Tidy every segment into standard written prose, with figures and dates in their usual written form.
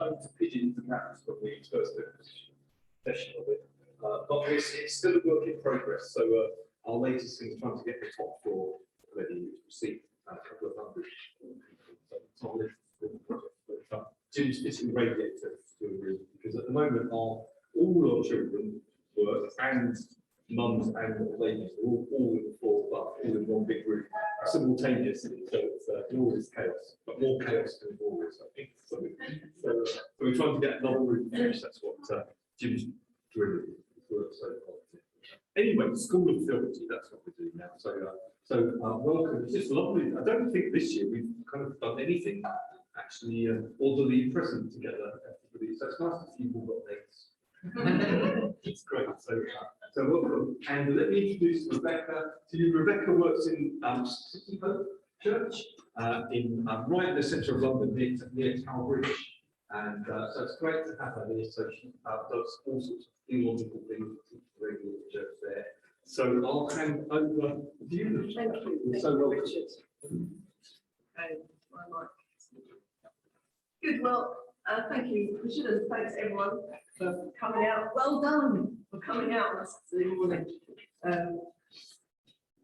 home to pigeons and rabbits when we first did a session of it. But it's still a work in progress. So our latest thing is trying to get the top floor ready, which received a couple of hundred people. So it's not a little project, but Jim's fitting radiators to a room because at the moment all our children work and mums and ladies are all in the floor, but all in one big room simultaneously. So it's all this chaos, but more chaos than always, I think. So we're trying to get another room finished. That's what Jim's doing. Anyway, School of Theology, that's what we're doing now. So welcome. It's just lovely. I don't think this year we've kind of done anything actually orderly present together. Everybody. So it's nice to see you've all got names. It's great. So welcome. And let me introduce Rebecca to you. Rebecca works in City Hope Church in right in the centre of London, near Tower Bridge. And so it's great to have her here. So she does all sorts of theological things, regular church there. So I'll hand over to you. Thank you. So welcome. Richard. Good. Well, thank you, Richard, and thanks everyone for coming out. Well done for coming out on Saturday morning.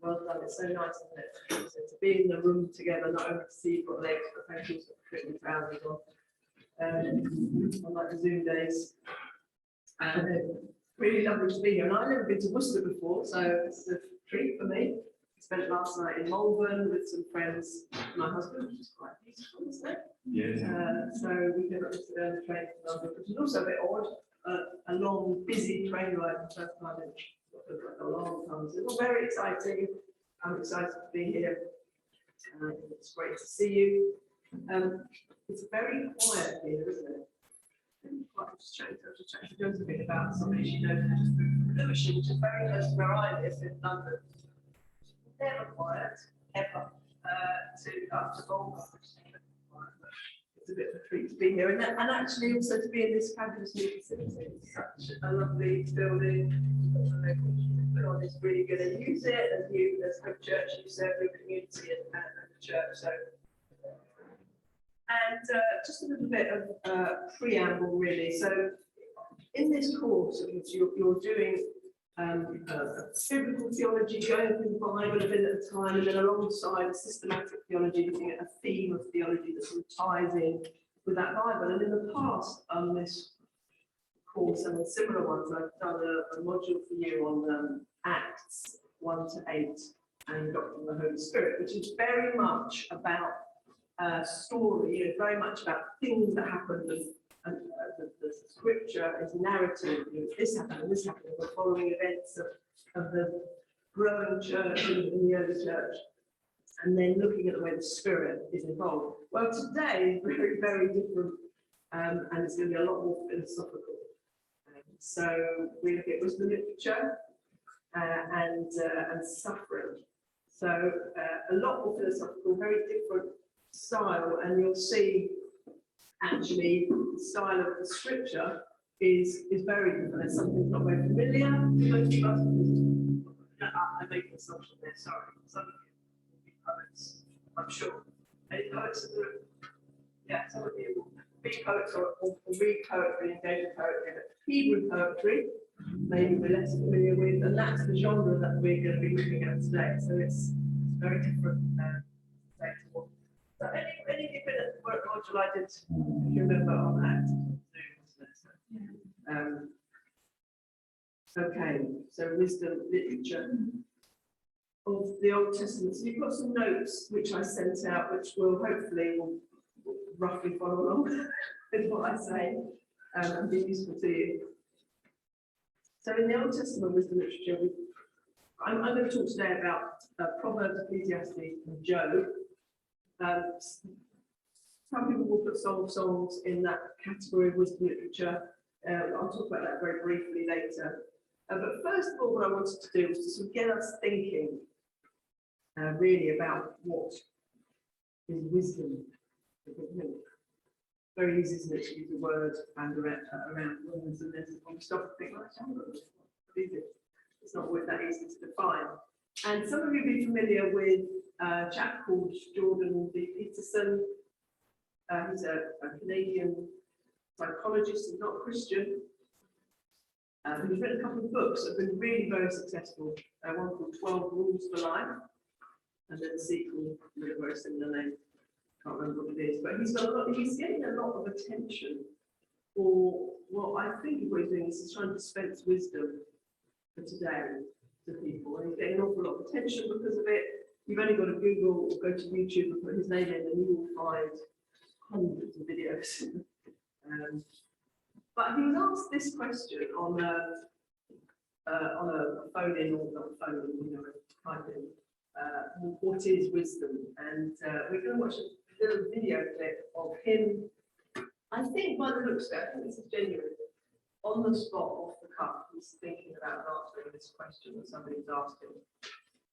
Well done. It's so nice, isn't it? So to be in the room together, not only to see you've got legs, but thank you for putting the trousers on. Like the Zoom days. Really lovely to be here. And I've never been to Worcester before, so it's a treat for me. I spent last night in Malvern with some friends, my husband, which is quite beautiful, isn't it? Yeah. So we never used to go on the train to London, which is also a bit odd. A long, busy train ride, the first time in a long time. So it's very exciting. I'm excited to be here. It's great to see you. It's very quiet here, isn't it? I was just chatting to Jones a bit about somebody she knows who just moved from Lewisham, which is very close to where I live in London. Never quiet, ever. Up to Bolton. It's a bit of a treat to be here, and actually also to be in this fabulous new facility. It's such a lovely building. God is really going to use it, and you, as Hope Church, you serve your community and the church. So. And just a little bit of preamble, really. So, in this course, which you're doing biblical theology, going through the Bible a bit at a time, and then alongside systematic theology, looking at a theme of theology that sort of ties in with that Bible. And in the past, on this course and with similar ones, I've done a module for you on Acts 1 to 8 and Doctrine of the Holy Spirit, which is very much about story, very much about things that happened, and the scripture is narrative. This happened, and this happened. We're following events of the growing church in the early church, and then looking at the way the Spirit is involved. Well, today is very, very different, and it's going to be a lot more philosophical. So we look at wisdom literature and suffering. So a lot more philosophical, very different style, and you'll see actually the style of the scripture is very different. It's something not very familiar. I make an assumption there, sorry. Some of you will be poets, I'm sure. Any poets in the room? Yeah, some of you will be poets or read poetry, engage in poetry. But Hebrew poetry, maybe we're less familiar with, and that's the genre that we're going to be looking at today. So it's very different. So any bit of work module I did, if you remember on that. Okay, so wisdom literature of the Old Testament. So you've got some notes which I sent out, which will hopefully roughly follow along with what I say and be useful to you. So in the Old Testament wisdom literature, I'm going to talk today about Proverbs, Ecclesiastes, and Job. Some people will put Song of Songs in that category of wisdom literature. I'll talk about that very briefly later. But first of all, what I wanted to do was to sort of get us thinking really about what is wisdom. Very easy, isn't it, to use the word and around words, and then we stop and think, what is it? It's not always that easy to define. And some of you will be familiar with a chap called Jordan B. Peterson. He's a Canadian psychologist, he's not a Christian. He's written a couple of books that have been really very successful. One called 12 Rules for Life, and then a sequel with a very similar name. Can't remember what it is, but he's getting a lot of attention for what I think what he's doing is he's trying to dispense wisdom for today to people, and he's getting an awful lot of attention because of it. You've only got to Google or go to YouTube and put his name in, and you will find hundreds of videos. But he was asked this question on a phone-in or not phone-in, type-in. What is wisdom? And we're going to watch a little video clip of him. I think by the looks of it, I think this is genuine. On the spot, off the cuff, he's thinking about answering this question that somebody's asked him.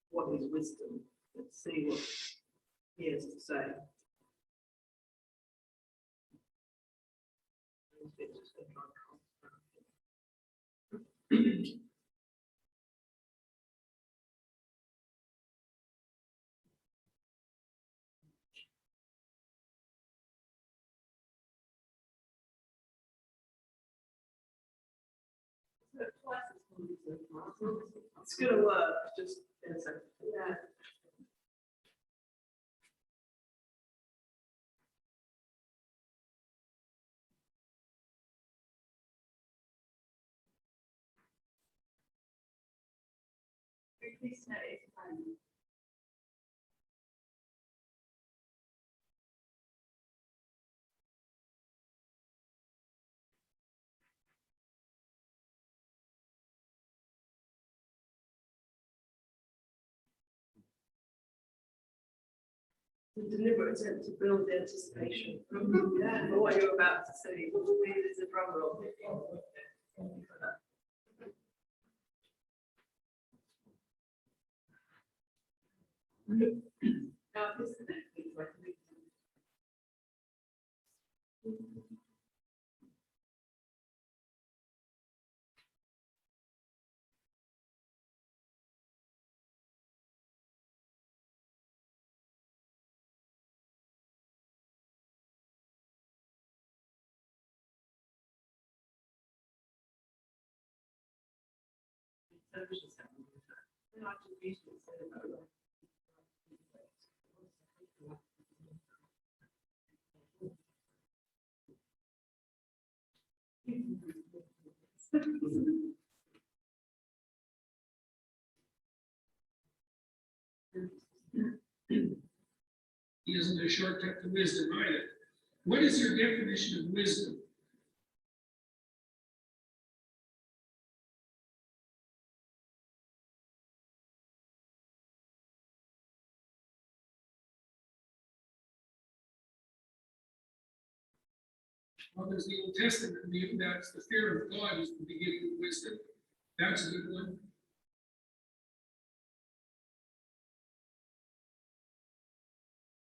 What is wisdom? Let's see what he has to say. It's going to work, just in a second. Yeah. Please say it. The deliberate attempt to build the anticipation. Yeah, for what you're about to say. There's a drum roll. Thank you for that. Now, this is the next thing. He isn't a shortcut to wisdom either. What is your definition of wisdom? Well, there's the Old Testament, that's the fear of God is the beginning of wisdom. That's a good one.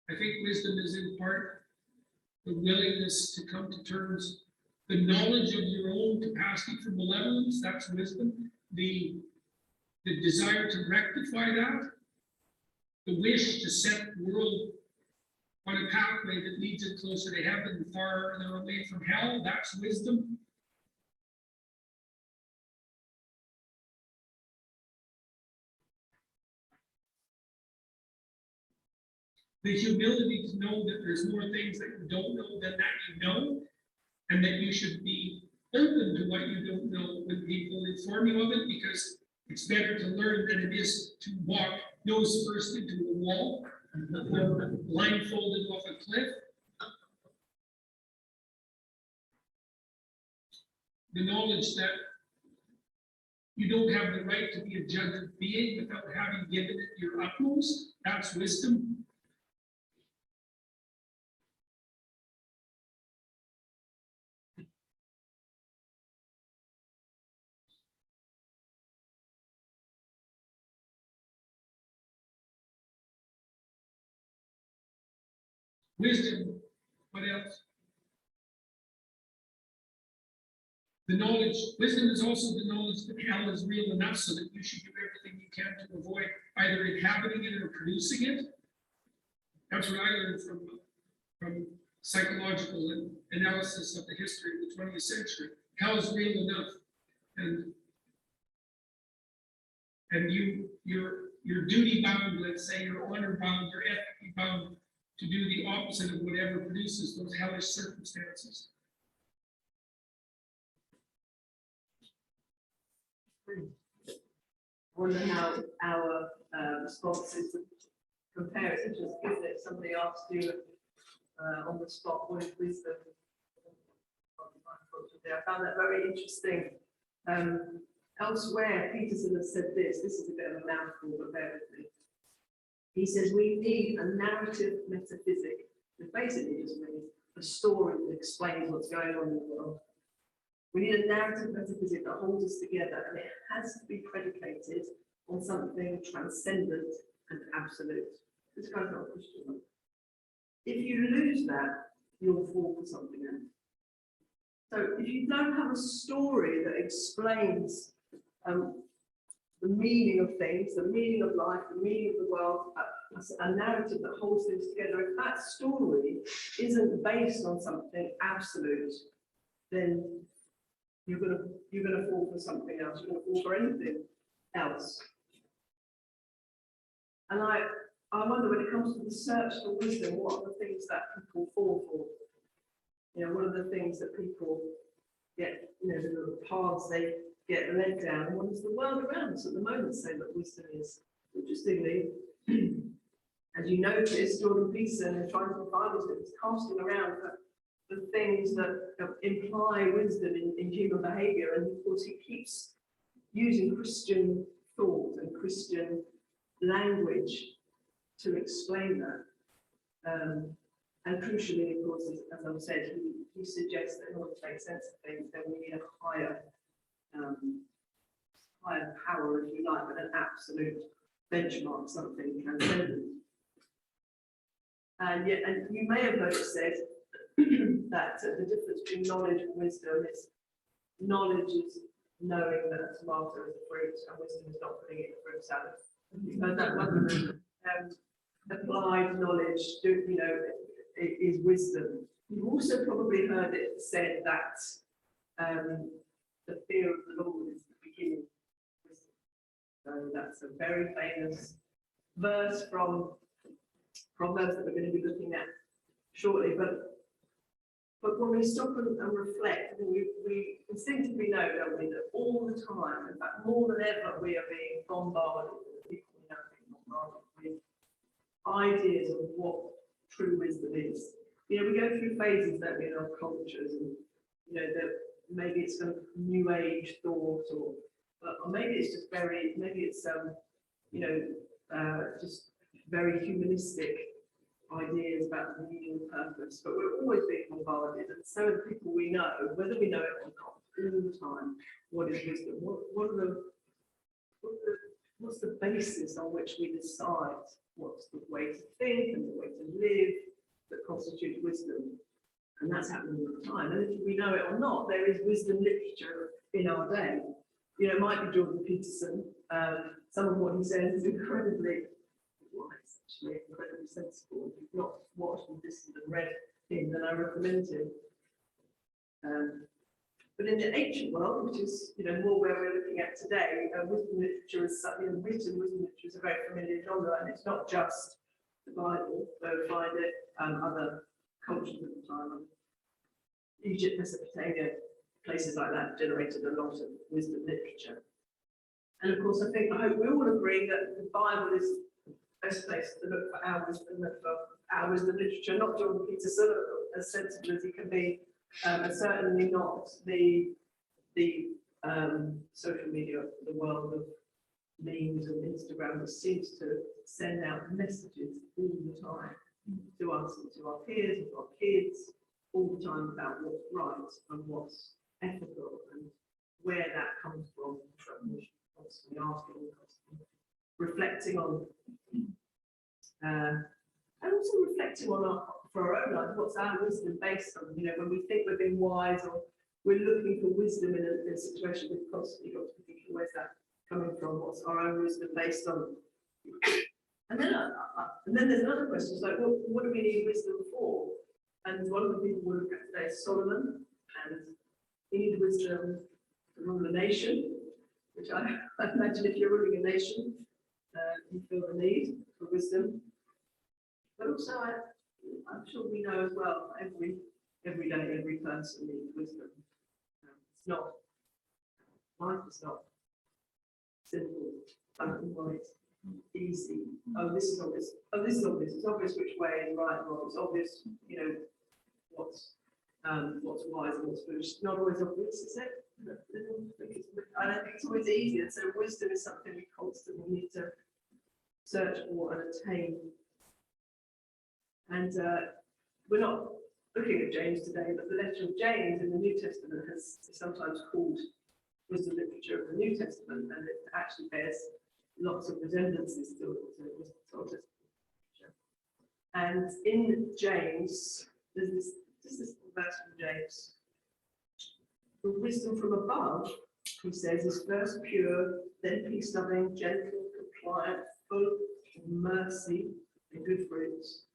I think wisdom is in part the willingness to come to terms, the knowledge of your own capacity for malevolence, that's wisdom. The desire to rectify that, the wish to set the world on a pathway that leads it closer to heaven, farther away from hell, that's wisdom. The humility to know that there's more things that you don't know than that you know, and that you should be open to what you don't know when people inform you of it, because it's better to learn than it is to walk nose first into a wall or blindfolded off a cliff. The knowledge that you don't have the right to be a judged being without having given it your utmost, that's wisdom. Wisdom, what else? The knowledge, wisdom is also the knowledge that hell is real enough so that you should do everything you can to avoid either inhabiting it or producing it. That's what I learned from psychological analysis of the history of the 20th century. Hell is real enough, and you're duty bound, let's say, you're honor bound, you're ethically bound to do the opposite of whatever produces those hellish circumstances. I wonder how our responses compare. It's interesting, isn't it? Somebody asked you on the spot, what is wisdom? I found that very interesting. Elsewhere, Peterson has said this is a bit of a mouthful, but bear with me. He says we need a narrative metaphysic. It basically just means a story that explains what's going on in the world. We need a narrative metaphysic that holds us together, and it has to be predicated on something transcendent and absolute. This guy's not a Christian. If you lose that, you'll fall for something else. So if you don't have a story that explains the meaning of things, the meaning of life, the meaning of the world, a narrative that holds things together, if that story isn't based on something absolute, then you're gonna fall for something else. You're gonna fall for anything else. And I wonder, when it comes to the search for wisdom, what are the things that people fall for? You know, what are the things that people get, you know, the paths they get led down? And what does the world around us at the moment say that wisdom is? Interestingly, as you notice, Jordan Peterson is trying to find wisdom, he's casting around the things that imply wisdom in human behavior. And of course, he keeps using Christian thought and Christian language to explain that. And crucially, of course, as I've said, he suggests that in order to make sense of things, then we need a higher power, if you like, but an absolute benchmark, something transcendent. And you may have heard it said that the difference between knowledge and wisdom is knowledge is knowing that a tomato is a fruit, and wisdom is not putting it in a fruit salad. You've heard that one. Applied knowledge, you know, is wisdom. You've also probably heard it said that the fear of the Lord is the beginning of wisdom. So that's a very famous verse from Proverbs that we're going to be looking at shortly. But when we stop and reflect, we instinctively know, don't we, that all the time, in fact, more than ever, we are being bombarded with people we know being bombarded with ideas of what true wisdom is. You know, we go through phases, don't we, in our cultures, and you know that maybe it's kind of new age thought, or maybe it's just you know, just very humanistic ideas about the meaning and purpose. But we're always being bombarded, and so are the people we know, whether we know it or not, all the time. What is wisdom? What's the basis on which we decide what's the way to think and the way to live that constitutes wisdom? And that's happening all the time. And if we know it or not, there is wisdom literature in our day. You know, it might be Jordan Peterson. Some of what he says is incredibly wise, actually, incredibly sensible. If you've not watched and listened and read him, then I recommend him. But in the ancient world, which is, you know, more where we're looking at today, wisdom literature is, you know, written wisdom literature is a very familiar genre, and it's not just the Bible, though we find it, other cultures at the time. Egypt, Mesopotamia, places like that generated a lot of wisdom literature. And of course, I hope we all agree that the Bible is the best place to look for our wisdom literature, not Jordan Peterson, as sensible as he can be, and certainly not the social media, the world of memes and Instagram that seems to send out messages all the time to us and to our peers and to our kids, all the time about what's right and what's ethical and where that comes from. Constantly asking, constantly reflecting on, and also reflecting on for our own life. What's our wisdom based on? You know, when we think we're being wise or we're looking for wisdom in a situation, we've constantly got to be thinking, where's that coming from? What's our own wisdom based on? And then there's another question, it's like, what do we need wisdom for? And one of the people we'll look at today is Solomon, and he needed wisdom to rule a nation, which I imagine if you're ruling a nation, you feel the need for wisdom. But also, I'm sure we know as well, every day, every person needs wisdom. It's not, life is not simple, black and white, easy. Oh, this is obvious. Oh, this is obvious. It's obvious which way is right and wrong. It's obvious, what's wise and what's foolish. It's not always obvious, is it? I don't think it's always easy. And so wisdom is something we constantly need to search for and attain. And we're not looking at James today, but the letter of James in the New Testament is sometimes called wisdom literature of the New Testament, and it actually bears lots of resemblances to the Old Testament literature. And in James, there's this verse from James. The wisdom from above, he says, is first pure, then peace-loving, gentle, compliant, full of mercy and good fruits,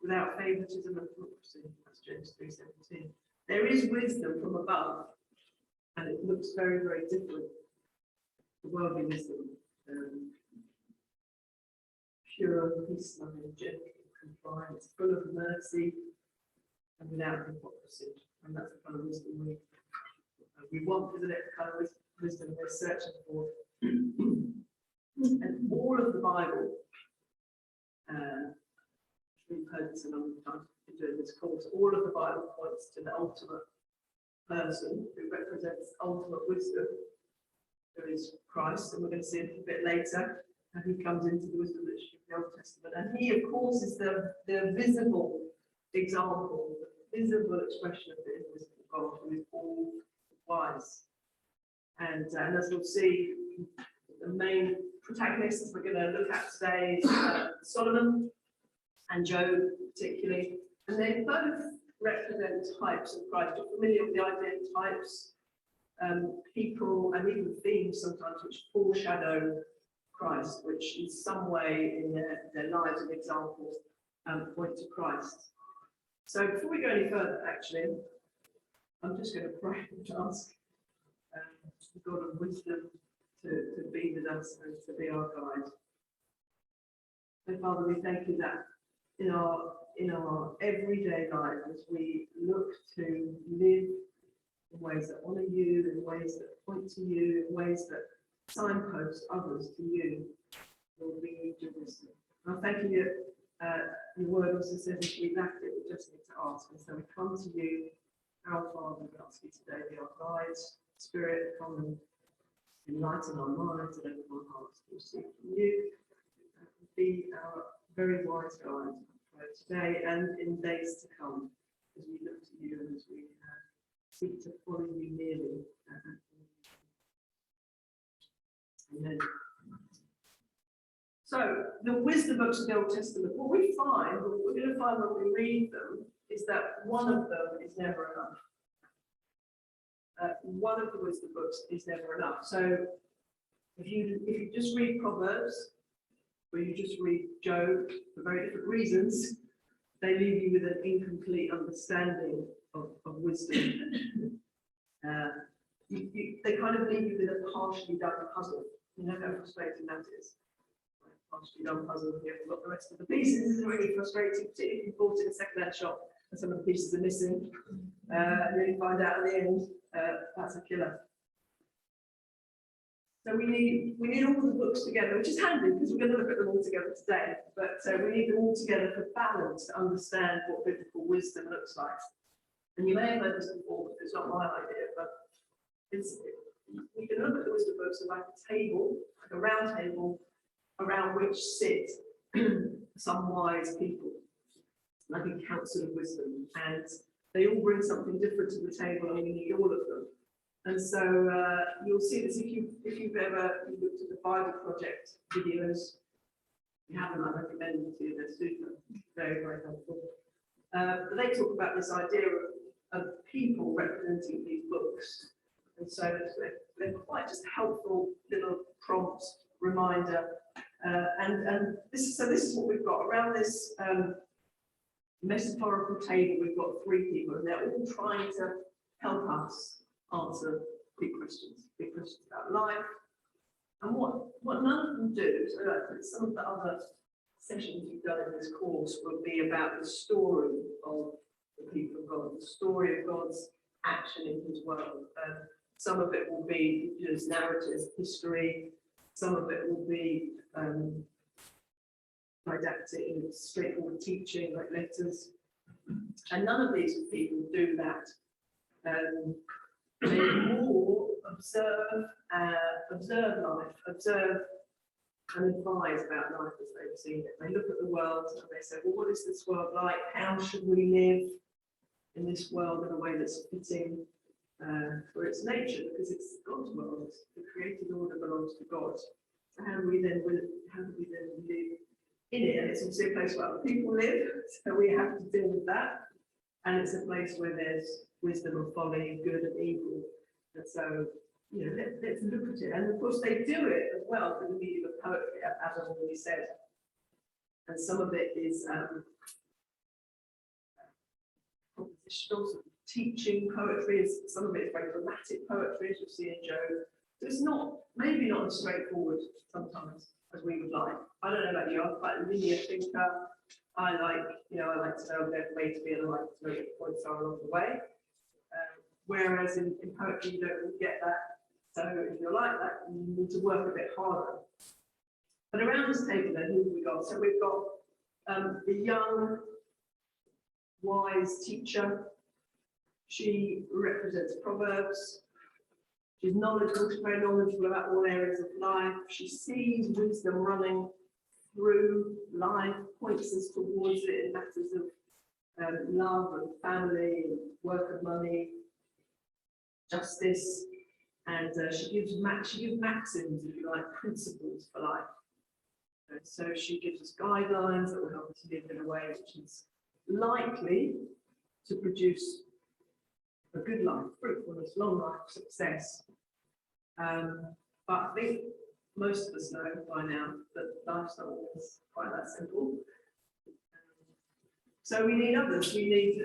without favoritism and hypocrisy. That's James 3:17. There is wisdom from above, and it looks very, very different. The worldly wisdom, pure, peace-loving, gentle, compliant, full of mercy, and without hypocrisy. And that's the kind of wisdom we want, isn't it? The kind of wisdom we're searching for. And all of the Bible, we've heard this a number of times during this course, all of the Bible points to the ultimate person who represents ultimate wisdom, who is Christ, and we're going to see a little bit later how he comes into the wisdom literature of the Old Testament. And he, of course, is the visible example, the visible expression of the wisdom of God, who is all wise. And as we'll see, the main protagonists we're going to look at today is Solomon and Job particularly, and they both represent types of Christ. You're familiar with the idea of types, people, and even themes sometimes which foreshadow Christ, which in some way in their lives and examples point to Christ. So before we go any further, actually, I'm just going to pray and ask the God of wisdom to be with us and to be our guide. So Father, we thank you that in our everyday life, as we look to live in ways that honour you, in ways that point to you, in ways that signpost others to you, Lord, we need your wisdom. And I thank you that your word also says if we lack it, we just need to ask. And so we come to you, our Father, we ask you today, be our guide, Spirit, come and enlighten our minds and open our hearts to receive from you. Be our very wise guide today and in days to come, as we look to you and as we seek to follow you nearly. Amen. So, the wisdom books of the Old Testament, what we're going to find when we read them, is that one of them is never enough. One of the wisdom books is never enough. So, if you just read Proverbs, or you just read Job for very different reasons, they leave you with an incomplete understanding of wisdom. They kind of leave you with a partially done puzzle. You know how frustrating that is. Partially done puzzle, you haven't got the rest of the pieces. It's really frustrating, particularly if you bought it in a second-hand shop and some of the pieces are missing. And then you find out at the end, that's a killer. So we need all the books together, which is handy because we're going to look at them all together today. But we need them all together for balance to understand what biblical wisdom looks like. And you may have heard this before, but it's not my idea. But we can look at the wisdom books as like a table, like a round table, around which sit some wise people, like a council of wisdom, and they all bring something different to the table, and we need all of them. And so you'll see this if you've ever looked at the Bible Project videos. If you haven't, I recommend them to you. They're super, very, very helpful. But they talk about this idea of people representing these books, and so they're quite just helpful little prompts, reminder. And this is what we've got around this metaphorical table, we've got three people, and they're all trying to help us answer big questions about life. And what none of them do, so some of the other sessions we've done in this course will be about the story of the people of God, the story of God's action in his world. Some of it will be just narrative history, some of it will be didactic and straightforward teaching like letters. And none of these people do that. They more observe life, observe and advise about life as they've seen it. They look at the world and they say, well, what is this world like? How should we live in this world in a way that's fitting for its nature? Because it's God's world. The created order belongs to God. So how do we then live in it? And it's obviously a place where other people live, so we have to deal with that. And it's a place where there's wisdom and folly, good and evil. And so, let's look at it. And of course, they do it as well through the medium of poetry, as I've already said. And some of it is compositional, sort of teaching poetry. Some of it is very dramatic poetry, as you'll see in Job. So it's maybe not as straightforward sometimes as we would like. I don't know about you, I'm quite a linear thinker. I like to know where the way to be, and I like to know what the points are along the way. Whereas in poetry, you don't really get that. So if you're like that, you need to work a bit harder. But around this table then, who have we got? So we've got the young, wise teacher. She represents Proverbs. She's knowledgeable, she's very knowledgeable about all areas of life. She sees wisdom running through life, points us towards it in matters of love and family, and work and money, justice, and she gives maxims, if you like, principles for life. And so she gives us guidelines that will help us live in a way which is likely to produce a good life, fruitfulness, long life, success. But I think most of us know by now that life's not always quite that simple. So we need others. We need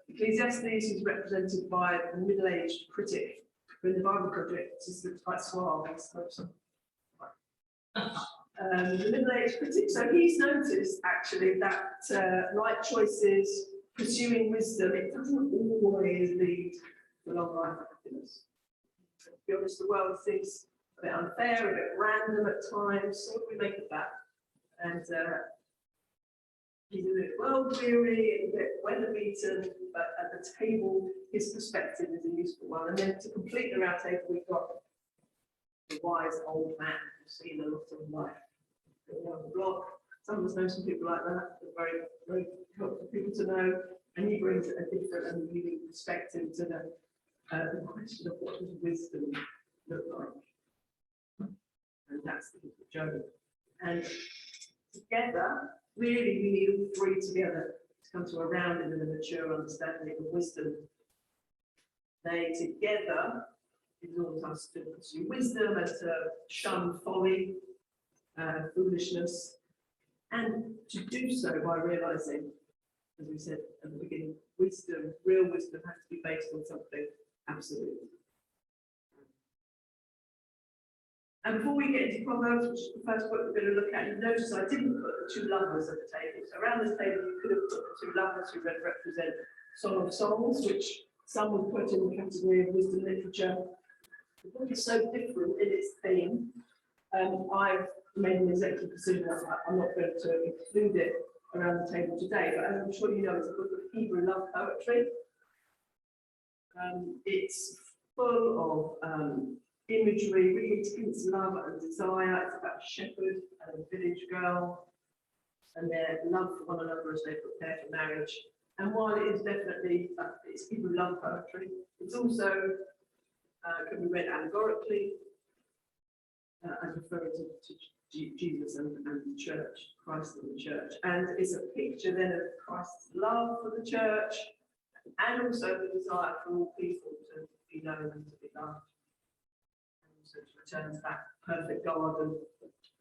Ecclesiastes, who's represented by a middle-aged critic. In the Bible Project, this looks quite suave. The middle-aged critic. So he's noticed actually that right choices, pursuing wisdom, it doesn't always lead to long life and happiness. To be honest, the world seems a bit unfair, a bit random at times. So what do we make of that? And he's a bit world-weary and a bit weather-beaten, but at the table, his perspective is a useful one. And then to complete the round table, we've got the wise old man who's seen a lot of life. On the block. Some of us know some people like that. They're very, very helpful people to know. And he brings a different and unique perspective to the question of what does wisdom look like. And that's the book of Job. And together, really, we need all three together to come to a rounded and a mature understanding of wisdom. They together exhort us to pursue wisdom and to shun folly, foolishness, and to do so by realizing, as we said at the beginning, wisdom, real wisdom, has to be based on something absolute. And before we get into Proverbs, which is the first book we're going to look at, you notice I didn't put the two lovers at the table. So around this table, you could have put the two lovers who represent Song of Songs, which some would put in the category of wisdom literature. The book is so different in its theme. I've made an executive decision that I'm not going to include it around the table today, but as I'm sure you know, it's a book of Hebrew love poetry. It's full of imagery, really intense love and desire. It's about a shepherd and a village girl and their love for one another as they prepare for marriage. And while it is definitely it's Hebrew love poetry, it's also can be read allegorically as referring to Jesus and the church, Christ and the church. And it's a picture then of Christ's love for the church and also the desire for all people to be known and to be loved. And also to return to that perfect garden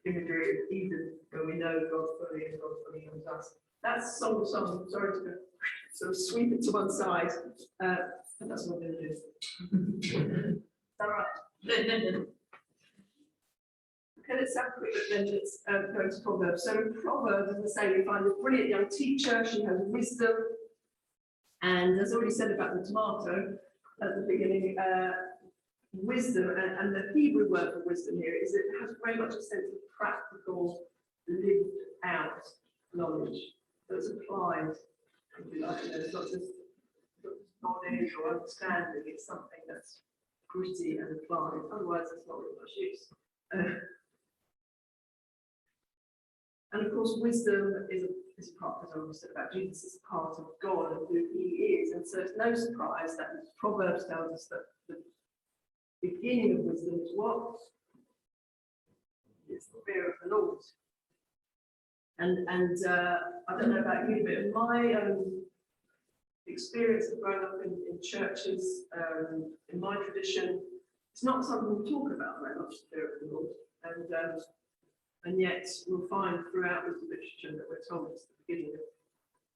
imagery of Eden, where we know God fully and God fully knows us. That's Song of Solomon. Sorry to sort of sweep it to one side. But that's what I'm going to do. All right. Okay, let's have a quick look then. Let's go to Proverbs. So in Proverbs, as I say, we find a brilliant young teacher. She has wisdom. And as I already said about the tomato at the beginning, wisdom, and the Hebrew word for wisdom here is it has very much a sense of practical, lived out knowledge that's applied, if you like. It's not just knowledge or understanding, it's something that's gritty and applied. Otherwise, it's not really much use. And of course, wisdom is a part, as I always said about Jesus, is a part of God and who he is. And so it's no surprise that Proverbs tells us that the beginning of wisdom is what? It's the fear of the Lord. And I don't know about you, but in my experience of growing up in churches, in my tradition, it's not something we talk about very much, the fear of the Lord. And yet we'll find throughout the literature that we're told it's the beginning of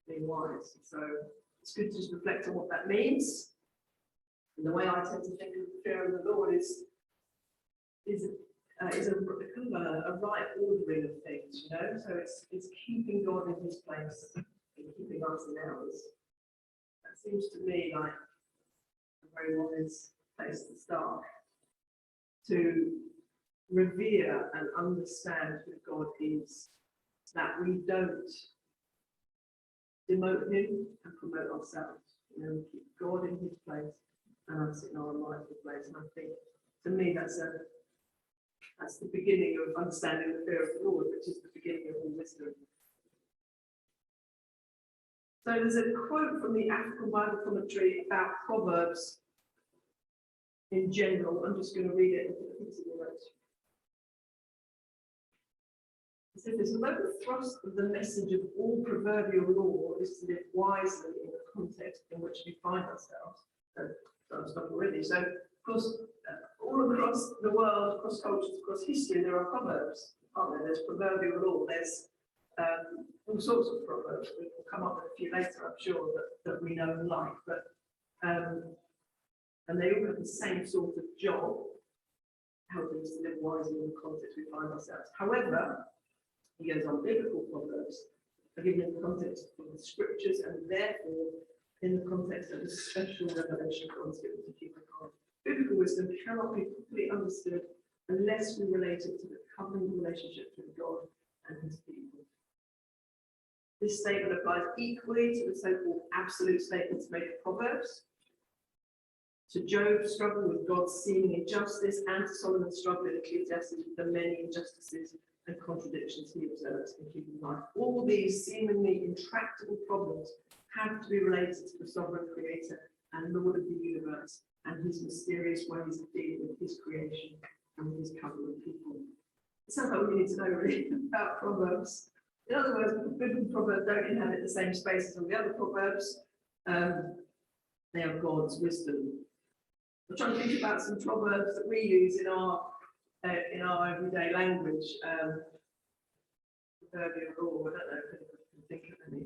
being wise. So it's good to just reflect on what that means. And the way I tend to think of the fear of the Lord is a kind of a right ordering of things, you know. So it's keeping God in his place and keeping us in ours. That seems to me like a very wise place to start, to revere and understand who God is, that we don't demote him and promote ourselves. You know, we keep God in his place and us in our rightful place. And I think, to me, that's the beginning of understanding the fear of the Lord, which is the beginning of all wisdom. So there's a quote from the African Bible Commentary about Proverbs in general. I'm just going to read it. It says this: although the thrust of the message of all proverbial law is to live wisely in the context in which we find ourselves, I've stopped already. So, of course, all across the world, across cultures, across history, there are proverbs, aren't there? There's proverbial law. There's all sorts of proverbs. We'll come up with a few later, I'm sure, that we know and like. But and they all have the same sort of job, helping us to live wisely in the context we find ourselves. However, he goes on, biblical proverbs are given in the context of the scriptures and therefore in the context of the special revelation God has given to humankind. Biblical wisdom cannot be properly understood unless we relate it to the covenant relationship with God and his people. This statement applies equally to the so-called absolute statements made in Proverbs, to Job's struggle with God's seeming injustice, and to Solomon's struggle in Ecclesiastes with the many injustices and contradictions he observes in human life. All these seemingly intractable problems have to be related to the sovereign creator and Lord of the universe and his mysterious ways of dealing with his creation and with his covenant people. It sounds like we need to know really about Proverbs. In other words, biblical proverbs don't inhabit the same space as all the other proverbs. They are God's wisdom. I'm trying to think about some proverbs that we use in our everyday language. Proverbial law, I don't know if I can think of any.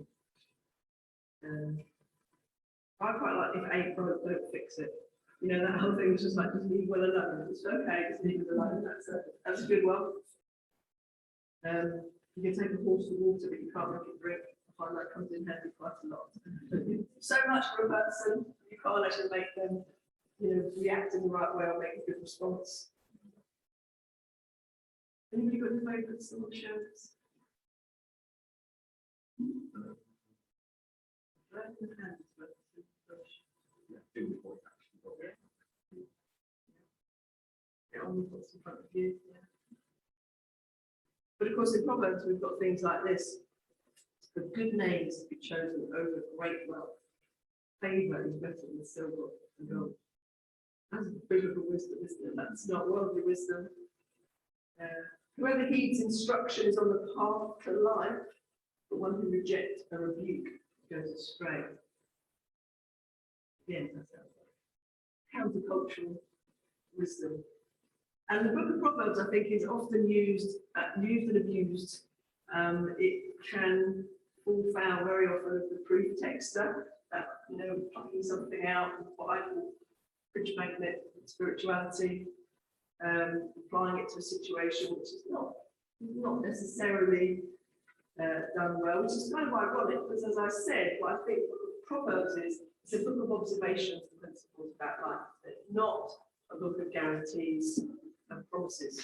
I quite like if ain't broke, don't fix it. You know, that whole thing was just like, just leave well alone. It's okay, just leave it alone. That's a good one. You can take a horse to water, but you can't make it drink. I find that comes in handy quite a lot. So much for a person, you can't actually make them, you know, react in the right way or make a good response. Anybody got any favourites on the shows? But of course, in Proverbs, we've got things like this: for good names to be chosen over great wealth. Favour is better than silver and gold. That's biblical wisdom, isn't it? That's not worldly wisdom. Whoever heeds instruction is on the path to life, but one who rejects a rebuke goes astray. Again, that's countercultural wisdom. And the book of Proverbs, I think, is often used and abused. It can fall foul very often of the proof texter, that, plucking something out of the Bible, bridge magnet, spirituality, applying it to a situation which is not necessarily done well, which is kind of ironic, because as I said, what I think Proverbs is, it's a book of observations and principles about life. It's not a book of guarantees and promises.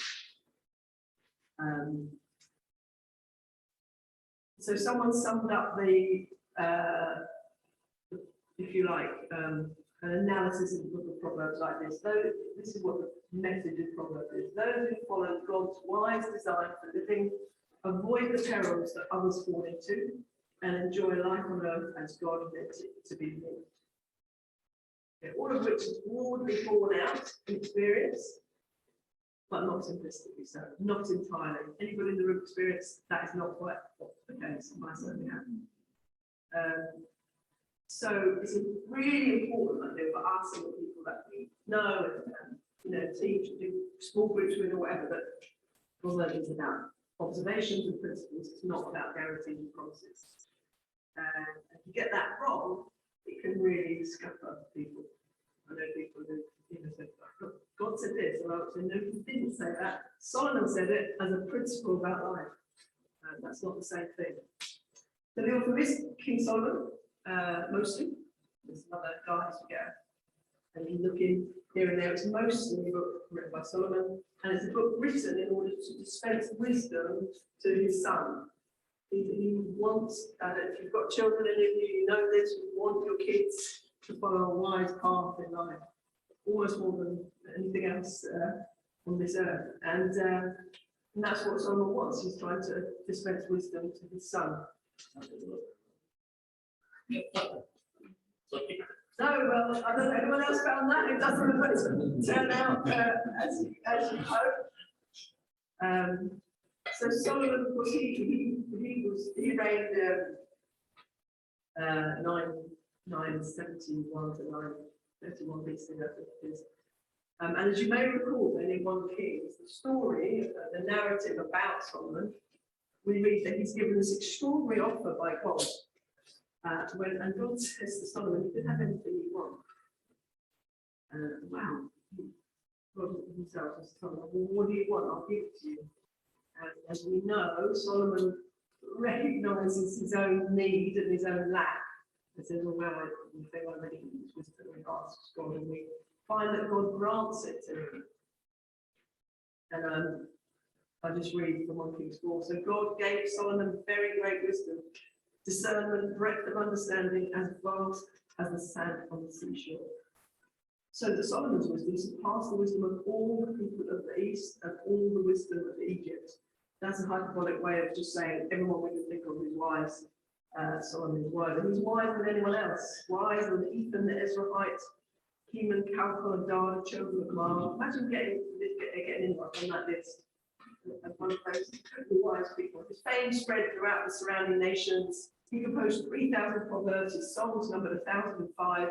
So someone summed up the if you like, an analysis of the book of Proverbs like this. This is what the message of Proverbs is. Those who follow God's wise design for living avoid the perils that others fall into and enjoy life on earth as God meant it to be lived. Okay, all of which is broadly borne out in experience, but not simplistically so, not entirely. Anybody in the room experience that is not quite the case, I certainly have. So it's really important, I think, for us and the people that we know and teach and do small groups with or whatever, that Proverbs is about observations and principles. It's not about guarantees and promises. And if you get that wrong, it can really scupper people. I know people who say, God said this, or I would say, no, he didn't say that. Solomon said it as a principle about life. And that's not the same thing. So the author is King Solomon, mostly. There's some other guys we get. And you look in here and there, it's mostly a book written by Solomon, and it's a book written in order to dispense wisdom to his son. He wants, if you've got children and you know this, you want your kids to follow a wise path in life, almost more than anything else on this earth. And that's what Solomon wants. He's trying to dispense wisdom to his son. No, well, I don't know anyone else found that. It doesn't always turn out as you hope. So Solomon, of course, he reigned 971 to 931 BC, I think it is. And as you may recall, then in 1 Kings, the story, the narrative about Solomon, we read that he's given this extraordinary offer by God. And God says to Solomon, you can have anything you want. Wow. God himself has told him, well, what do you want? I'll give it to you. And as we know, Solomon recognizes his own need and his own lack. And says, well, the thing I really need is wisdom, and asks God, and we find that God grants it to him. And I just read from 1 Kings 4. So God gave Solomon very great wisdom, discernment, breadth of understanding as vast as the sand on the seashore. So that Solomon's wisdom surpassed the wisdom of all the people of the East and all the wisdom of Egypt. That's a hyperbolic way of just saying everyone we can think of is wise. Solomon is wise, and he's wiser than anyone else. Wiser than Ethan the Ezrahite, Heman, Calcol, and Dan, children of Mar. Imagine getting in on that list. One of those incredibly wise people. His fame spread throughout the surrounding nations. He composed 3,000 proverbs. His songs numbered 1,005.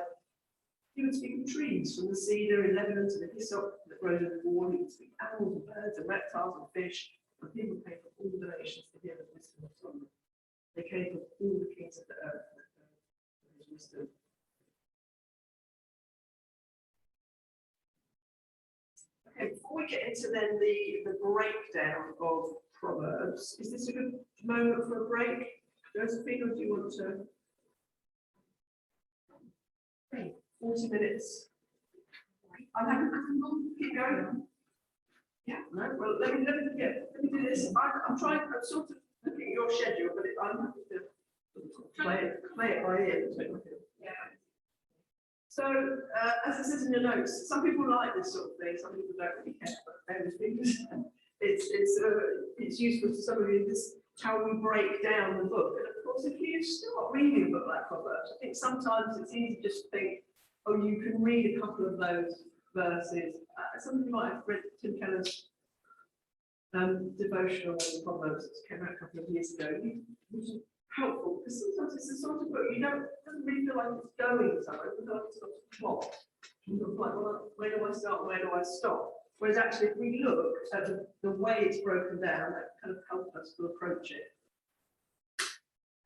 He would speak of trees, from the cedar in Lebanon to the hyssop that grows in the wall. He would speak animals and birds and reptiles and fish. And people came from all the nations to hear the wisdom of Solomon. They came from all the kings of the earth for his wisdom. Okay, before we get into then the breakdown of Proverbs, is this a good moment for a break? Josephine, or do you want to? Okay, 40 minutes. I'm happy to keep going. Yeah, no, well, let me do this. I'm sort of looking at your schedule, but I'm happy to play it by ear. Yeah. So, as it says in your notes, some people like this sort of thing, some people don't really care, but it's useful to some of you, this how we break down the book. And of course, if you start reading a book like Proverbs, I think sometimes it's easy just to think, oh, you can read a couple of those verses. Some of you might have read Tim Keller's devotional on Proverbs that came out a couple of years ago, which is helpful because sometimes it's a sort of book it doesn't really feel like it's going somewhere, it feels like it's got a plot. You're like, well, where do I start? Where do I stop? Whereas actually, if we look at the way it's broken down, that kind of helps us to approach it.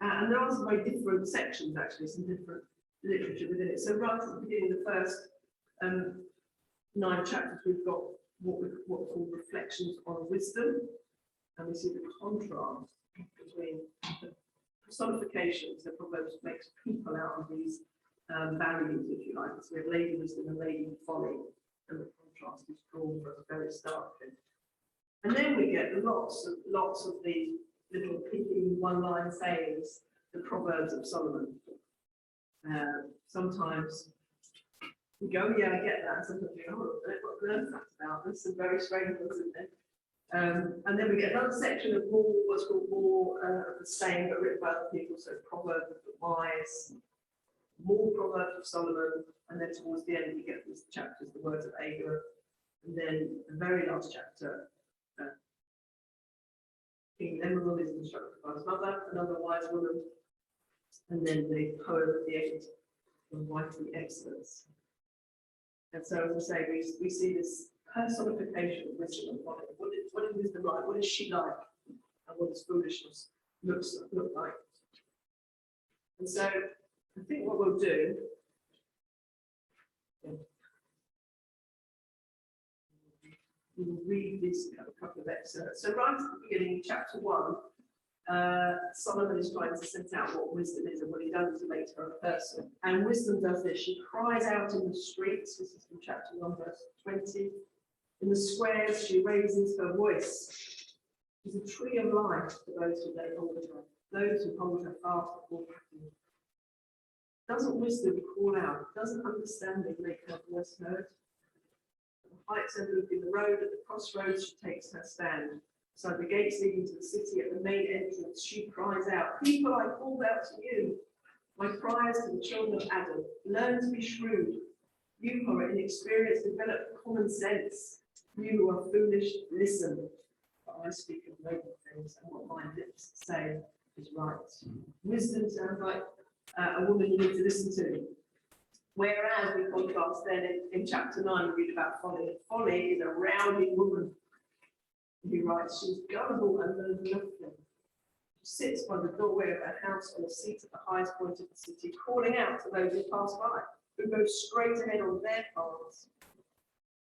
And there are some very different sections, actually, some different literature within it. So right at the beginning, the first 9 chapters, we've got what we call reflections on wisdom, and we see the contrast between the personifications that Proverbs makes people out of these values, if you like. So we have lady wisdom and lady folly, and the contrast is drawn for us very starkly. And then we get lots of the little pithy one-line sayings, the Proverbs of Solomon. Sometimes we go, yeah, I get that. Sometimes we go, oh, I don't know what on earth that's about. There's some very strange ones, isn't there? And then we get another section of more, what's called more of the same, but written by other people. So Proverbs of the Wise, more Proverbs of Solomon, and then towards the end we get these chapters, the words of Agur, and then the very last chapter, King Lemuel is instructed by his mother, another wise woman, and then the poem at the end, the wifely excellence. And so, as I say, we see this personification of wisdom and folly. What is wisdom like? What is she like? And what does foolishness look like? And so, I think what we'll do. We'll read this couple of excerpts. So right at the beginning, chapter 1, Solomon is trying to set out what wisdom is and what he does to make her a person. And wisdom does this. She cries out in the streets. This is from chapter 1, verse 20. In the squares, she raises her voice. She's a tree of life to those who lay hold of her, those who hold her fast before happy. Doesn't wisdom call out? Doesn't understanding make her voice heard? At the heights overlooking the road, at the crossroads, she takes her stand. So the gates leading to the city, at the main entrance, she cries out, people, I called out to you. My cry is to the children of Adam. Learn to be shrewd. You who are inexperienced, develop common sense. You who are foolish, listen. But I speak of noble things, and what my lips say is right. Wisdom sounds like a woman you need to listen to. Whereas we contrast then in chapter 9, we read about folly. Folly is a rowdy woman. He writes, she's gullible and knows nothing. She sits by the doorway of her house on a seat at the highest point of the city, calling out to those who pass by, who go straight ahead on their paths.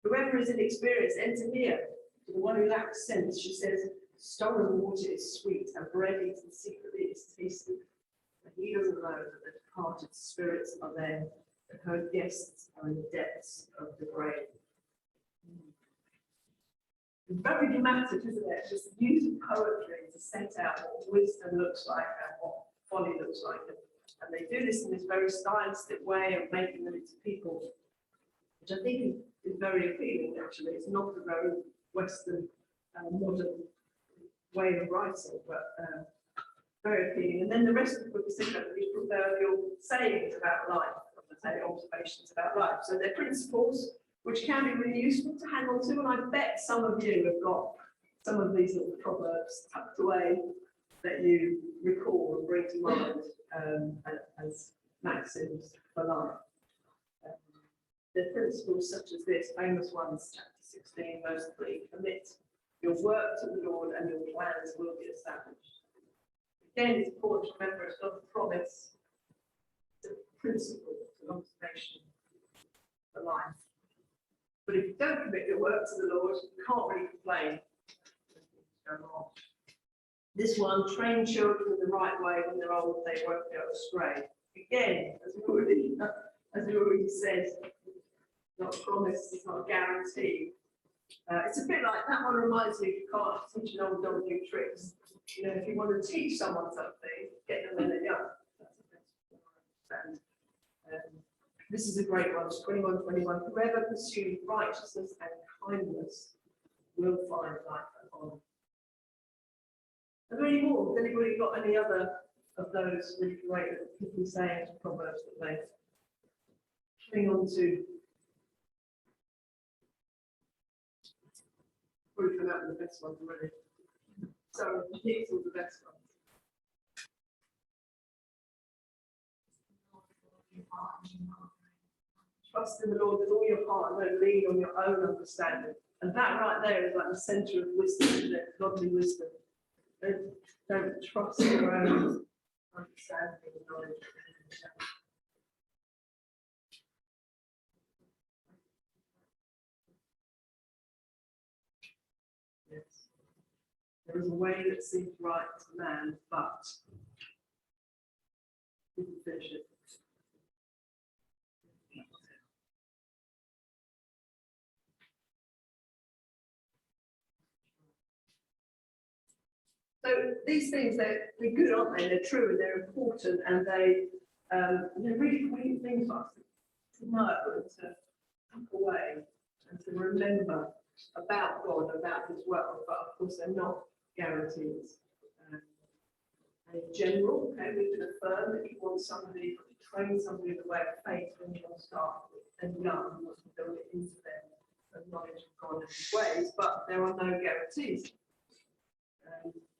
Whoever is inexperienced, enter here. To the one who lacks sense, she says, stolen water is sweet, and bread eaten secretly is tasty. But he doesn't know that the departed spirits are there, that her guests are in the depths of the grave. It's very dramatic, isn't it? Just using poetry to set out what wisdom looks like and what folly looks like. And they do this in this very stylistic way of making them into people, which I think is very appealing, actually. It's not a very Western, modern way of writing, but very appealing. And then the rest of the book is simply these proverbial sayings about life, observations about life. So they're principles which can be really useful to hang on to, and I bet some of you have got some of these little proverbs tucked away that you recall and bring to mind as maxims for life. The principles such as this, famous ones, chapter 16, verse 3, commit your work to the Lord and your plans will be established. Again, it's important to remember it's not a promise, it's a principle, it's an observation for life. But if you don't commit your work to the Lord, you can't really complain. This one, train children in the right way when they're old, they won't go astray. Again, as we already said, it's not a promise, it's not a guarantee. It's a bit like that one reminds me, you can't teach an old dog new tricks. You know, if you want to teach someone something, get them when they're young. That's the principle I understand. This is a great one, 21:21. Whoever pursues righteousness and kindness will find life and honor. Are there any more? Has anybody got any other of those really great people sayings, proverbs that they cling on to? Probably come out with the best ones already. So here's all the best ones. Trust in the Lord with all your heart and don't lean on your own understanding. And that right there is like the centre of wisdom, isn't it? Godly wisdom. Don't trust your own understanding, knowledge. Yes. There is a way that seems right to man, but didn't finish it. So these things, they're good, aren't they? They're true and they're important, and they're really great things for us to know and to put away and to remember about God, about His world. But of course, they're not guarantees. And in general, okay, we can affirm that you want somebody to train somebody in the way of faith when you want to start and young, you want to build it into their knowledge of God and His ways, but there are no guarantees.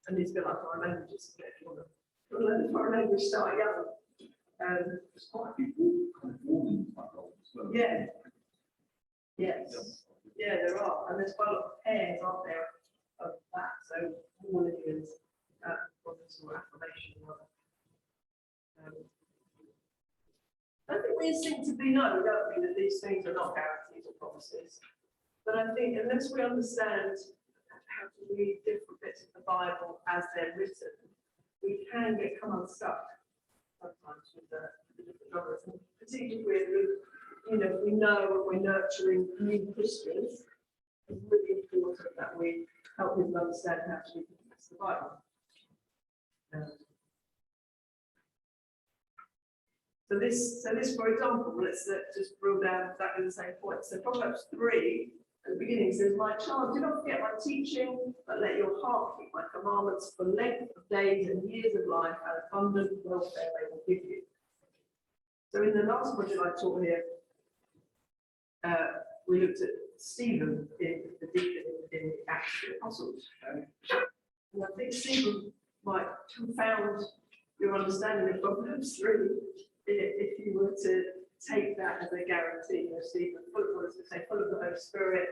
And it's a bit like foreign languages. If you want to learn a foreign language, start young. There's quite a few kind of warning type roles as well. Yeah. Yes. Yeah, there are. And there's quite a lot of pairs, aren't there, of that. So warning is or affirmation. I think we instinctively know, don't we, that these things are not guarantees or promises. But I think unless we understand how to read different bits of the Bible as they're written, we can come unstuck sometimes with the different genres. And particularly with, we know when we're nurturing new Christians, it's really important that we help people understand how to read the Bible. So this, for example, let's just drill down exactly the same point. So Proverbs 3. At the beginning says, my child, do not forget my teaching, but let your heart keep my commandments, for length of days and years of life and abundant welfare they will give you. So in the last module I taught here, we looked at Stephen in the deacon in the Acts of the Apostles. And I think Stephen might confound your understanding of Proverbs 3 if you were to take that as a guarantee. Stephen, full of the Holy Spirit,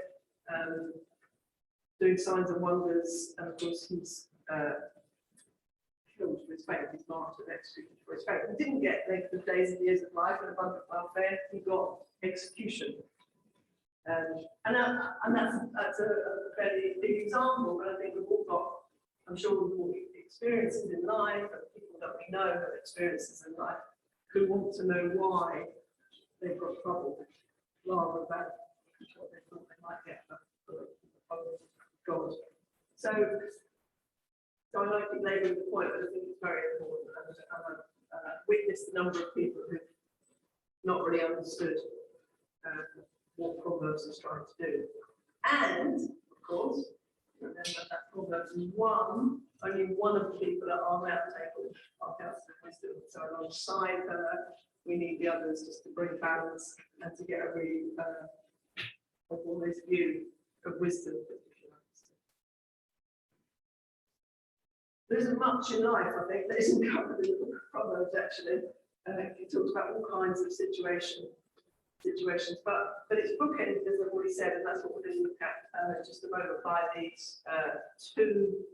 doing signs and wonders, and of course he's killed for his faith, he's martyred, executed for his faith. He didn't get length of days and years of life and abundant welfare, he got execution. And that's a fairly big example, but I think we've all got, I'm sure we've all experiences in life, and people that we know have experiences in life who want to know why they've got trouble, rather than what they thought they might get from God. So I like to labour the point, but I think it's very important. And I've witnessed the number of people who've not really understood what Proverbs is trying to do. And, of course, remember that Proverbs 1, only one of the people at our round table are Councillor Wisdom. So alongside her, we need the others just to bring balance and to get a really of all this view of wisdom. There isn't much in life, I think, that isn't covered in the book of Proverbs, actually. It talks about all kinds of situations, but it's bookended, as I've already said, and that's what we're going to look at just a moment, by these two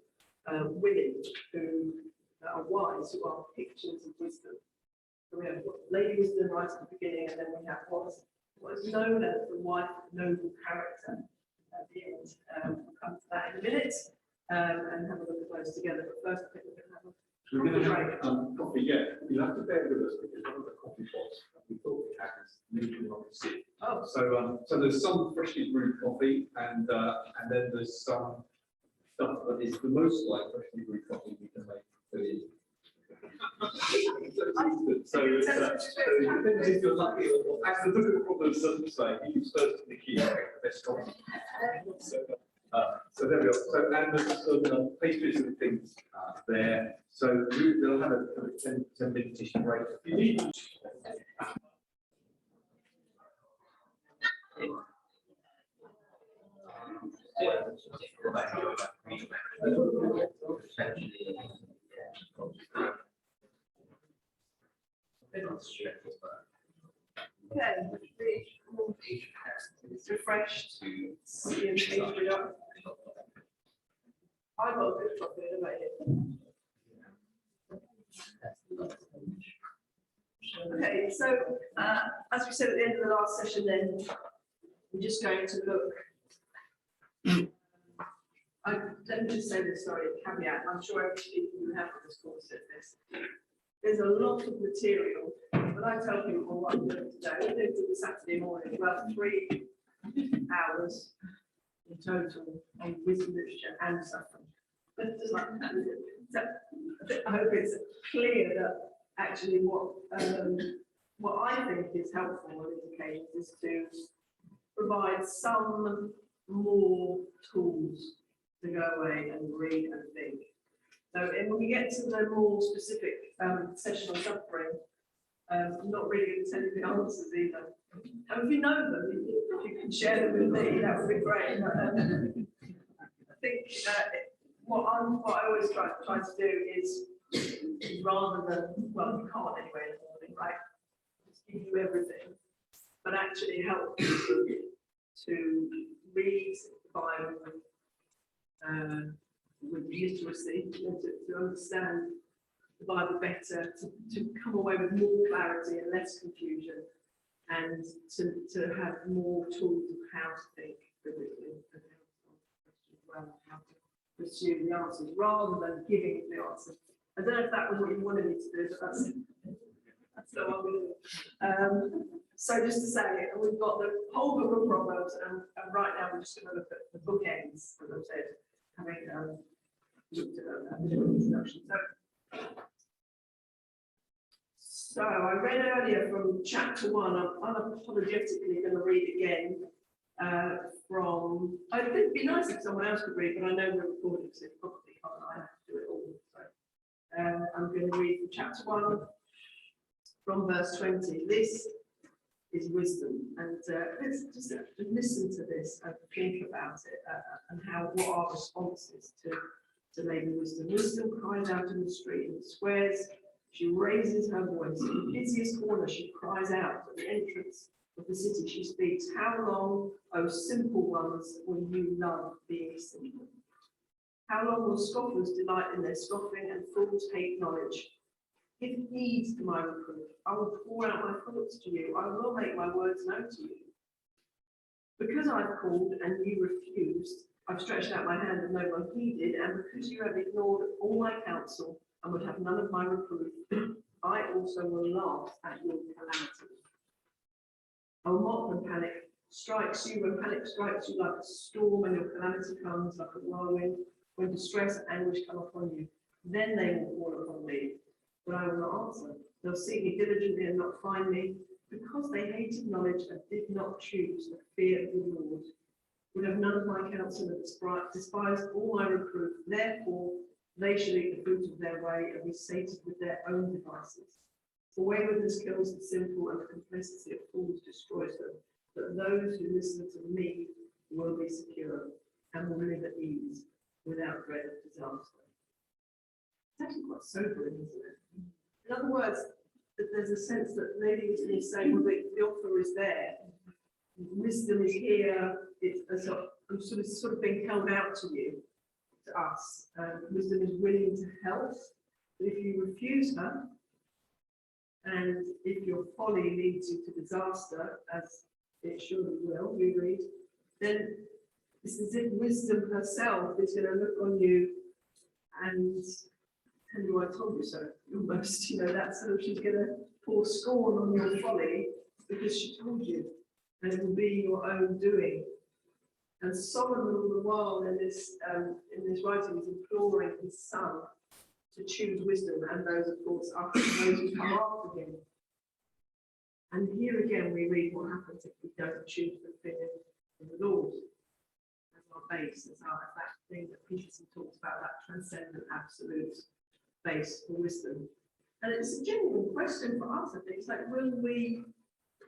women who are wise, who are pictures of wisdom. So we have Lady Wisdom right at the beginning, and then we have what is known as the wife of noble character at the end. We'll come to that in a minute and have a look at those together. But first, I think we're going to have coffee, yeah. You'll have to bear with us because one of the coffee pots that we thought we had is leaking on the seat. Oh. So there's some freshly brewed coffee, and then there's some stuff that is the most like freshly brewed coffee we can make for you. So it depends if you're lucky or not. As the book of Proverbs doesn't say, he who's first in the queue gets the best coffee. So there we are. So, and there's some pastries and things there. So we'll have a 10-minute break. If you need. Okay, it's refreshed. See and change it up. I got a good coffee, about it. Okay, so as we said at the end of the last session, then we're just going to look. Let me just say this, sorry, caveat. I'm sure every people who have this course said this. There's a lot of material, but I tell people what I'm doing today. I'm doing it Saturday morning, about 3 hours in total on wisdom literature and suffering. But just like that, so I hope it's clear that actually what I think is helpful on these occasions is to provide some more tools to go away and read and think. So and when we get to the more specific session on suffering, I'm not really going to tell you the answers either. And if you know them, if you can share them with me, that would be great. I think what I always try to do is rather than, well, you can't anyway in the morning, right? Just give you everything, but actually help you to read the Bible with literacy, to understand the Bible better, to come away with more clarity and less confusion, and to have more tools of how to think biblically and how to answer questions well, and how to pursue the answers rather than giving the answers. I don't know if that was what you wanted me to do, but that's not what I'm going to do. So just to say, we've got the whole book of Proverbs, and right now we're just going to look at the bookends, as I said, having looked at the introduction. So I read earlier from chapter 1. I'm unapologetically going to read again from. I think it'd be nice if someone else could read, but I know we're recording, so probably can't. I have to do it all. So I'm going to read from chapter 1 from verse 20. This is wisdom, and let's just listen to this and think about it and what our response is to Lady Wisdom. Wisdom cries out in the street and swears. She raises her voice. In the busiest corner, she cries out. At the entrance of the city, she speaks. How long, O simple ones, will you love being simple? How long will scoffers delight in their scoffing and fools hate knowledge? Give heed to my reproof. I will pour out my thoughts to you. I will make my words known to you. Because I've called and you refused, I've stretched out my hand and no one heeded, and because you have ignored all my counsel and would have none of my reproof, I also will laugh at your calamity. I will mock when panic strikes you, when panic strikes you like a storm, and your calamity comes like a whirlwind, when distress and anguish come upon you. Then they will fall upon me, but I will not answer. They'll seek me diligently and not find me, because they hated knowledge and did not choose the fear of the Lord. Would have none of my counsel and despised all my reproof. Therefore, they shall eat the fruit of their way and be sated with their own devices. For waywardness kills the simple, and the complicity of fools destroys them. But those who listen to me will be secure and will live at ease without dread of disaster. It's actually quite sobering, isn't it? In other words, that there's a sense that Lady Wisdom is saying, well, the offer is there. Wisdom is here. It's sort of being held out to you, to us. Wisdom is willing to help. But if you refuse her, and if your folly leads you to disaster, as it surely will, we read, then it's as if wisdom herself is going to look on you and tell you, I told you so, almost, that's sort of, she's going to pour scorn on your folly because she told you, and it will be your own doing. And Solomon, all the while in this writing, is imploring his son to choose wisdom, and those, of course, are those who come after him. And here again, we read what happens if we don't choose the fear of the Lord as our base, as that thing that Peterson talks about, that transcendent absolute base for wisdom. And it's a genuine question for us, I think. It's like, will we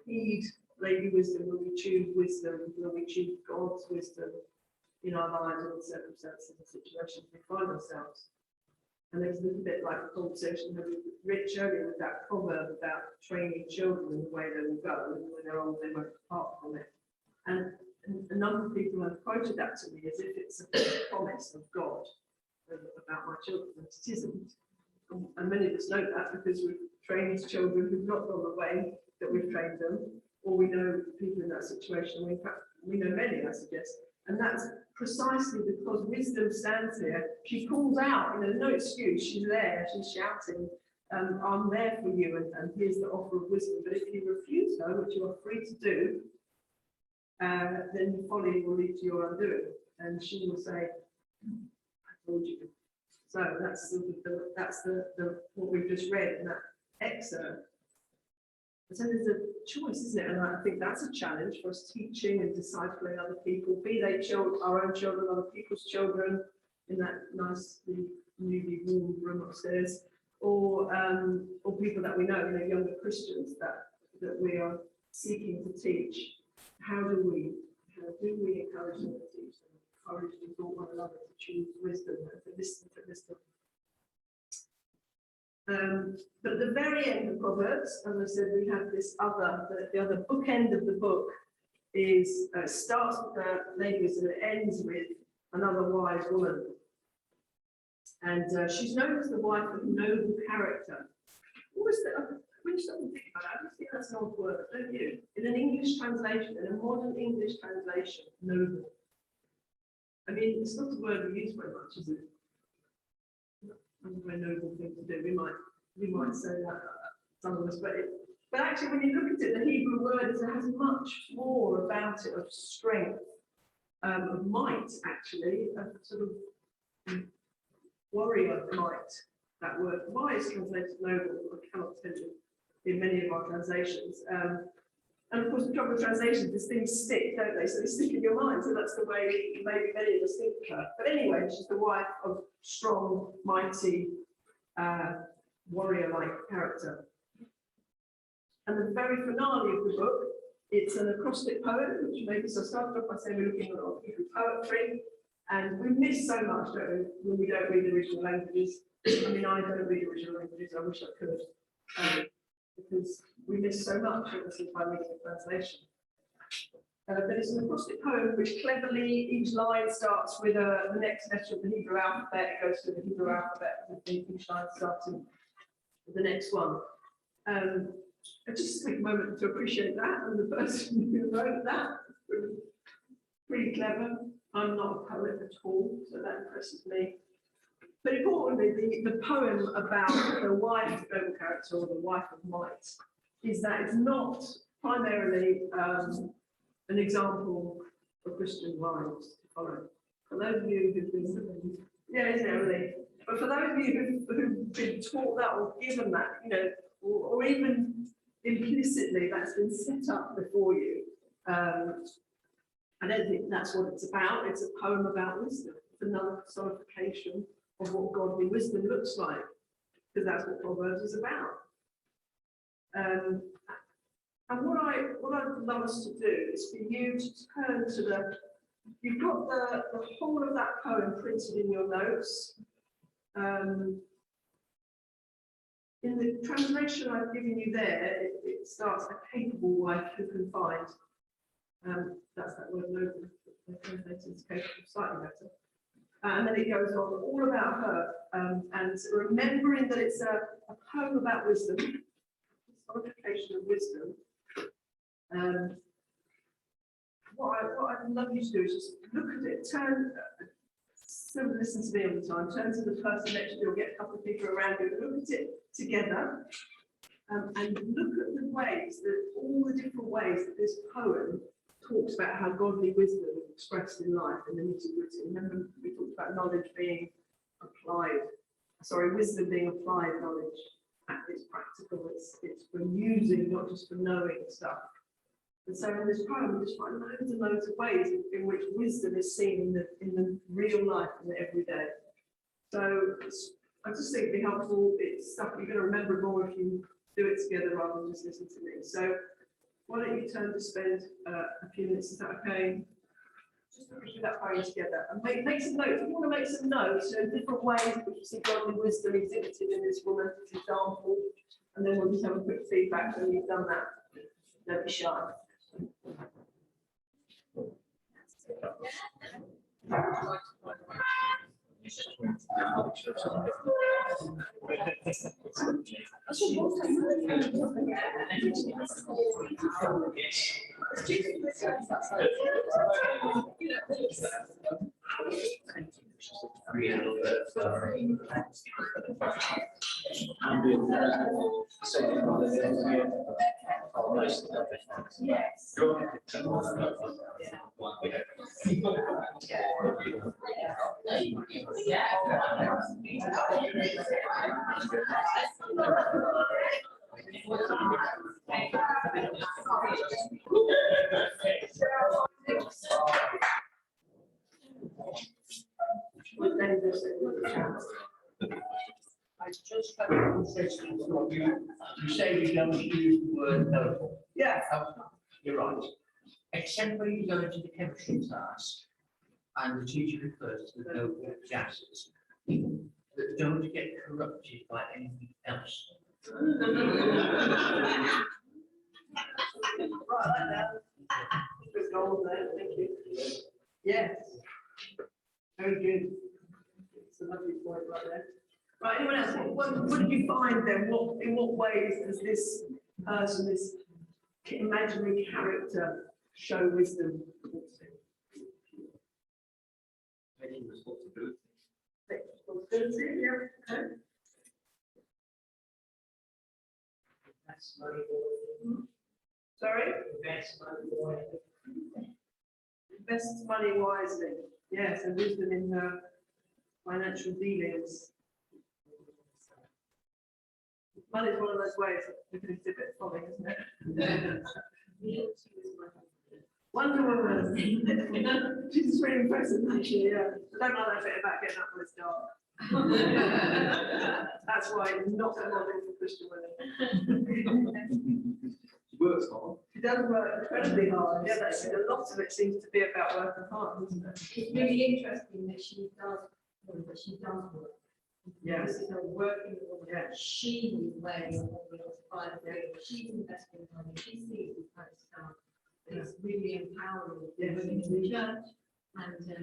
heed Lady Wisdom? Will we choose wisdom? Will we choose God's wisdom in our lives and circumstances and situations we find ourselves? And there's a little bit like the conversation with Rich earlier with that proverb about training children in the way they will go, and when they're old, they won't depart from it. And a number of people have quoted that to me as if it's a promise of God about my children, but it isn't. And many of us know that because we've train his children who've not gone the way that we've trained them, or we know people in that situation. In fact, we know many, I suggest. And that's precisely because wisdom stands here. She calls out, no excuse, she's there, she's shouting, I'm there for you, and here's the offer of wisdom. But if you refuse her, which you are free to do, then folly will lead to your undoing. And she will say, I told you. So that's the what we've just read in that excerpt. So there's a choice, isn't it? And I think that's a challenge for us teaching and discipling other people, be they children, our own children, other people's children, in that nicely newly warmed room upstairs, or people that we know, younger Christians that we are seeking to teach. How do we encourage them to teach them, encourage them to one another to choose wisdom and to listen to wisdom? But at the very end of Proverbs, as I said, we have this the other bookend of the book is starts with ladies and it ends with another wise woman. And she's known as the wife of noble character. What is that? When you stop and think about it, I just think that's an odd word, don't you? In an English translation, in a modern English translation, noble. I mean, it's not a word we use very much, is it? That's a very noble thing to do. We might say that, some of us, but actually, when you look at it, the Hebrew word has much more about it of strength, of might, actually, of sort of warrior might. That word, why is translated noble? I cannot tell you in many of our translations. And of course, the trouble with translations is things stick, don't they? So they stick in your mind. So that's the way maybe many of us think of her. But anyway, she's the wife of strong, mighty, warrior-like character. And the very finale of the book, it's an acrostic poem, which maybe so I started off by saying we're looking at Hebrew poetry, and we miss so much, don't we, when we don't read the original languages. I mean, I don't read original languages, I wish I could, because we miss so much obviously by reading the translation. But it's an acrostic poem which cleverly, each line starts with the next letter of the Hebrew alphabet. It goes through the Hebrew alphabet, with each line starting with the next one. I just take a moment to appreciate that, and the person who wrote that, pretty clever. I'm not a poet at all, so that impresses me. But importantly, the poem about the wife of noble character, or the wife of might, is that it's not primarily an example of Christian wives to follow. For those of you who've been, isn't it really? But for those of you who've been taught that or given that, or even implicitly that's been set up before you, I don't think that's what it's about. It's a poem about wisdom. It's another personification of what godly wisdom looks like, because that's what Proverbs is about. And what I'd love us to do is for you to turn to you've got the whole of that poem printed in your notes. In the translation I've given you there, it starts a capable wife who can find. That's that word noble. The translation is capable, slightly better. And then it goes on all about her, and remembering that it's a poem about wisdom, personification of wisdom. What I'd love you to do is just look at it, listen to me all the time, turn to the person next to you, or get a couple of people around you, look at it together, and look at the ways, all the different ways that this poem talks about how godly wisdom is expressed in life and the nitty-gritty. Remember, we talked about knowledge being wisdom being applied knowledge. It's practical, it's for using, not just for knowing stuff. And so in this poem, we just find loads and loads of ways in which wisdom is seen in the real life, in the everyday. So I just think it'd be helpful. It's stuff you're going to remember more if you do it together rather than just listen to me. So why don't you turn to spend a few minutes, is that okay? Just looking through that poem together and make some notes. If you want to make some notes, different ways in which you see godly wisdom exhibited in this woman's example, and then we'll just have a quick feedback when you've done that. Don't be shy. Yes. I just had a conversation with you. You say we don't use the word noble. Yeah. You're right. Except when you go into the chemistry class and the teacher refers to the noble gases that don't get corrupted by anything else. Good goal there, thank you. Yes. Very good. It's a lovely point right there. Right, anyone else? What did you find then? In what ways does this person, this imaginary character, show wisdom? Taking responsibility. Responsibility, yeah. Okay. That's money. Sorry? Invest money. Invest money wisely. Yes, and wisdom in her financial dealings. Money is one of those ways we can exhibit folly, isn't it? Wonder Woman. She's pretty impressive, actually, yeah. I don't like that bit about getting up when it's dark. That's why not a model for Christian women. She works hard. She does work incredibly hard. Yeah, that's a lot of it seems to be about working hard, isn't it? It's really interesting that she does work. Yes. This is her working woman. Yeah. She is weighing on the other she's investing money. She sees this kind of stuff. It's really empowering the Yes, women in the indeed. church, and it's we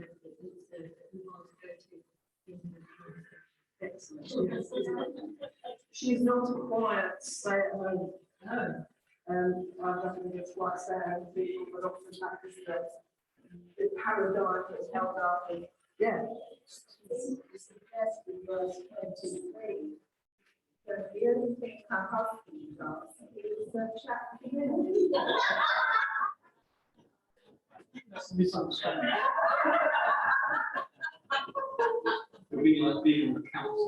want to go to in the Excellent. Yes. She's not a quiet stay-at-home. No. I've nothing against white stay-at-home people, but often that is the paradigm that's held up. And yeah. It's the best in verse 23. But the only thing her husband does is chat to him. That's a misunderstanding. We like being on the council. So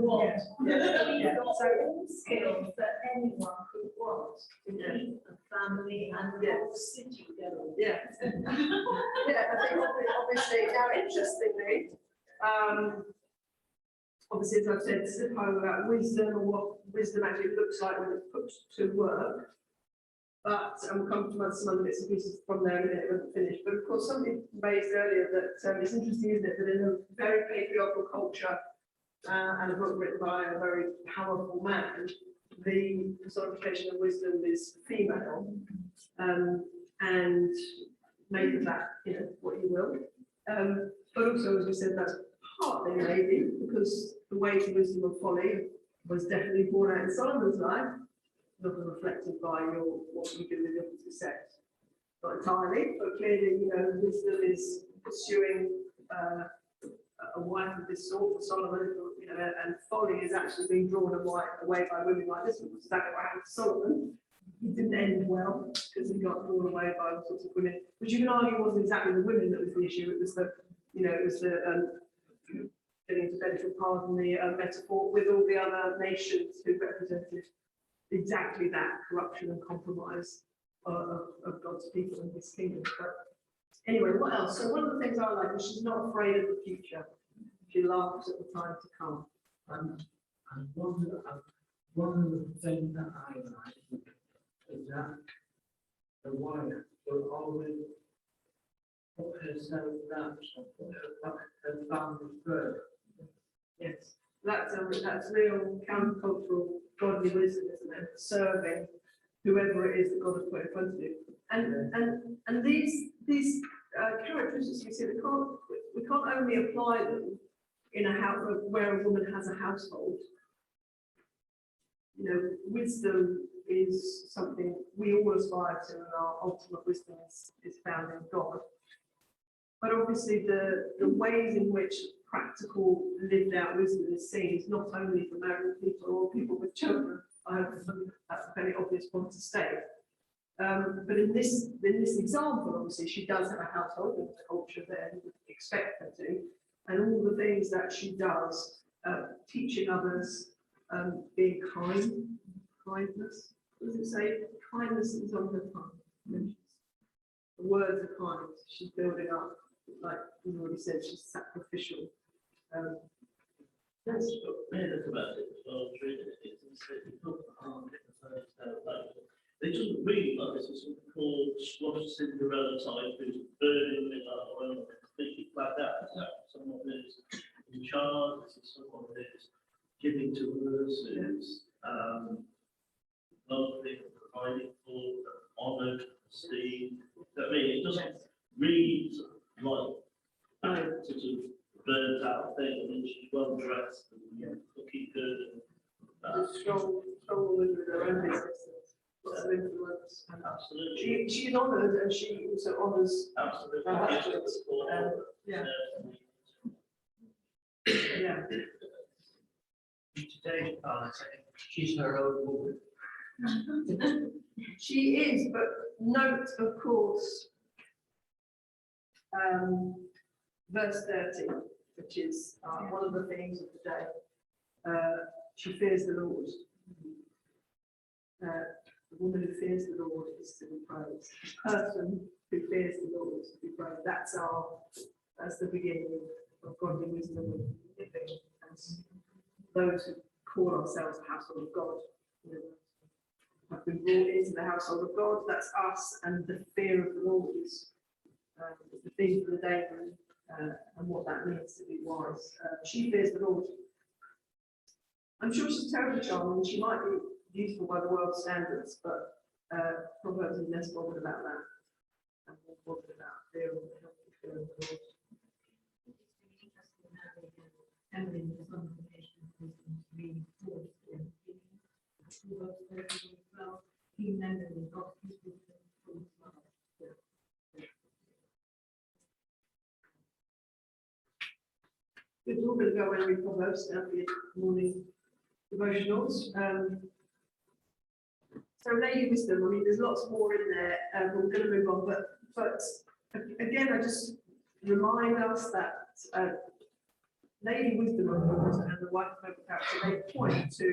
what? Yeah. He's got all the skills that anyone could want to keep a family and the whole city going. Yeah. Yeah, I think obviously, now interestingly, obviously, as I've said, this is a poem about wisdom and what wisdom actually looks like when it's put to work. But we'll come to some other bits and pieces from there in a minute when it's finished. But of course, something raised earlier that it's interesting, isn't it, that in a very patriarchal culture and a book written by a very powerful man, the personification of wisdom is female, and make of that, what you will. But also, as we said, that's partly maybe because the way to wisdom of folly was definitely born out in Solomon's life, not reflected by what you do with the opposite sex. Not entirely, but clearly, wisdom is pursuing a wife of this sort for Solomon, and folly is actually being drawn away by women like this, which is exactly what happened to Solomon. It didn't end well because he got drawn away by all sorts of women, which you can argue wasn't exactly the women that was the issue. It was the, getting to bed, if you'll pardon the metaphor, with all the other nations who represented exactly that corruption and compromise of God's people in His kingdom. But anyway, what else? So one of the things I like is she's not afraid of the future. She laughs at the time to come. And one of the things that I like is that the wife will always put herself down, so put her family first. Yes, that's real countercultural godly wisdom, isn't it? Serving whoever it is that God has put in front of you. And these characteristics we see, we can't only apply them in a house where a woman has a household, you know, wisdom is something we all aspire to, and our ultimate wisdom is found in God. But obviously the ways in which practical lived out wisdom is seen is not only for married people or people with children. I hope that's a very obvious point to state. But in this example, obviously, she does have a household and culture there, you would expect her to, and all the things that she does, teaching others, being kindness. What does it say? Kindness is on her tongue. The words are kind. She's building up, like you already said, she's sacrificial. Yes. They didn't read like this. It's called Squash Cinderella type, who's burning with oil and completely flat out. Is that someone who's in charge? Is it someone who's giving to others, who's loving, providing for, honoured, esteemed? I mean, it doesn't read like that sort of burnt out thing. I mean, she's well dressed and looking good. And, Strong woman with her own business. Lots of influence. absolutely. She's honoured, and she also honours. Absolutely. Yeah. Yeah. Today's party, she's her own woman. She is, but note, of course, verse 30, which is one of the themes of the day. She fears the Lord. The woman who fears the Lord is to be praised. The person who fears the Lord is to be praised. That's the beginning of godly wisdom and living as those who call ourselves the household of God. You know, have been brought into the household of God. That's us, and the fear of the Lord is the theme for the day, and what that means to be wise. She fears the Lord. I'm sure she's terribly charming. She might be beautiful by the world's standards, but Proverbs is less bothered about that, and more bothered about fear of the fear of the Lord. We're all going to go and read Proverbs now for your morning devotionals. So Lady Wisdom, I mean, there's lots more in there, and we're going to move on, but again, I just remind us that Lady Wisdom of course, and the wife of noble character, they point to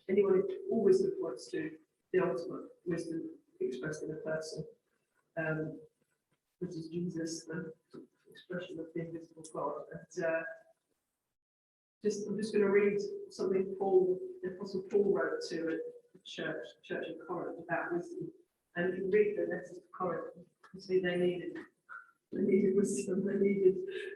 anyone, all wisdom points to the ultimate wisdom expressed in a person, which is Jesus, the expression of the invisible God. And I'm just going to read something the Apostle Paul wrote to the church in Corinth about wisdom. And if you read the letters to Corinth, you see they needed wisdom, they needed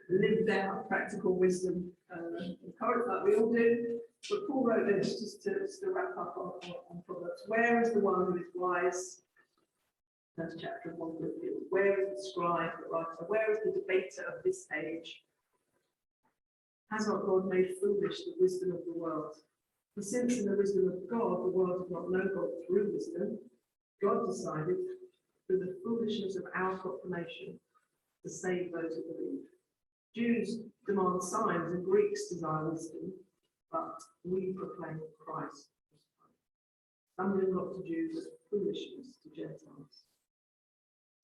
lived out practical wisdom in Corinth, like we all do. But Paul wrote this just to wrap up on Proverbs. Where is the one who is wise? That's chapter 1. Where is the scribe, the writer? Where is the debater of this age? Has not God made foolish the wisdom of the world? For since in the wisdom of God, the world did not know God through wisdom, God decided, through the foolishness of our proclamation, to save those who believe. Jews demand signs and Greeks desire wisdom, but we proclaim Christ. Stumbling block to Jews, but foolishness to Gentiles.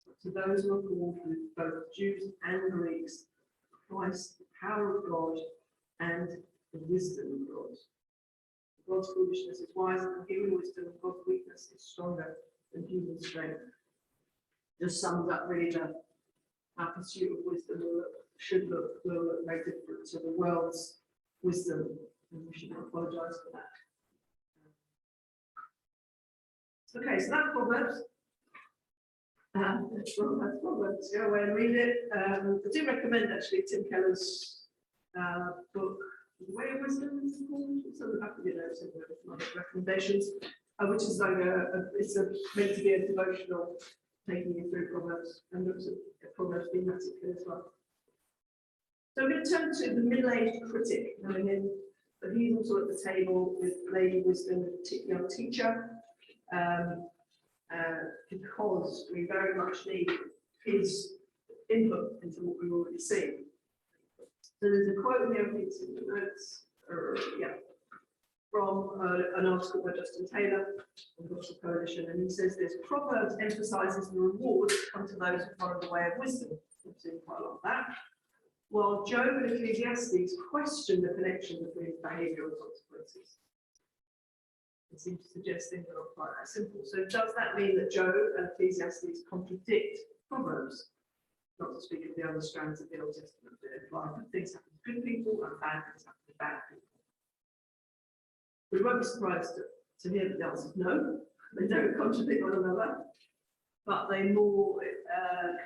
But to those who are called, both Jews and Greeks, Christ, the power of God and the wisdom of God. God's foolishness is wiser than human wisdom, and God's weakness is stronger than human strength. Just sums up really our pursuit of wisdom will look very different to the world's wisdom, and we should not apologise for that. Okay, so that's Proverbs. That's Proverbs. Go away and read it. I do recommend actually Tim Keller's book, The Way of Wisdom, is it called? It's on the back of your notes, some other recommendations, which is like meant to be a devotional, taking you through Proverbs and looks at Proverbs thematically as well. So I'm going to turn to the middle-aged critic coming in, but he's also at the table with Lady Wisdom, the young teacher, because we very much need his input into what we've already seen. So there's a quote here, I think it's in the notes, from an article by Justin Taylor on Gospel Coalition, and he says this: Proverbs emphasises the rewards that come to those who follow the way of wisdom. We've seen quite a lot of that. While Job and Ecclesiastes question the connection between behaviour and consequences. It seems to suggest things are not quite that simple. So does that mean that Job and Ecclesiastes contradict Proverbs? Not to speak of the other strands of the Old Testament that imply that things happen to good people and bad things happen to bad people. We won't be surprised to hear that the answer is no, they don't contradict one another, but they more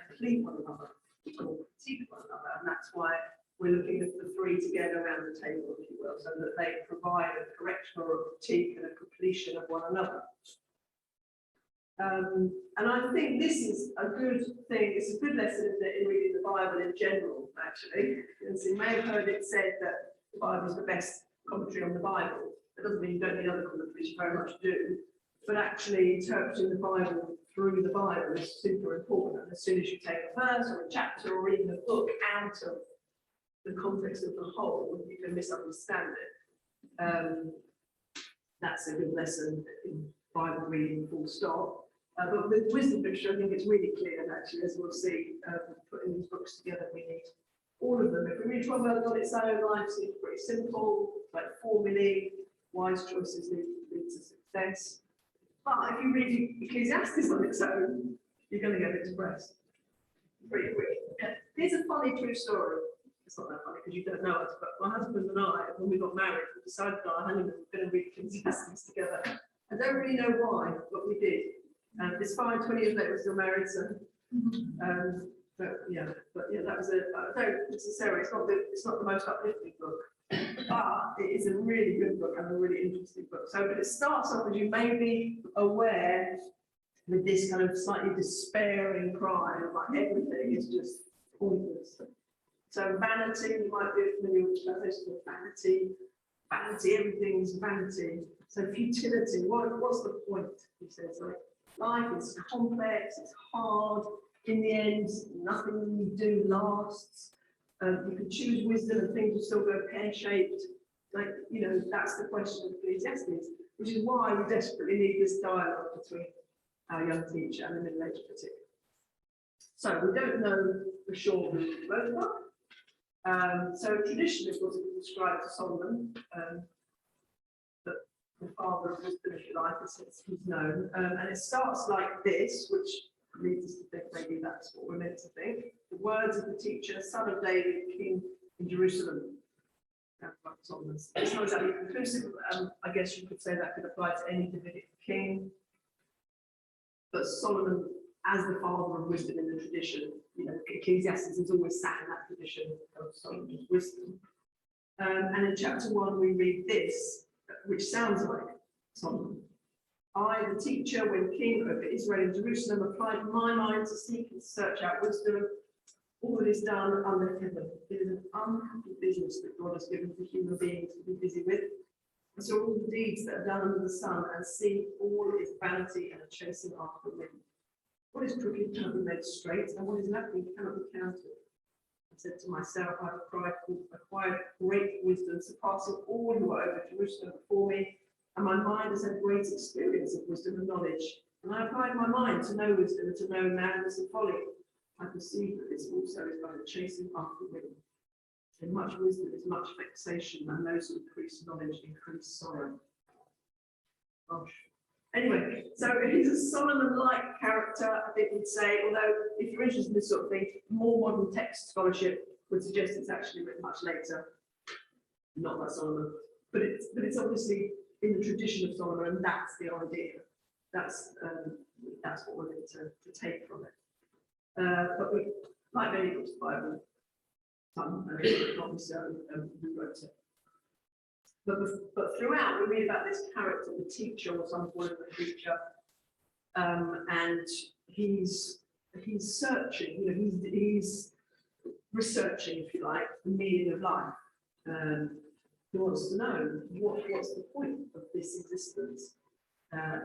complete one another, or critique one another, and that's why we're looking at the three together around the table, if you will, so that they provide a correction or a critique and a completion of one another. And I think this is a good thing, it's a good lesson in reading the Bible in general, actually. Because you may have heard it said that the Bible is the best commentary on the Bible. It doesn't mean you don't need other commentaries, you very much do. But actually interpreting the Bible through the Bible is super important. And as soon as you take a verse or a chapter or even a book out of the context of the whole, you can misunderstand it. That's a good lesson in Bible reading, full stop. But with wisdom literature, I think it's really clear, actually, as we'll see, putting these books together, we need all of them. If we read Proverbs on its own, life seems pretty simple, like formulae, wise choices lead to success. But if you read Ecclesiastes on its own, you're going to get depressed pretty quick. Yeah. Here's a funny true story. It's not that funny because you don't know it, but my husband and I, when we got married, we decided on our honeymoon we were going to read Ecclesiastes together. I don't really know why, but we did. It's fine, 20 years later, we're still married, so. But yeah, that was I don't necessarily, it's not the most uplifting book, but it is a really good book and a really interesting book. So, but it starts off, as you may be aware, with this kind of slightly despairing cry of like everything is just pointless. So vanity, you might be familiar with that, vanity, everything's vanity. So futility, what's the point? He says, like, life is complex, it's hard. In the end, nothing you do lasts. You can choose wisdom and things will still go pear-shaped. Like, you know, that's the question of Ecclesiastes, which is why we desperately need this dialogue between our young teacher and the middle-aged critic. So we don't know for sure who wrote the book. So traditionally, of course, it was ascribed to Solomon, but the father of wisdom, if you like, as he's known. And it starts like this, which leads us to think maybe that's what we're meant to think. The words of the teacher, son of David, king in Jerusalem. It's not exactly conclusive. I guess you could say that could apply to any Davidic king. But Solomon, as the father of wisdom in the tradition, you know, Ecclesiastes has always sat in that tradition of Solomon's wisdom. And in chapter 1, we read this, which sounds like Solomon. I, the teacher, when king over Israel and Jerusalem, applied my mind to seek and search out wisdom. All that is done under heaven. It is an unhappy business that God has given for human beings to be busy with. And so all the deeds that are done under the sun, and see all is vanity and a chasing after wind. What is crooked cannot be made straight, and what is lacking cannot be counted. I said to myself, I have acquired great wisdom, surpassing all who are over Jerusalem before me. And my mind has had great experience of wisdom and knowledge. And I applied my mind to know wisdom and to know madness and folly. I perceive that this also is but a chasing after wind. In much wisdom is much vexation, and those who increase knowledge increase sorrow. Gosh. Anyway, so he's a Solomon-like character, I think we'd say, although if you're interested in this sort of thing, more modern text scholarship would suggest it's actually written much later. Not by Solomon. But it's obviously in the tradition of Solomon, and that's the idea. That's what we're going to take from it. But we, like many books of the Bible, obviously who wrote it. But throughout, we read about this character, the teacher, or some form of the preacher, and he's searching. You know, he's researching, if you like, the meaning of life. He wants to know what's the point of this existence.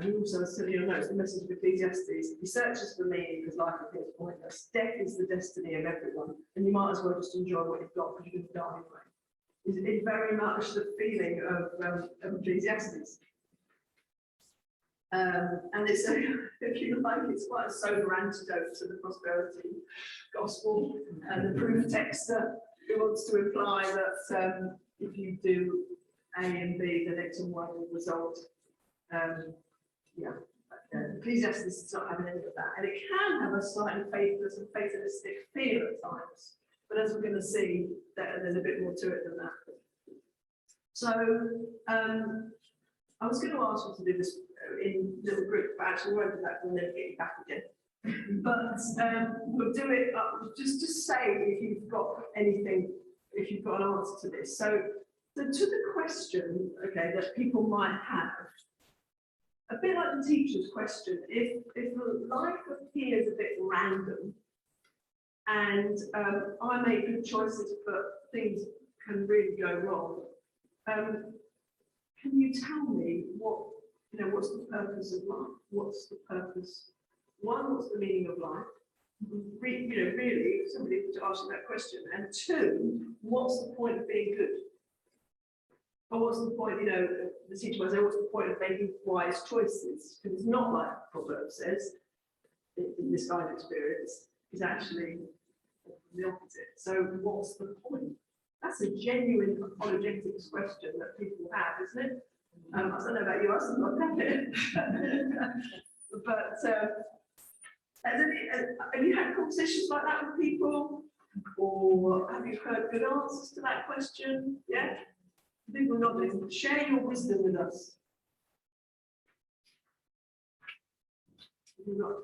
He also said, you know, it's the message of Ecclesiastes. He searches for meaning because life appears pointless. Death is the destiny of everyone, and you might as well just enjoy what you've got because you're going to die anyway. It's very much the feeling of Ecclesiastes. And it's, if you like, it's quite a sober antidote to the prosperity gospel and the proof texter who wants to imply that if you do A and B, then X and Y will result. Ecclesiastes is not having any of that, and it can have a slightly faithless and fatalistic feel at times. But as we're going to see, there's a bit more to it than that. So I was going to ask you to do this in little groups, but actually we won't do that. We'll never get you back again. But we'll do it. Just say if you've got anything, if you've got an answer to this. So to the question, okay, that people might have, a bit like the teacher's question, if life appears a bit random, and I make good choices, but things can really go wrong. Can you tell me what's the purpose of life? What's the purpose? One, what's the meaning of life? Really, if somebody were to ask you that question. And two, what's the point of being good? Or what's the point, the teacher might say, what's the point of making wise choices? Because it's not like Proverbs says, in this kind of experience, it's actually the opposite. So what's the point? That's a genuine apologetics question that people have, isn't it? I don't know about you, I still not have it. But have you had conversations like that with people? Or have you heard good answers to that question? Yeah? People not listening. Share your wisdom with us.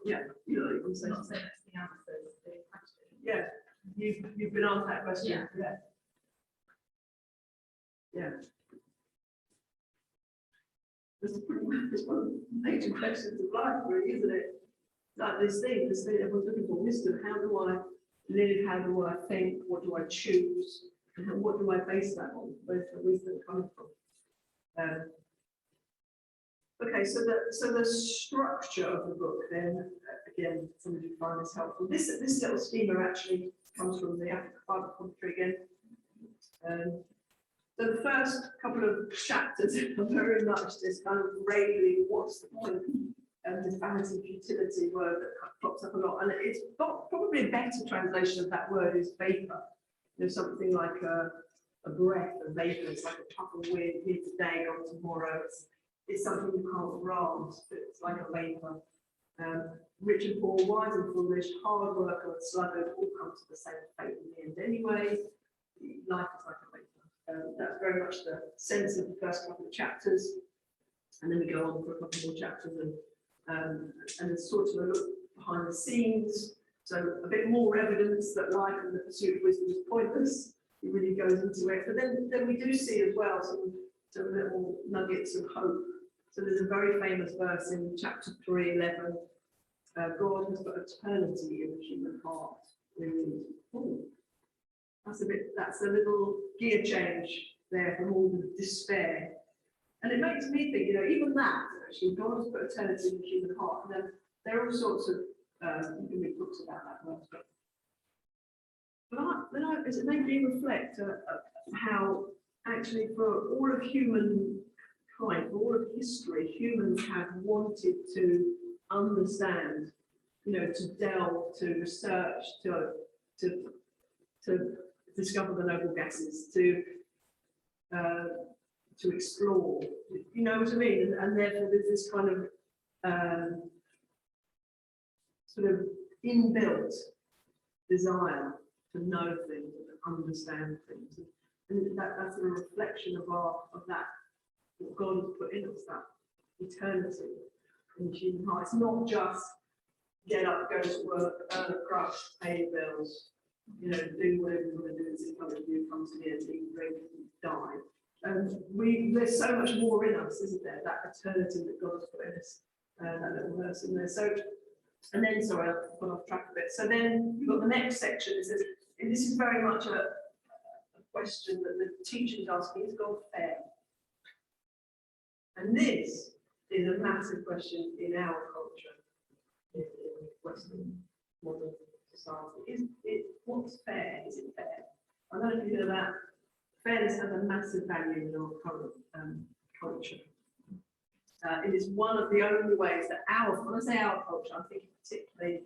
Yeah, you can say. Not so much the answer to the question. Yeah, you've been asked that question. Yeah. Yeah. It's one of the major questions of life, really, isn't it? Like this thing everyone's looking for wisdom. How do I live? How do I think? What do I choose? And what do I base that on? Where's the wisdom coming from? Okay, so the structure of the book, then again, some of you find this helpful. This little schema actually comes from the African Bible commentary again. So the first couple of chapters are very much this kind of railing, what's the point? This vanity futility word that pops up a lot, and it's probably a better translation of that word is vapor. There's something like a breath, a vapor. It's like a puff of wind here today, gone tomorrow. It's something you can't grasp. It's like a vapor. Rich and poor, wise and foolish, hard worker and sluggard all come to the same fate in the end anyway. Life is like a vapor. That's very much the sense of the first couple of chapters. And then we go on for a couple more chapters and there's sort of a look behind the scenes. So a bit more evidence that life and the pursuit of wisdom is pointless. It really goes into it. But then we do see as well some little nuggets of hope. So there's a very famous verse in chapter 3:11. God has put eternity in the human heart. That's a little gear change there from all the despair. And it makes me think, even that, actually, God has put eternity in the human heart. And then there are all sorts of, you can read books about that verse. But it made me reflect how actually for all of humankind, for all of history, humans have wanted to understand, to delve, to research, to discover the noble gases, to explore, you know what I mean? And therefore there's this kind of sort of inbuilt desire to know things, to understand things. And that's a reflection of that, what God has put in us, that eternity in the human heart. It's not just get up, go to work, earn a crust, pay your bills, do whatever you want to do, sit in front of you, come to the end, eat, drink, die. There's so much more in us, isn't there? That eternity that God has put in us, that little verse in there. So, and then, sorry, I've gone off track a bit. So then you've got the next section. It says, and this is very much question that the teacher is asking, is God fair? And this is a massive question in our culture, in Western modern society. What's fair? Is it fair? I don't know if you know that. Fairness has a massive value in our current culture. It is one of the only ways that when I say our culture, I'm thinking particularly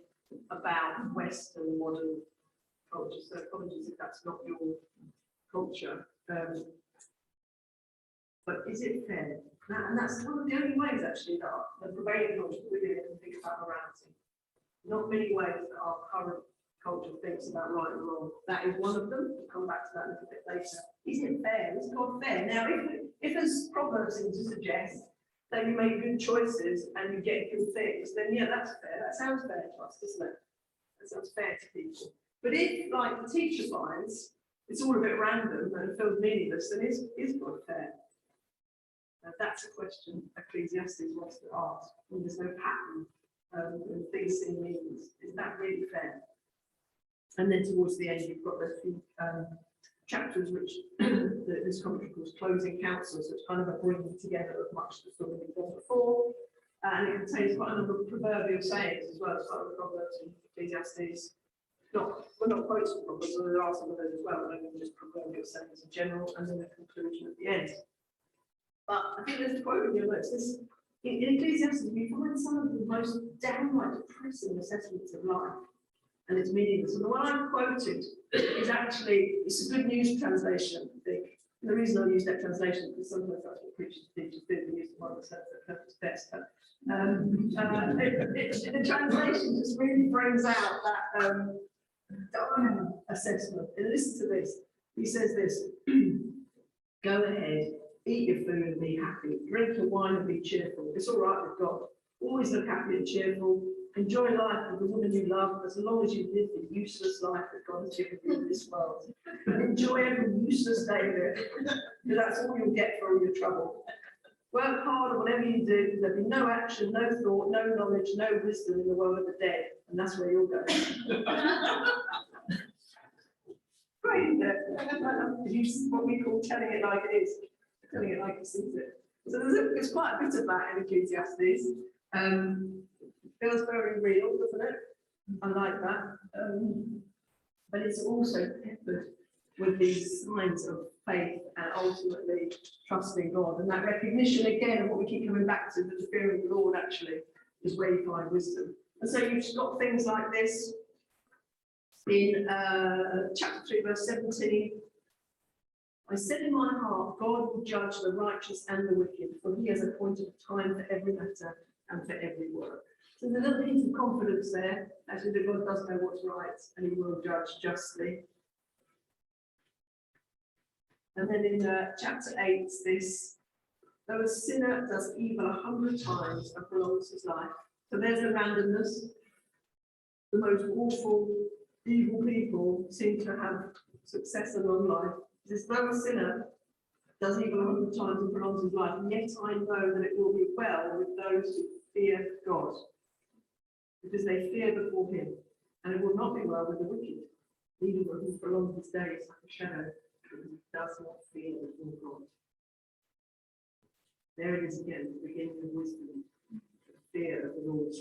about Western modern culture. So apologies if that's not your culture. But is it fair? And that's one of the only ways actually that the prevailing culture really can think about morality. Not many ways that our current culture thinks about right and wrong. That is one of them. We'll come back to that a little bit later. Is it fair? Is God fair? Now, if as Proverbs seem to suggest that you make good choices and you get good things, then yeah, that's fair. That sounds fair to us, doesn't it? That sounds fair to people. But if, like the teacher finds, it's all a bit random and feels meaningless, then is God fair? That's a question Ecclesiastes wants to ask. When there's no pattern and things seem meaningless, is that really fair? And then towards the end, you've got those few chapters which this commentary calls closing counsel, so it's kind of a bringing together of much that's sort of been done before. And it contains quite a number of proverbial sayings as well, as part of the Proverbs and Ecclesiastes. We're not quotes from Proverbs, so there are some of those as well, but only just proverbial sayings in general, and then a conclusion at the end. But I think there's a quote in your notes. In Ecclesiastes, we find some of the most downright depressing assessments of life and its meaningless. And the one I quoted is actually, it's a good news translation, I think. And the reason I use that translation is because sometimes that's what preachers teachers do. They use the one that says that it's best. But the translation just really brings out that dire assessment. And listen to this. He says this: go ahead, eat your food and be happy. Drink your wine and be cheerful. It's all right with God. Always look happy and cheerful. Enjoy life with the woman you love, as long as you live the useless life that God has given you in this world. Enjoy every useless day of it, because that's all you'll get for all your trouble. Work hard on whatever you do. There'll be no action, no thought, no knowledge, no wisdom in the world of the dead, and that's where you'll go. Great, isn't it? It's what we call telling it like it is, telling it like he sees it. So there's quite a bit of that in Ecclesiastes. Feels very real, doesn't it? I like that. But it's also peppered with these signs of faith and ultimately trusting God. And that recognition again of what we keep coming back to, that the fear of the Lord actually is where you find wisdom. And so you've got things like this in chapter 3, verse 17. I said in my heart, God will judge the righteous and the wicked, for he has appointed a time for every matter and for every work. So there's a little hint of confidence there, actually, that God does know what's right and he will judge justly. And then in chapter 8, this, though a sinner does evil 100 times and prolongs his life. So there's the randomness. The most awful, evil people seem to have success and long life. This, though a sinner does evil 100 times and prolongs his life, yet I know that it will be well with those who fear God, because they fear before him, and it will not be well with the wicked, even though he prolongs his days like a shadow, because he does not fear before God. There it is again, the beginning of wisdom, the fear of the Lord.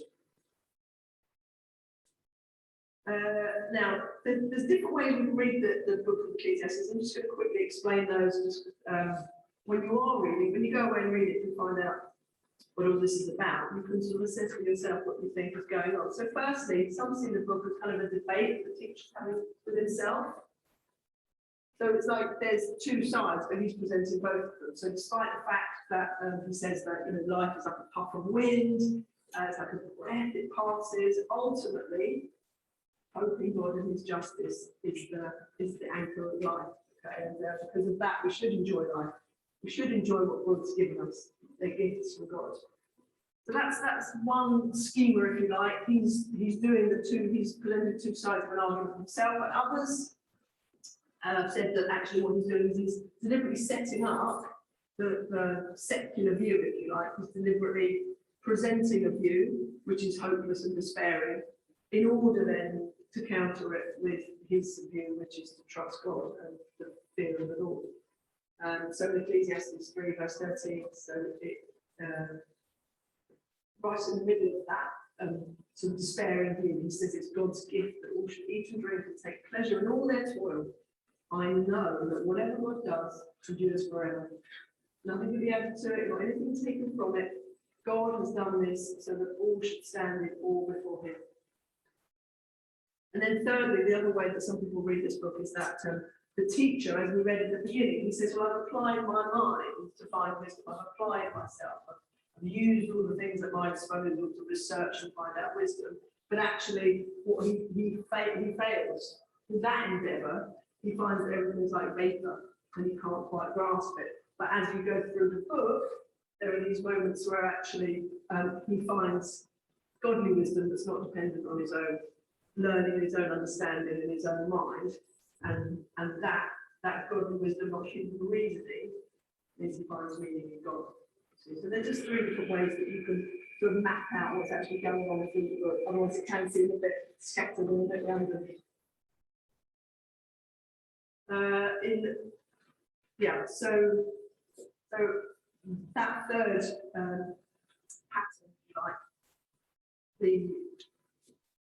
Now, there's different ways we can read the book of Ecclesiastes. I'm just going to quickly explain those. Just, when you are reading, when you go away and read it and find out what all this is about, you can sort of assess for yourself what you think is going on. So firstly, some see the book as kind of a debate the teacher's having with himself. So it's like there's two sides, but he's presenting both of them. So despite the fact that he says that life is like a puff of wind, it's like a breath, it passes, ultimately, hoping God and his justice is the anchor of life. Okay? And because of that, we should enjoy life. We should enjoy what God's given us. They're gifts from God. So that's one schema, if you like. He's doing he's presented two sides of an argument himself, and others have said that actually what he's doing is he's deliberately setting up the secular view, if you like. He's deliberately presenting a view which is hopeless and despairing, in order then to counter it with his view, which is to trust God and fear of the Lord. So in Ecclesiastes 3 verse 13, so it right in the middle of that sort of despairing view, he says it's God's gift that all should eat and drink and take pleasure in all their toil. I know that whatever God does endures forever. Nothing can be added to it, not anything taken from it. God has done this so that all should stand in awe before him. And then thirdly, the other way that some people read this book is that the teacher, as we read at the beginning, he says, well, I've applied my mind to find wisdom. I've applied myself. I've used all the things at my disposal to research and find out wisdom. But actually, what he fails. With that endeavour, he finds that everything's like vapour and he can't quite grasp it. But as you go through the book, there are these moments where actually he finds godly wisdom that's not dependent on his own learning, his own understanding, and his own mind, and that godly wisdom, not human reasoning, means he finds meaning in God. So they're just three different ways that you can sort of map out what's actually going on within the book. Otherwise, it can seem a bit scattered and a bit random. So that third pattern, if you like,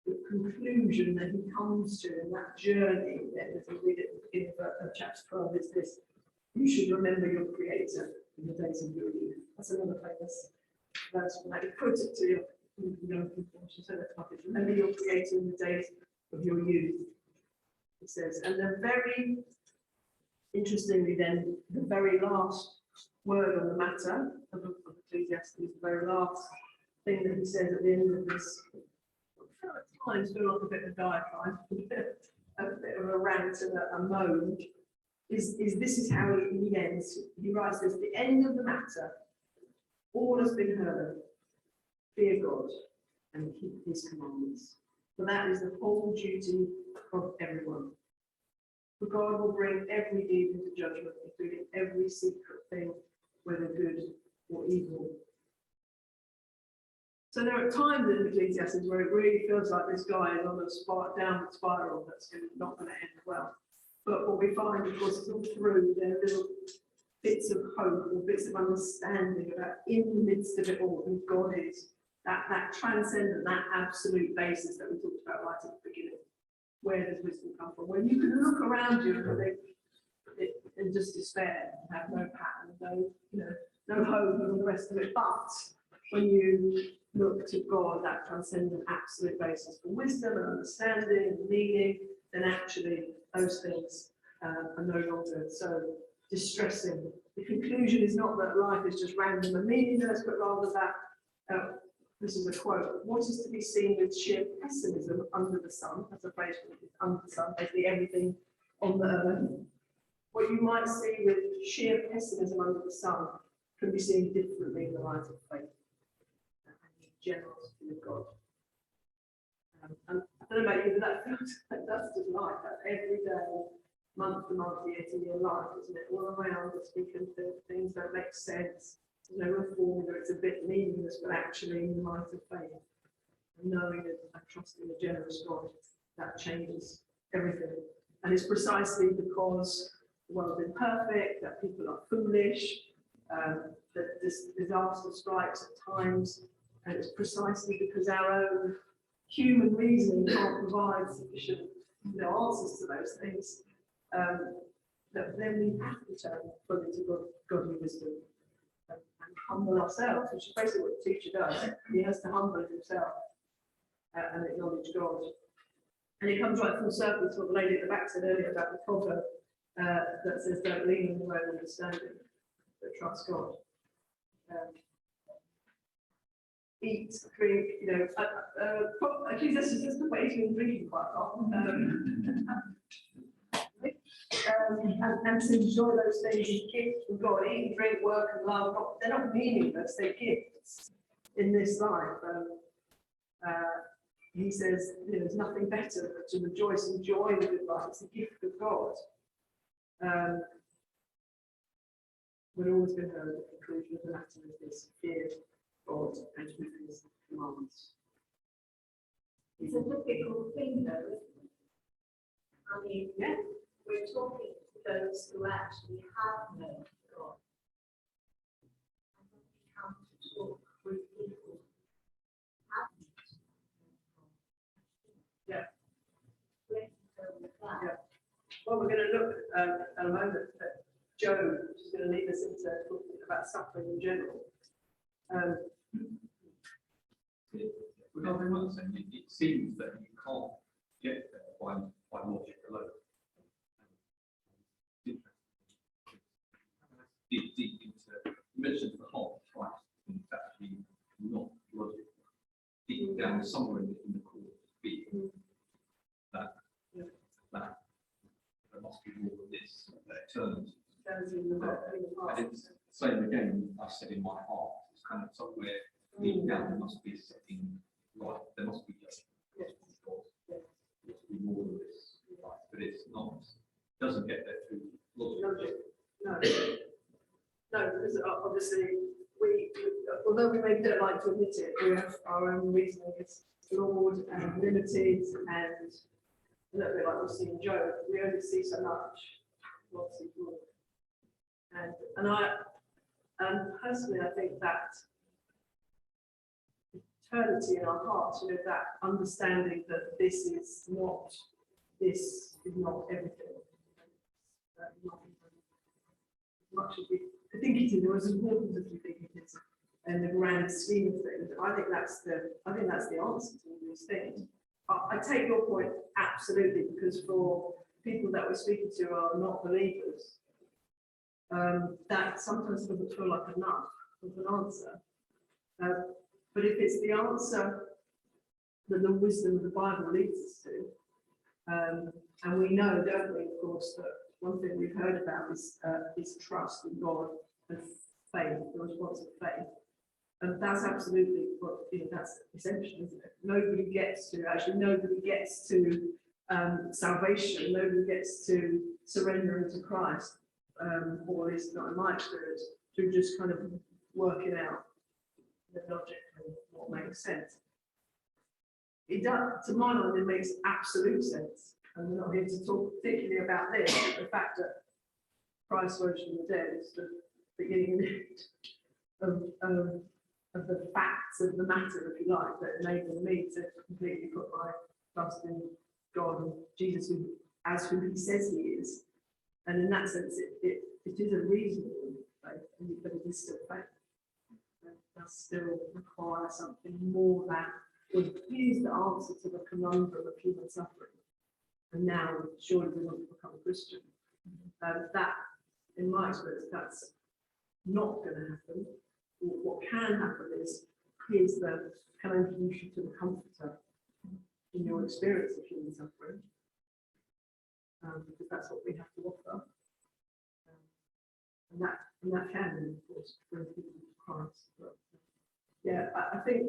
the conclusion that he comes to in that journey, as we read it at the beginning of chapter 12, is this: you should remember your Creator in the days of your youth. That's another famous verse from that. He quotes it to young people. So that's what it is. Remember your Creator in the days of your youth. He says, and then very interestingly, then the very last word on the matter of Ecclesiastes, the very last thing that he says at the end of this. At times feel like a bit of a diatribe, a bit of a rant and a moan, is this is how he ends. He writes this: the end of the matter, all has been heard. Fear God and keep his commandments. For that is the whole duty of everyone. For God will bring every deed into judgment, including every secret thing, whether good or evil. So there are times in Ecclesiastes where it really feels like this guy is on a downward spiral that's not going to end well. But what we find, of course, is all through there are little bits of hope or bits of understanding about in the midst of it all who God is, that transcendent, that absolute basis that we talked about right at the beginning. Where does wisdom come from? When you can look around you and just despair, and have no pattern, no hope, and all the rest of it. But when you look to God, that transcendent absolute basis for wisdom and understanding and meaning, then actually those things are no longer so distressing. The conclusion is not that life is just random and meaningless, but rather that, this is a quote, what is to be seen with sheer pessimism under the sun, that's a phrase under the sun, basically everything on the earth. What you might see with sheer pessimism under the sun can be seen differently in the light of faith. Generosity of God. And I don't know about you, but that feels like that's just life. That's every day, month to month, year to year life, isn't it? All around us, we can think things don't make sense. There's no reform, or it's a bit meaningless, but actually, in the light of faith, and knowing and trusting a generous God, that changes everything. And it's precisely because the world's imperfect, that people are foolish, that this disaster strikes at times. And it's precisely because our own human reasoning can't provide sufficient answers to those things, that then we have to turn fully to godly wisdom and humble ourselves, which is basically what the teacher does. He has to humble himself and acknowledge God. And it comes right full circle to what the lady at the back said earlier about the proverb that says, don't lean on your own understanding, but trust God. Eat, drink, Ecclesiastes is the way to drinking quite a lot. And to enjoy those things as gifts from God. Eat, drink, work, and love. They're not meaningless, they're gifts in this life. He says, there's nothing better than to rejoice and enjoy the good life. It's a gift of God. We've always been heard the conclusion of the matter is this: fear God and keep his commands. It's a difficult thing, though, isn't it? I mean, Yeah. we're talking those who actually have known God. And when we come to talk with people who haven't known God. Yeah. Where to go with that? Yeah. Well, we're going to look at a moment at Job, which is going to lead us into talking about suffering in general. Well, very much, and it seems that you can't get there by logic alone. Deep into, you mentioned the heart of Christ, and it's actually not logic. Deep down somewhere in the core of the being, that there must be more of this, that turns. And it's the same again, I said in my heart, it's kind of somewhere deep down, there must be something right, there must be just, there must be more of this, right, but it's not, it doesn't get there through logic. No, because obviously although we maybe don't like to admit it, we have our own reasoning is flawed and limited, and a little bit like we see in Job, we only see so much. What's he doing? And personally, I think that eternity in our hearts, that understanding that this is not everything. Not as much as we think it is, or as important as we think it is, in the grand scheme of things. I think that's the answer to all these things. I take your point absolutely, because for people that we're speaking to are not believers, that sometimes doesn't feel like enough of an answer. But if it's the answer that the wisdom of the Bible leads us to, and we know, don't we, of course, that one thing we've heard about is trust in God and faith, the response of faith. And that's absolutely what, that's essential, isn't it? Nobody gets to salvation, nobody gets to surrender into Christ, or at least not in my experience, through just kind of working out the logic and what makes sense. It does, to my mind, it makes absolute sense. And we're not here to talk particularly about this, but the fact that Christ rose from the dead is the beginning of the facts of the matter, if you like, that enable me to completely put my trust in God and Jesus as who he says he is. And in that sense, it is a reasonable faith, but it is still faith. It does still require something more than here's the answer to the conundrum of human suffering. And now, surely we want to become a Christian. That, in my experience, that's not going to happen. What can happen is can I introduce you to the comforter in your experience of human suffering? Because that's what we have to offer. And that can, of course, bring people to Christ. But, yeah, I think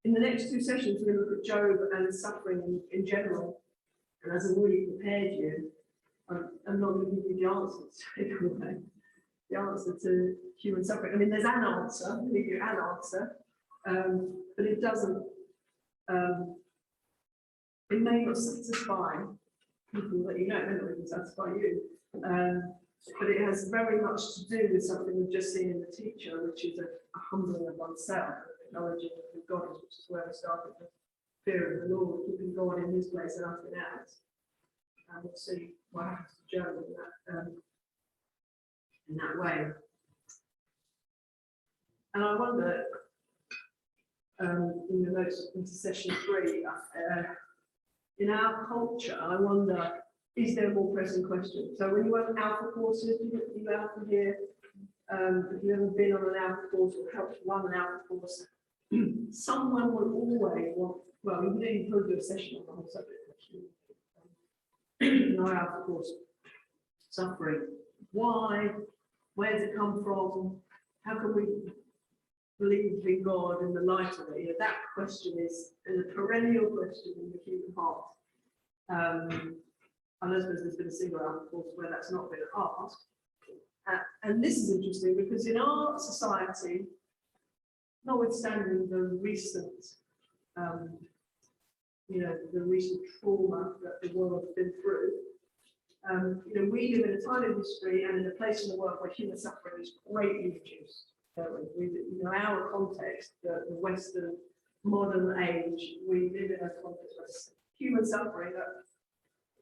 in the next two sessions, we're going to look at Job and suffering in general. And as I've already prepared you, I'm not going to give you the answers straight away. The answer to human suffering. I mean, there's an answer, I'll give you an answer, but it doesn't, it may not satisfy people that you know, it may not even satisfy you, but it has very much to do with something we've just seen in the teacher, which is a humbling of oneself, acknowledging of God, which is where we started the fear of the Lord, keeping God in his place and nothing else. And we'll see what happens to Job in that way. And I wonder, in the notes into session 3, in our culture, I wonder, is there a more pressing question? So when you went alpha courses, you alpha here, if you've ever been on an alpha course or helped run an alpha course, someone will always want, well, we didn't probably do a session on the whole subject, actually. In our alpha course, suffering. Why? Where does it come from? How can we believe in God in the light of it? That question is a perennial question in the human heart. I don't suppose there's been a single alpha course where that's not been asked. And this is interesting because in our society, notwithstanding the recent, the recent trauma that the world has been through, We live in a time in history and in a place in the world where human suffering is greatly reduced. So our context, the Western modern age, we live in a context where human suffering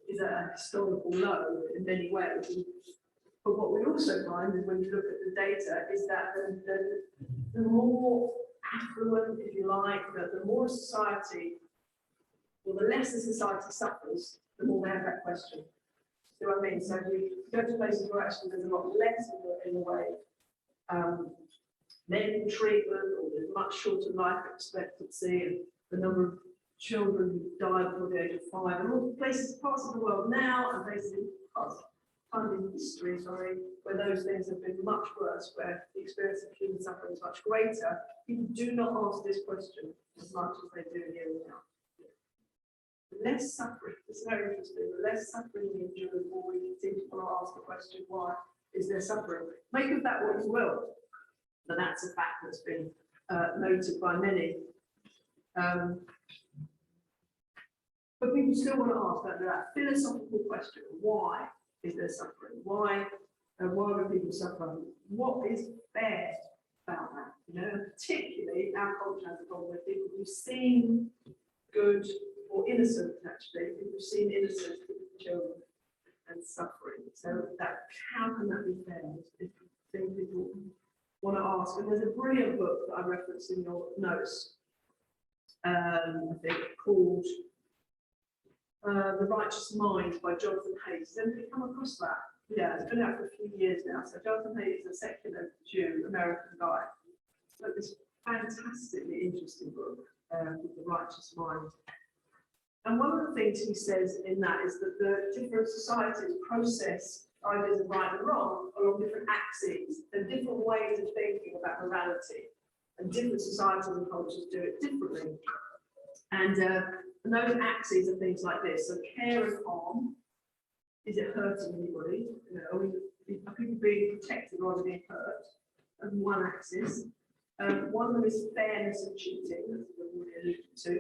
is at a historical low in many ways. But what we also find is when you look at the data is that the more affluent, if you like, the more society, or the less the society suffers, the more they have that question. See what I mean? So we go to places where actually there's a lot less in the way medical treatment, or there's much shorter life expectancy, and the number of children who die before the age of 5, and all places, parts of the world now, and places in parts of history, where those things have been much worse, where the experience of human suffering is much greater. People do not ask this question as much as they do here and now. The less suffering, it's very interesting, the less suffering we endure, the more we seem to want to ask the question, why is there suffering? Make of that what you will. But that's a fact that's been noted by many. But people still want to ask that philosophical question: why is there suffering? Why do people suffer? What is fair about that? Particularly our culture has a problem with people who seem good or innocent. Actually, people who seem innocent, children, and suffering. So that how can that be fair? If people want to ask, and there's a brilliant book that I referenced in your notes, I think, called The Righteous Mind by Jonathan Hayes. Has anybody come across that? Yeah, it's been out for a few years now. So Jonathan Hayes is a secular Jew, American guy. So this fantastically interesting book called The Righteous Mind. And one of the things he says in that is that the different societies process ideas of right and wrong along different axes and different ways of thinking about morality, and different societies and cultures do it differently. And those axes are things like this: so care and harm. Is it hurting anybody? Are people being protected rather than being hurt? And one axis. One of them is fairness and cheating, that's what we alluded to.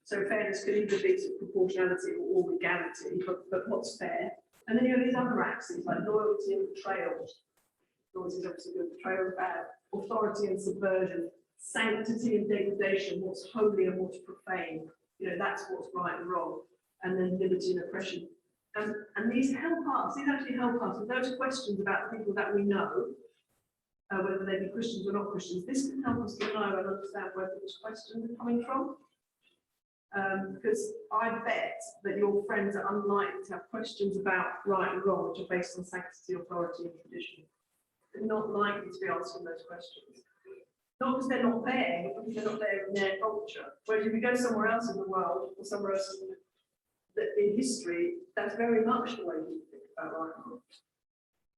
So fairness could either be sort of proportionality or legality, but what's fair? And then you have these other axes like loyalty and betrayal. Loyalty is obviously good, betrayal is bad. Authority and subversion, sanctity and degradation, what's holy and what's profane. That's what's right and wrong. And then liberty and oppression. And these actually help us with those questions about the people that we know, whether they be Christians or not Christians. This can help us to know and understand where those questions are coming from. Because I bet that your friends are unlikely to have questions about right and wrong, which are based on sanctity, authority, and tradition. They're not likely to be answering those questions. Not because they're not there, but because they're not there in their culture. Whereas if you go somewhere else in the world, or somewhere else in history, that's very much the way we think about right and wrong.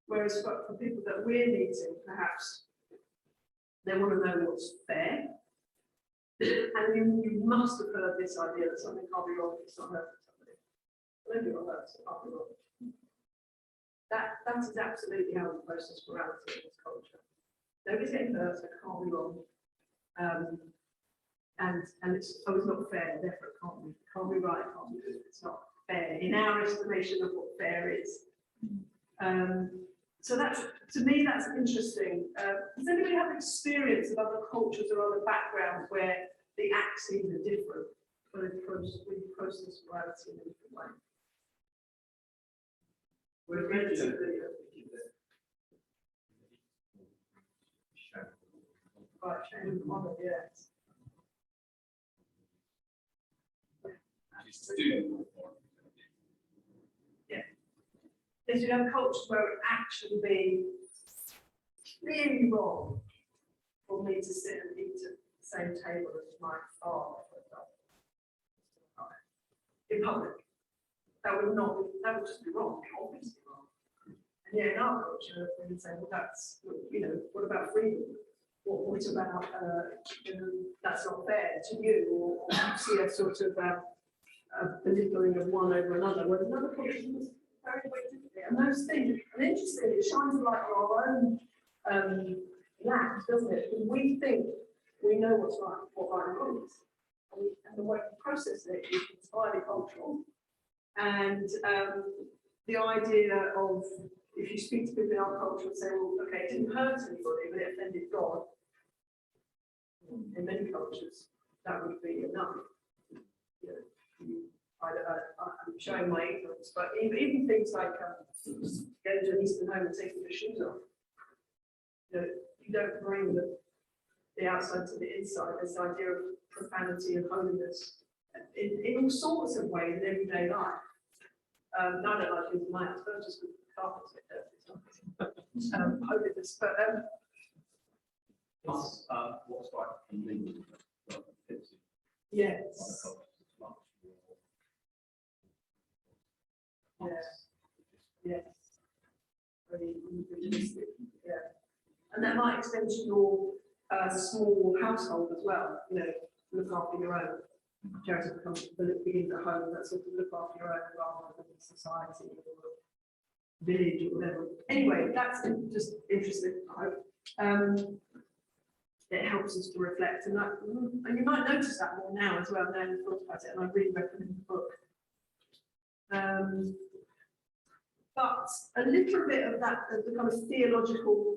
Whereas for people that we're meeting, perhaps they want to know what's fair. And you must have heard this idea that something can't be wrong if it's not heard from somebody. Maybe you're hurt, so it can't be wrong. That is absolutely how we process morality in this culture. Nobody's getting hurt, so it can't be wrong. And it's not fair, therefore it can't be right, it can't be good. It's not fair in our estimation of what fair is. So to me, that's interesting. Does anybody have experience of other cultures or other backgrounds where the axes are different, but we process morality in a different way? We're ready to do right, shame on it, yes. Yeah. Is you have cultures where it actually be really wrong for me to sit and eat at the same table as my father, for example, in public. That would just be wrong, obviously wrong. And yeah, in our culture, we would say, well, that's, what about freedom? What about, that's not fair to you, or you see a sort of a belittling of one over another, where another culture is very, very differently. And those things, and interestingly, it shines a light on our own lack, doesn't it? Because we think we know what's right, what right and wrong is. And the way we process it is entirely cultural. And the idea of, if you speak to people in our culture and say, well, okay, it didn't hurt anybody, but it offended God, in many cultures, that would be enough. You know, I'm showing my ignorance, but even things like going to an Eastern home and taking your shoes off, you know, you don't bring the outside to the inside. This idea of profanity and holiness in all sorts of ways in everyday life. I don't like using my house, but just with the carpets a bit dirty. Holiness, but Plus, what's right in legal, yes, yes, very individualistic, yeah. And that might extend to your small household as well. You know, look after your own. Charity begins at home. That sort of look after your own rather than society or village or whatever. Anyway, that's just interesting. I hope. It helps us to reflect, and you might notice that more now as well. Now you've thought about it, and I really recommend the book. But a little bit of that, the kind of theological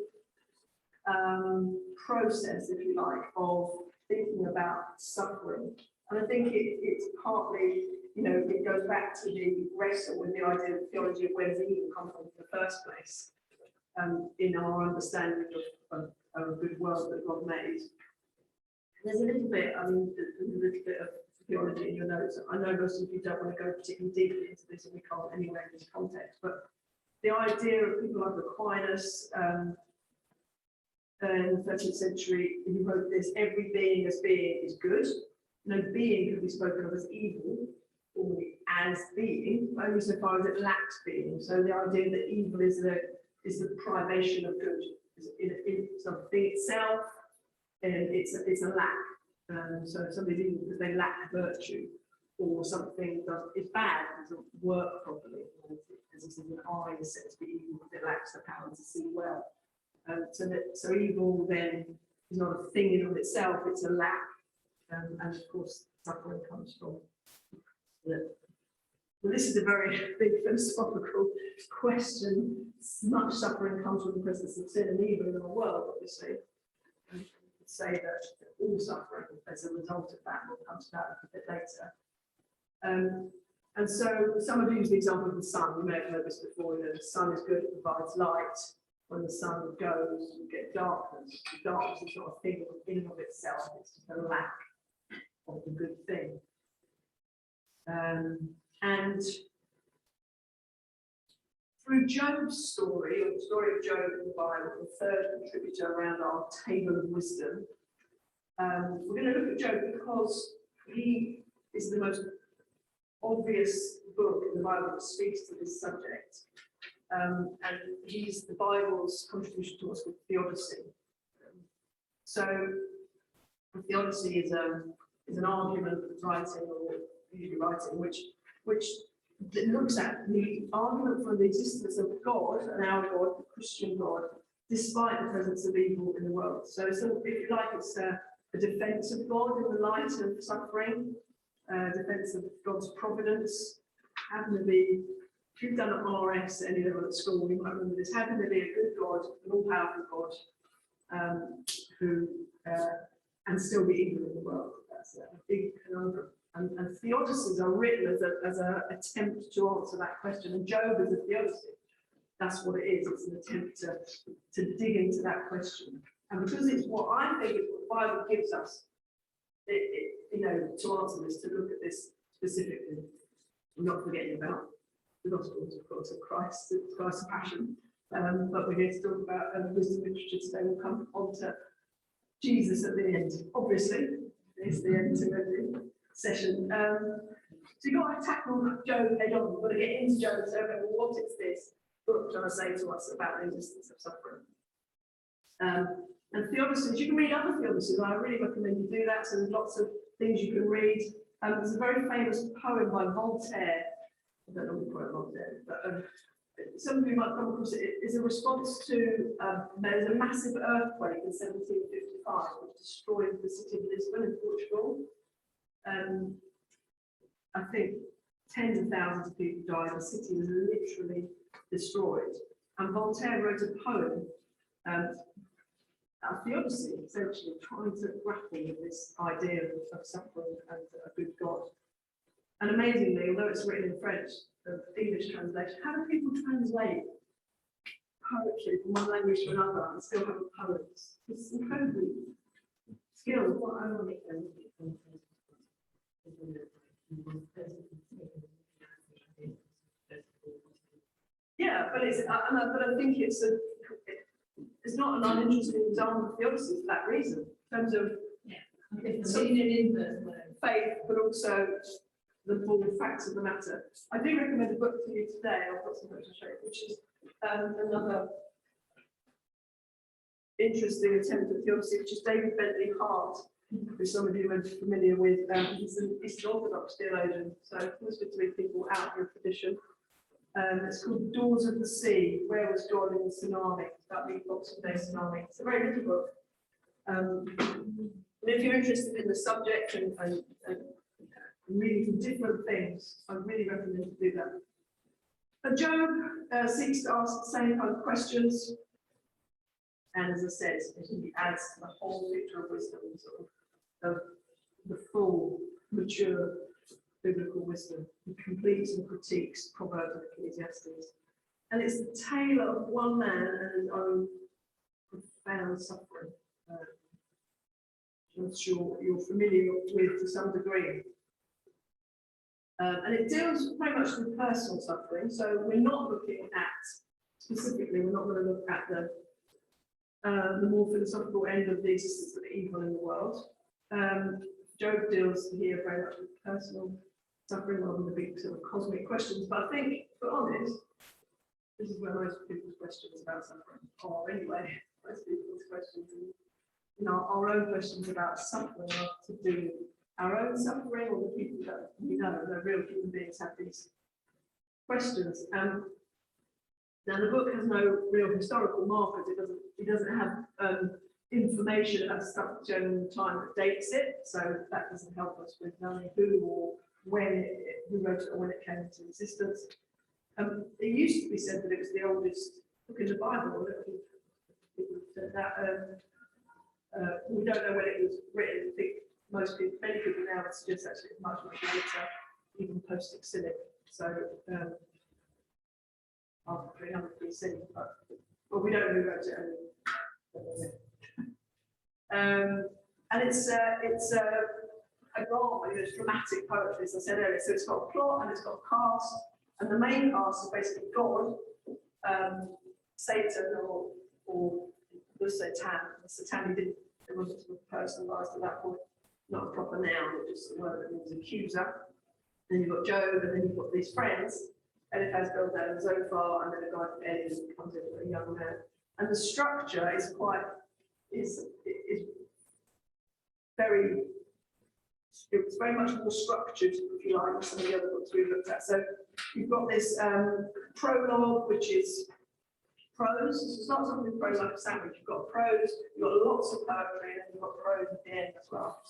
process, if you like, of thinking about suffering. And I think it's partly, you know, it goes back to the wrestle with the idea of theology of where does evil come from in the first place, in our understanding of a good world that God made. There's a little bit, a little bit of theology in your notes. I know most of you don't want to go particularly deeply into this, and we can't anyway in this context, but the idea of people like Aquinas in the 13th century, he wrote this: every being as being is good. No being can be spoken of as evil or as being, only so far as it lacks being. So the idea that evil is the privation of good. In something itself, and it's a lack. So if somebody's evil because they lack virtue, or something is bad, it doesn't work properly, as this is an eye is said to be evil because it lacks the power to see well. So evil then is not a thing in of itself; it's a lack, and of course suffering comes from it. Well, this is a very big philosophical question. Much suffering comes from the presence of sin and evil in our world, obviously. And you could say that all suffering as a result of that, will come to that a bit later. And so some have used the example of the sun. You may have heard this before. You know, the sun is good, it provides light. When the sun goes, you get darkness. Darkness is not a thing in and of itself, it's just a lack of the good thing. And through Job's story, or the story of Job in the Bible, the third contributor around our table of wisdom, we're going to look at Job because he is the most obvious book in the Bible that speaks to this subject. And he's the Bible's contribution to what's called Theodicy. So the Theodicy is an argument writing, or usually writing, which looks at the argument for the existence of God, and our God, the Christian God, despite the presence of evil in the world. So if you like, it's a defense of God in the light of suffering, defense of God's providence. Having to be, if you've done an RS at any level at school, you might remember this, having to be a good God, an all-powerful God, who and still be evil in the world. That's a big conundrum. And theodicies are written as an attempt to answer that question. And Job is a theodicy. That's what it is. It's an attempt to dig into that question. And because it's what I think is what the Bible gives us, to answer this, to look at this specifically, I'm not forgetting about the Gospels, of course, of Christ's passion. But we're here to talk about wisdom literature today. We'll come on to Jesus at the end. Obviously, it's the end to every session. So you've got to tackle Job head on. We've got to get into Job. So, well, what is this book trying to say to us about the existence of suffering? And theodicies, you can read other theodicies. I really recommend you do that. So there's lots of things you can read. There's a very famous poem by Voltaire. I don't know what quote Voltaire, but some of you might come across it. It's a response to there's a massive earthquake in 1755 which destroyed the city of Lisbon in Portugal. I think tens of thousands of people died, the city was literally destroyed. And Voltaire wrote a poem, a theology, essentially, trying to grapple with this idea of suffering and a good God. And amazingly, although it's written in French, the English translation, how do people translate poetry from one language to another and still have a poem? It's incredibly skilled. What ironic though, Yeah, but I think it's not an uninteresting example of theodicy for that reason, in terms of faith, but also the full facts of the matter. I do recommend a book to you today. I've got some books to show you, which is another interesting attempt at theodicy, which is David Bentley Hart, who some of you are familiar with. He's an Eastern Orthodox theologian, so it's good to read people out of your tradition. It's called Doors of the Sea, Where Was God in the Tsunami? It's about the Boxing Day tsunami. It's a very little book. And if you're interested in the subject and reading different things, I really recommend to do that. But Job seeks to ask the same kind of questions. And as I said, he adds the whole picture of wisdom, sort of the full, mature biblical wisdom. He completes and critiques Proverbs of Ecclesiastes. And it's the tale of one man and his own profound suffering, which you're familiar with to some degree. And it deals very much with personal suffering. So we're not looking at, specifically, we're not going to look at the more philosophical end of the existence of evil in the world. Job deals here very much with personal suffering rather than the big sort of cosmic questions. But I think, to be honest, this is where most people's questions about suffering are anyway. Most people's questions, and our own questions about suffering are to do with our own suffering or the people that we know, the real human beings have these questions. Now the book has no real historical markers. It doesn't have information about stuff shown in the time that dates it, so that doesn't help us with knowing who or when who wrote it or when it came into existence. It used to be said that it was the oldest book in the Bible. People said that. We don't know when it was written. I think many people now would suggest actually it's much later, even post-exilic. So after 300 BC, but well, we don't know who wrote it. And it's a drama, it's dramatic poetry, as I said earlier. So it's got a plot and it's got a cast, and the main cast is basically God, Satan, or the Satan. The Satan it wasn't sort of personalised at that point, not a proper noun, but just a word that means accuser. Then you've got Job, and then you've got these friends, Eliphaz, Bildad, and Zophar, and then a guy from Eliphaz who comes in for a young man. And the structure is it's very much more structured, if you like, than some of the other books we've looked at. So you've got this prologue, which is prose. So it starts off with prose like a sandwich. You've got prose, you've got lots of poetry, and you've got prose at the end as well.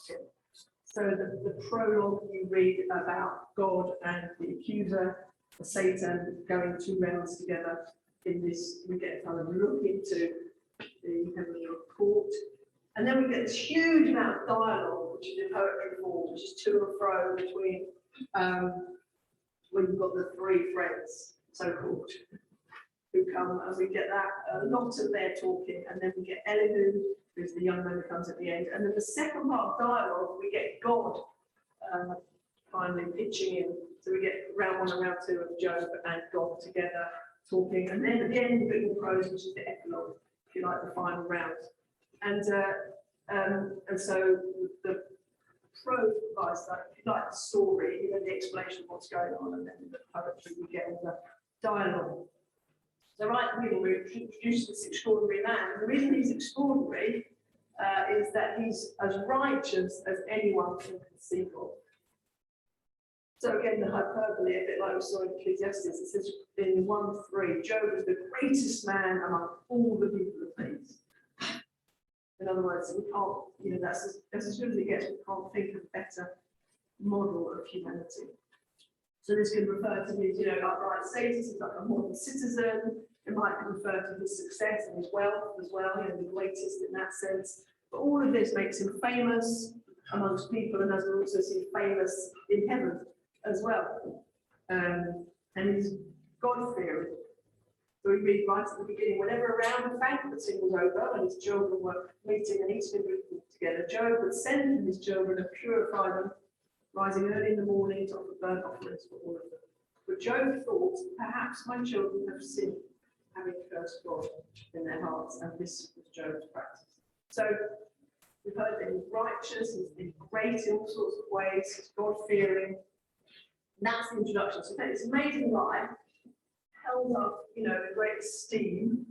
So the prologue, you read about God and the accuser, Satan, going two rounds together in this. We get kind of a look into the heavenly court. And then we get this huge amount of dialogue, which is in poetry form, which is to and fro between when you've got the three friends, so-called, who come, and we get that, a lot of their talking, and then we get Elihu, who's the young man who comes at the end, and then the second part of dialogue, we get God finally pitching in, so we get round one and round two of Job and God together talking, and then at the end, a bit more prose, which is the epilogue, if you like, the final round. And so the prose provides that, if you like, the story, you know, the explanation of what's going on, and then the poetry we get all the dialogue. So right at the middle, we introduce this extraordinary man. And the reason he's extraordinary is that he's as righteous as anyone can conceive of. So again, the hyperbole, a bit like we saw in Ecclesiastes, it says in 1:3, Job is the greatest man among all the people of things. In other words, we can't, you know, that's as good as it gets. We can't think of a better model of humanity. So this can refer to his, upright status, he's like a modern citizen. It might refer to his success and his wealth as well, the greatest in that sense. But all of this makes him famous amongst people, and as we also see, famous in heaven as well. And he's God-fearing. So we read right at the beginning, whenever a round of banqueting was over and his children were meeting and eating and drinking together, Job would send his children and purify them, rising early in the morning to offer burnt offerings for all of them. But Job thought, perhaps my children have sinned, having cursed God in their hearts, and this was Job's practice. So we've heard that he's righteous, he's been great in all sorts of ways, he's God-fearing. That's the introduction. So it's amazing life, held up, in great esteem.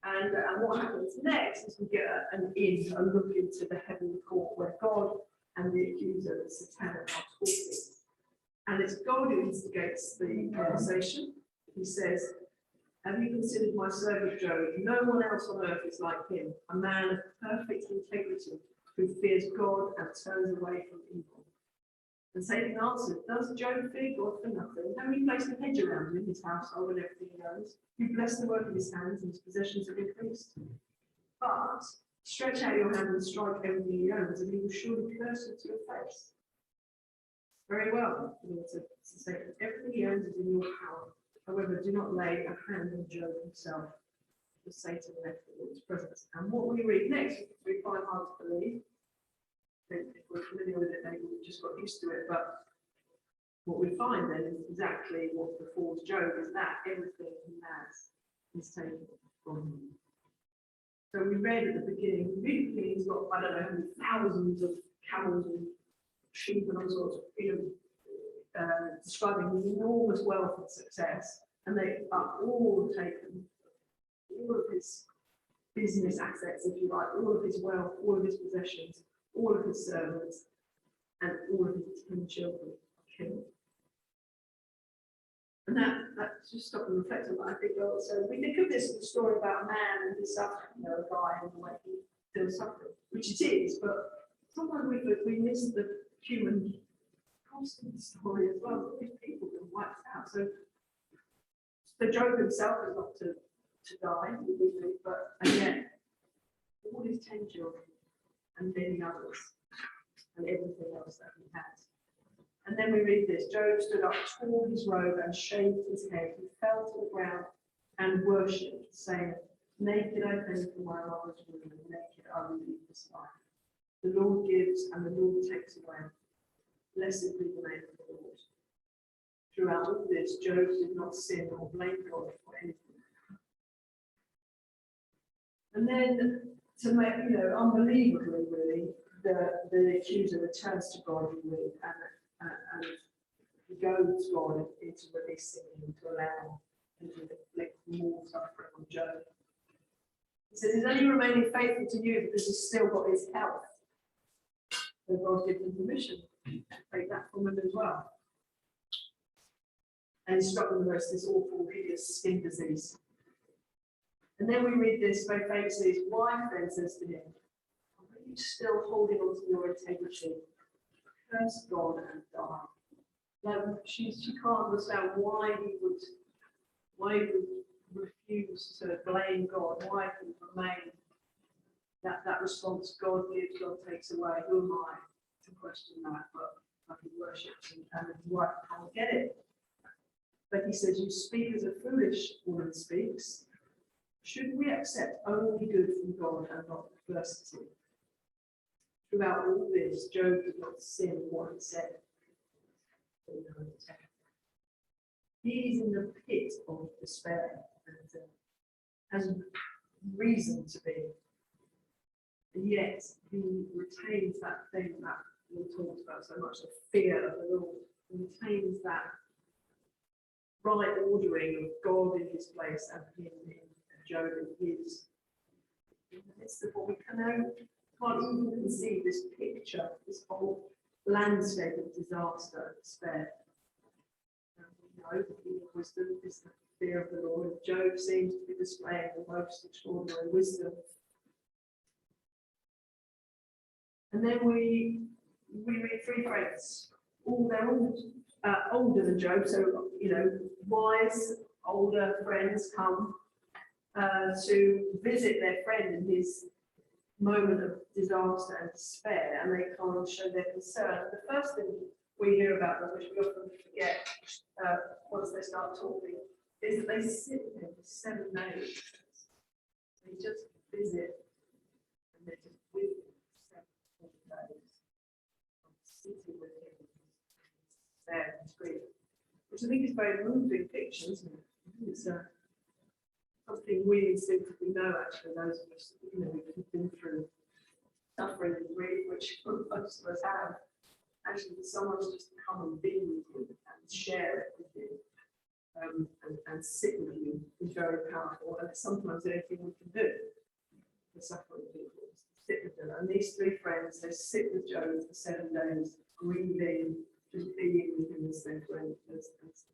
And what happens next is we get a look into the heavenly court where God and the accuser, the Satan, are talking. And it's God who instigates the conversation. He says, have you considered my servant Job? No one else on earth is like him, a man of perfect integrity who fears God and turns away from evil. And Satan answered, does Job fear God for nothing? Have you placed a hedge around him in his household and everything he owns? You bless the work of his hands, and his possessions have increased. But stretch out your hand and strike everything he owns, and he will surely curse you to your face. Very well, to Satan, everything he owns is in your power. However, do not lay a hand on Job himself, for Satan left the Lord's presence. And what we read next, we find hard to believe. If we're familiar with it, maybe we've just got used to it, but what we find then is exactly what befalls Job, is that everything he has is taken from him. So we read at the beginning, he's got, I don't know how many thousands of camels and sheep and all sorts of, describing his enormous wealth and success, and they are all taken, all of his business assets, if you like, all of his wealth, all of his possessions, all of his servants, and all of his 10 children are killed. And that just stopped and reflect on that. I think, so we think of this as a story about a man and his suffering, a guy and the way he feels suffering, which it is, but sometimes we miss the human cost of the story as well. These people have been wiped out. So Job himself is not to die, but yet all his 10 children and many others, and everything else that he had. And then we read this, Job stood up, tore his robe and shaved his head. He fell to the ground and worshipped, saying, naked I came from my mother's womb, and naked I will leave this life. The Lord gives and the Lord takes away. Blessed be the name of the Lord. Throughout all this, Job did not sin or blame God for anything. And then, to make, unbelievably, really, the accuser returns to God and he goads God into releasing him, to allow him to inflict more suffering on Job. He says he's only remaining faithful to you because he's still got his health. So God gives him permission to take that from him as well. And he's struck with this awful, hideous skin disease. And then we read this very famously. His wife then says to him, are you still holding on to your integrity? Curse God and die. Now, she can't understand why he would refuse to blame God, why he would remain that response, God gives, God takes away. Who am I to question that? But he worships and his wife can't get it. But he says, you speak as a foolish woman speaks. Should we accept only good from God and not adversity? Throughout all this, Job did not sin in what he said. He's in the pit of despair and has reason to be. And yet he retains that thing that we talked about so much, the fear of the Lord. He retains that right ordering of God in his place and him in Job in his. In the midst of what we can't even conceive, this picture, this whole landscape of disaster and despair. And we know wisdom is the fear of the Lord. Job seems to be displaying the most extraordinary wisdom. And then we read three phrases. They're all older than Job, so, wise, older friends come to visit their friend in his moment of disaster and despair, and they can't show their concern. The first thing we hear about them, which we often forget once they start talking, is that they sit there for 7 days. They just visit, and they're just with him for 7 days, sitting with him, there and grief, which I think is a very moving picture, isn't it? It's something we instinctively know, actually, those of us, who've been through suffering and grief, which most of us have. Actually, someone's just come and be with you and share it with you, and sit with you is very powerful. And it's sometimes the only thing we can do for suffering people is to sit with them. And these 3 friends, they sit with Job for 7 days, grieving, just being with him as their friend, as friends.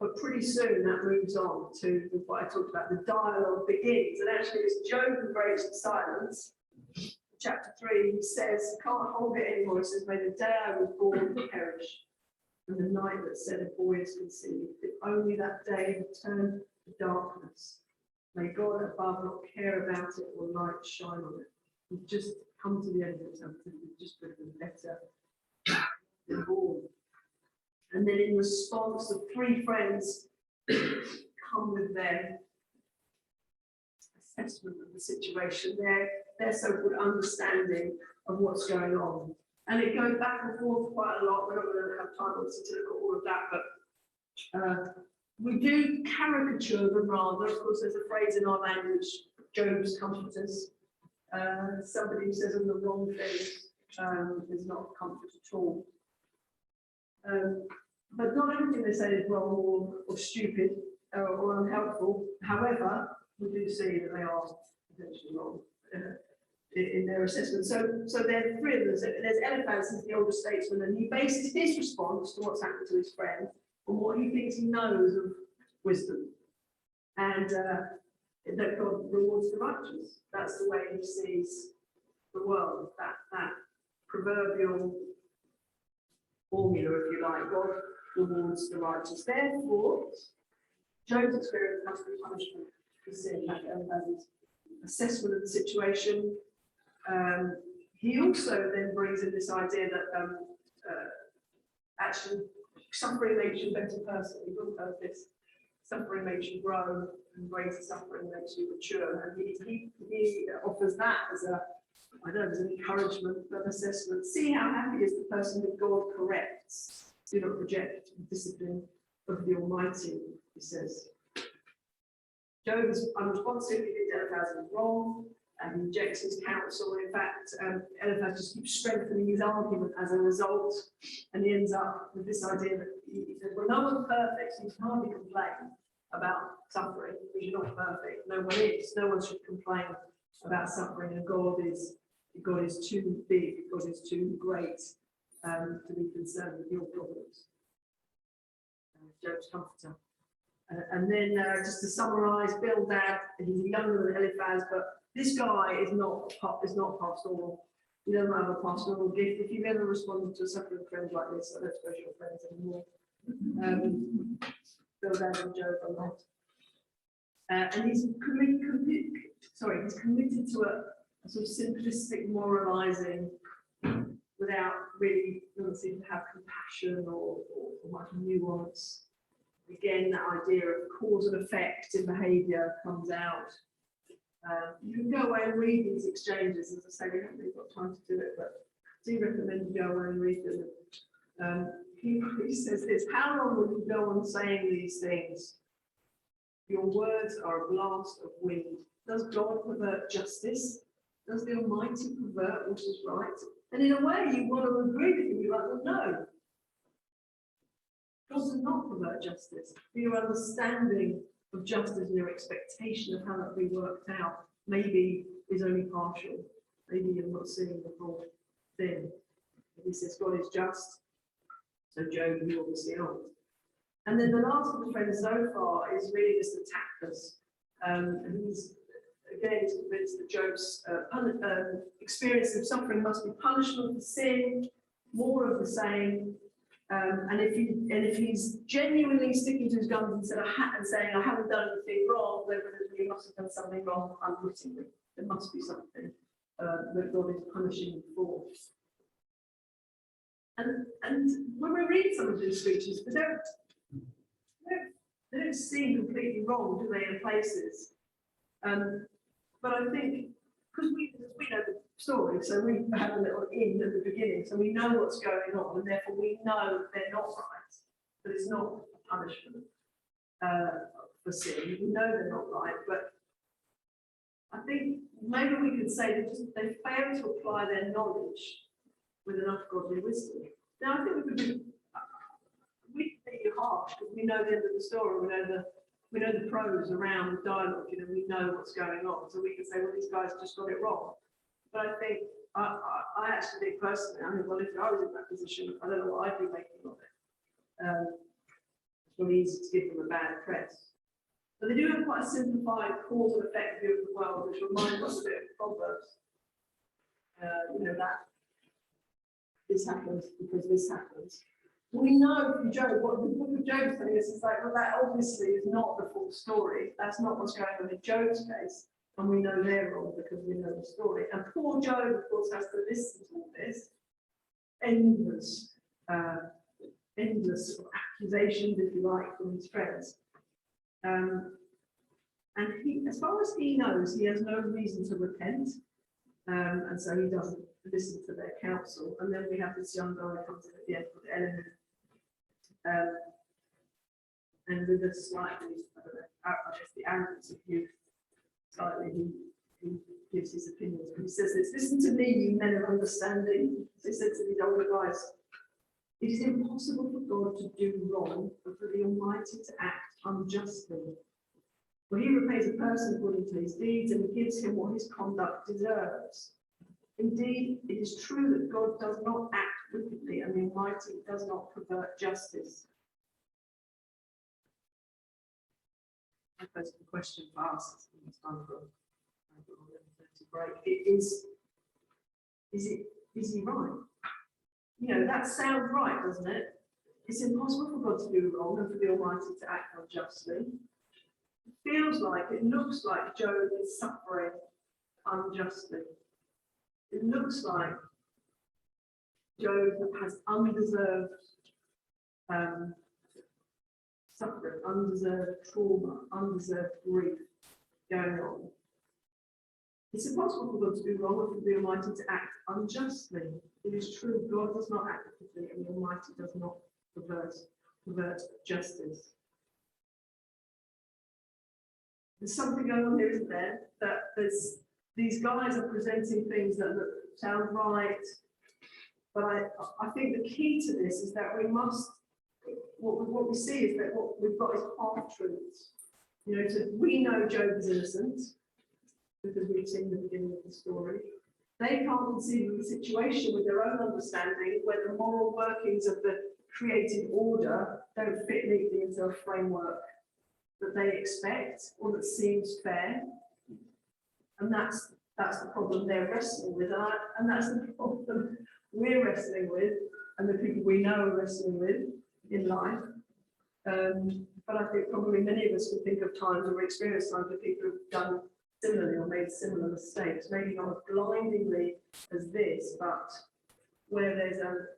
But pretty soon that moves on to what I talked about. The dialogue begins, and actually, as Job embraces the silence. Chapter 3, he says, can't hold it anymore. He says, may the day I was born perish, and the night that said a boy is conceived. If only that day had turned to darkness. May God above not care about it or light shine on it. We've just come to the end of something. We've just written better than born. And then in response, the 3 friends come with their assessment of the situation, their so-called understanding of what's going on. And it goes back and forth quite a lot. We're not going to have time obviously to look at all of that, but we do caricature them rather. Of course, there's a phrase in our language, Job's comforters. Somebody who says on the wrong thing is not comfort at all. But not everything they say is wrong or stupid or unhelpful. However, we do see that they are potentially wrong in their assessment. So there are 3 of them. There's Eliphaz, who's the older statesman, and he bases his response to what's happened to his friend on what he thinks he knows of wisdom, and that God rewards the righteous. That's the way he sees the world. That proverbial formula, if you like, God rewards the righteous. Therefore, Job's experience must be punishment for sin. That's Eliphaz's assessment of the situation. He also then brings in this idea that actually suffering makes you a better person. We've all heard this. Suffering makes you grow, and greater suffering makes you mature. And he offers that as as an encouragement, an assessment. See how happy is the person that God corrects. Do not reject the discipline of the Almighty, he says. Job is unresponsive, he thinks Eliphaz is wrong, and he rejects his counsel. In fact, Eliphaz just keeps strengthening his argument as a result, and he ends up with this idea that he says, well, no one's perfect, so you can hardly complain about suffering, because you're not perfect. No one is. No one should complain about suffering, and God is too big, God is too great to be concerned with your problems. Job's comforter. And then just to summarise, Bildad, he's younger than Eliphaz, but this guy is not pastoral. He doesn't have a pastoral gift. If you've ever responded to a suffering friend like this, I don't suppose your friends anymore. Bildad and Job are not. And he's committed to a sort of simplistic moralising without really wanting to have compassion or much nuance. Again, that idea of cause and effect in behaviour comes out. You can go away and read these exchanges. As I say, we haven't really got time to do it, but I do recommend you go away and read them. He says this: how long will you go on saying these things? Your words are a blast of wind. Does God pervert justice? Does the Almighty pervert what is right? And in a way, you want to agree with him. You're like, well, no. God does not pervert justice. Your understanding of justice and your expectation of how that will be worked out maybe is only partial. Maybe you're not seeing the whole thing. He says God is just. So Job, you obviously aren't. And then the last of the friends so far is really just attack us. And he's convinced that Job's experience of suffering must be punishment for sin. more of the same. And if he's genuinely sticking to his guns and saying, I haven't done anything wrong, then he must have done something wrong unwittingly. There must be something that God is punishing him for. And when we read some of these speeches, they don't seem completely wrong, do they, in places? But I think, because we know the story, so we have a little in at the beginning, so we know what's going on, and therefore we know they're not right, but it's not a punishment for sin. We know they're not right, but I think maybe we could say that they fail to apply their knowledge with enough godly wisdom. Now, I think we could be harsh because we know the end of the story, we know the prose around the dialogue, we know what's going on, so we can say, well, these guys just got it wrong. But I think, I actually think personally, I mean, well, if I was in that position, I don't know what I'd be making of it. It's really easy to give them a bad press. But they do have quite a simplified cause and effect view of the world, which reminds us a bit of Proverbs. That this happens because this happens. We know from Job, what the book of Job is telling us is like, well, that obviously is not the full story. That's not what's going on in Job's case. And we know they're wrong because we know the story. And poor Job, of course, has to listen to all this. Endless accusations, if you like, from his friends. And he, as far as he knows, he has no reason to repent. And so he doesn't listen to their counsel. And then we have this young guy who comes in at the end with Element. And with a slightly, I guess, the arrogance of youth, slightly, he gives his opinions. He says this, listen to me, you men of understanding. He said to these older guys, it is impossible for God to do wrong, but for the Almighty to act unjustly. For he repays a person according to his deeds, and he gives him what his conduct deserves. Indeed, it is true that God does not act wickedly, and the Almighty does not pervert justice. I suppose the question for us is time for a break. Is he right? That sounds right, doesn't it? It's impossible for God to do wrong and for the Almighty to act unjustly. It looks like Job is suffering unjustly. It looks like Job has undeserved suffering, undeserved trauma, undeserved grief going on. It's impossible for God to do wrong and for the Almighty to act unjustly. It is true, God does not act wickedly, and the Almighty does not pervert justice. There's something going on here, isn't there? That these guys are presenting things that sound right, but I think the key to this is that we must. What we see is that what we've got is half truths. So we know Job is innocent because we've seen the beginning of the story. They can't conceive of the situation with their own understanding where the moral workings of the created order don't fit neatly into a framework that they expect or that seems fair. And that's the problem they're wrestling with, and that's the problem we're wrestling with, and the people we know are wrestling with in life. But I think probably many of us can think of times or experience times where people have done similarly or made similar mistakes, maybe not as blindingly as this, but where there's a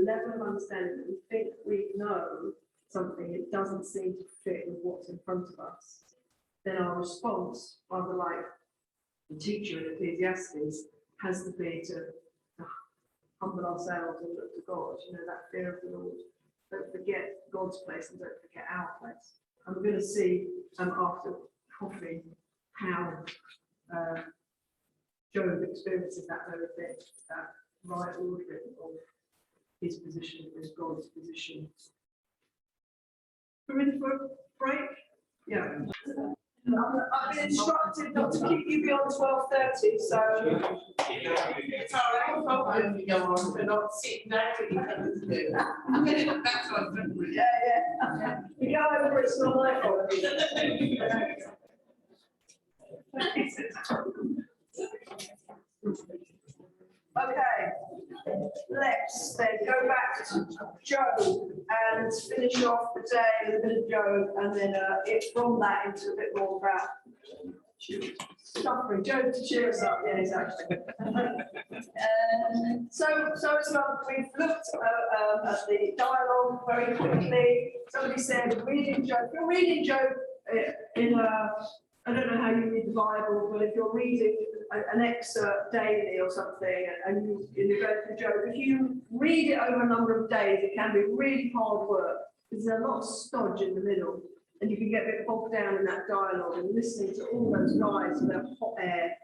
level of understanding that we think we know something, it doesn't seem to fit with what's in front of us. Then our response, rather like the teacher in Ecclesiastes, has to be to humble ourselves and look to God, that fear of the Lord. Don't forget God's place and don't forget our place. And we're going to see after coffee how Job experiences that very thing, that right ordering of his position as God's position. We're ready for a break? Yeah. I've been instructed not to keep you beyond 12:30, so it's all right. Problem. We go on. We're not sitting down. I'm going to go back to our friend. Yeah. We go over, it's not my fault. Okay. Let's let's then go back to Job and finish off the day with a bit of Job, and then from that into a bit more about suffering. Job to cheer us up, yeah, exactly. So as well, we've looked at the dialogue very quickly. Somebody said, reading Job. If you're reading Job in a, I don't know how you read the Bible, but if you're reading an excerpt daily or something, and you go through Job, if you read it over a number of days, it can be really hard work. There's a lot of stodge in the middle, and you can get a bit bogged down in that dialogue and listening to all those guys with their hot air,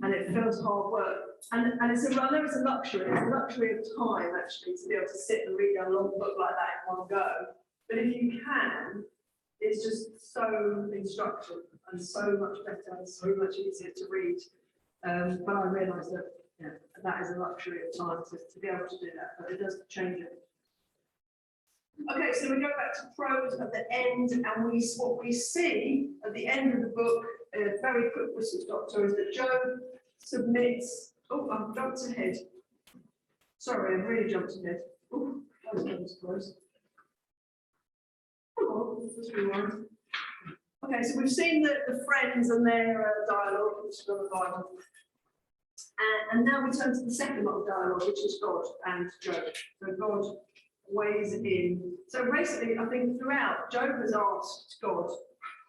and it feels hard work. And it's I know it's a luxury. It's a luxury of time actually to be able to sit and read a long book like that in one go. But if you can, it's just so instructive and so much better and so much easier to read. But I realise that that is a luxury of time to be able to do that, but it does change it. Okay, so we go back to prose at the end, and what we see at the end of the book, a very quick whistle stop tour, is that Job submits. Oh, I've jumped ahead. Sorry, I've really jumped ahead. Oh, that was close. Oh, just rewind. Okay, so we've seen the friends and their dialogue, which is on the Bible. And now we turn to the second lot of dialogue, which is God and Job. So God weighs in. So basically, I think throughout, Job has asked God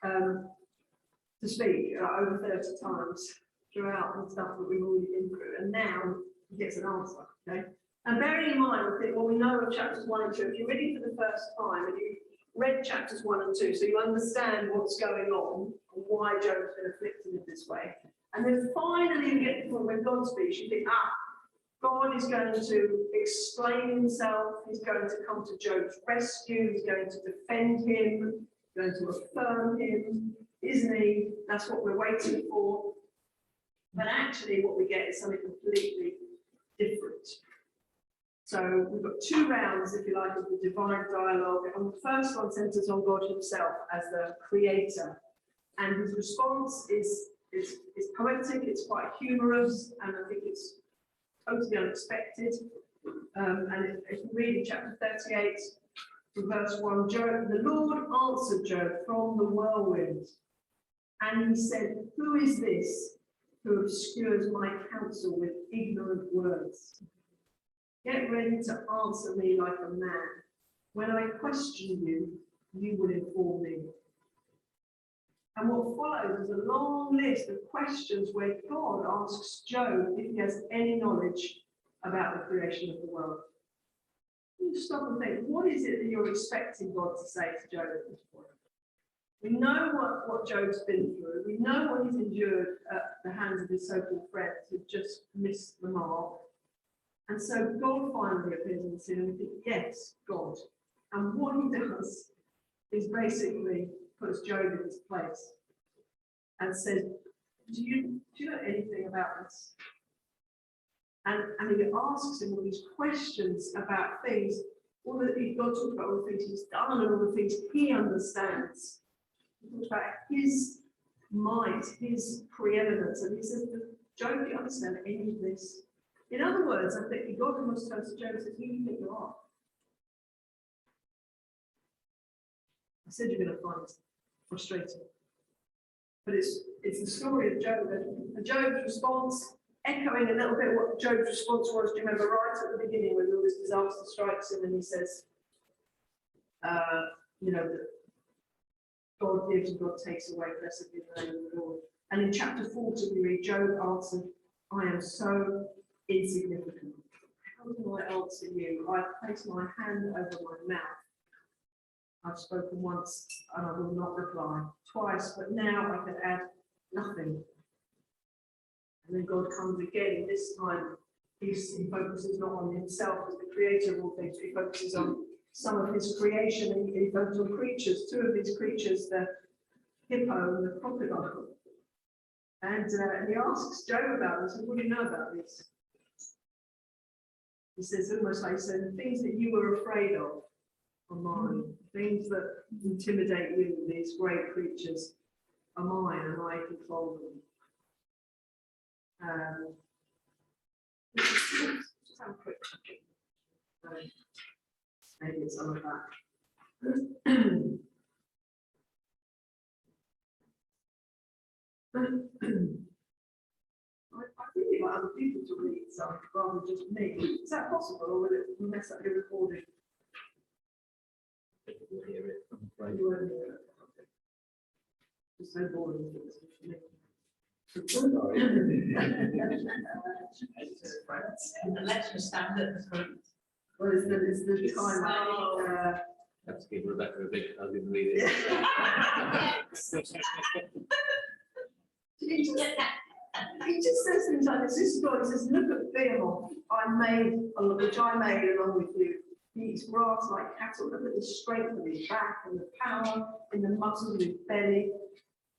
to speak over 30 times throughout the stuff that we've already been through, and now he gets an answer. Okay, and bearing in mind, I think what we know of chapters 1 and 2, if you're reading for the first time and you read chapters 1 and 2, so you understand what's going on and why Job's been afflicted in this way, and then finally you get to the point when God speaks, you think, God is going to explain himself, he's going to come to Job's rescue, he's going to defend him, going to affirm him, isn't he? That's what we're waiting for. But actually what we get is something completely different. So we've got two rounds, if you like, of the divine dialogue, and the first one centers on God himself as the creator. And his response is poetic, it's quite humorous, and I think it's totally unexpected. And if you read in chapter 38, from verse 1, Job, the Lord answered Job from the whirlwind, and he said, who is this who obscures my counsel with ignorant words? Get ready to answer me like a man. When I question you, you will inform me. And what follows is a long list of questions where God asks Job if he has any knowledge about the creation of the world. You stop and think, what is it that you're expecting God to say to Job at this point? We know what Job's been through. We know what he's endured at the hands of his so-called friends who've just missed the mark. And so God finally appears in the scene, and we think, yes, God. And what he does is basically puts Job in his place and says, do you know anything about this? And he asks him all these questions about things, all that God talks about, all the things he's done and all the things he understands. He talks about his might, his preeminence, and he says, Job, do you understand any of this? In other words, I think God almost turns to Job and says, who do you think you are? I said you're going to find it frustrating. But it's the story of Job, and Job's response, echoing a little bit what Job's response was. Do you remember right at the beginning when all this disaster strikes him and he says, that God gives and God takes away, blessed be the name of the Lord. And in chapter 40 we read, Job answered, I am so insignificant. How can I answer you? I've placed my hand over my mouth. I've spoken once and I will not reply. Twice, but now I can add nothing. And then God comes again. This time he focuses not on himself as the creator of all things, but he focuses on some of his creation, and he focuses on creatures, two of these creatures, the hippo and the crocodile. And he asks Job about this. What do you know about this? He says, almost like he said, the things that you were afraid of are mine. Things that intimidate you, these great creatures, are mine, and I control them. Just have a quick check. Maybe it's some of that. I really like other people to read some rather than just me. Is that possible, or will it mess up your recording? We'll hear it, I'm afraid. You won't hear it. Okay. It's so boring. Sorry. Unless you stand at the front. Well, it's the time. Let's give Rebecca a big hug and read it. He just says things like this. This is God. He says, "Look at Behemoth, which I made along with you. He eats grass like cattle. Look at the strength of his back and the power in the muscles of his belly.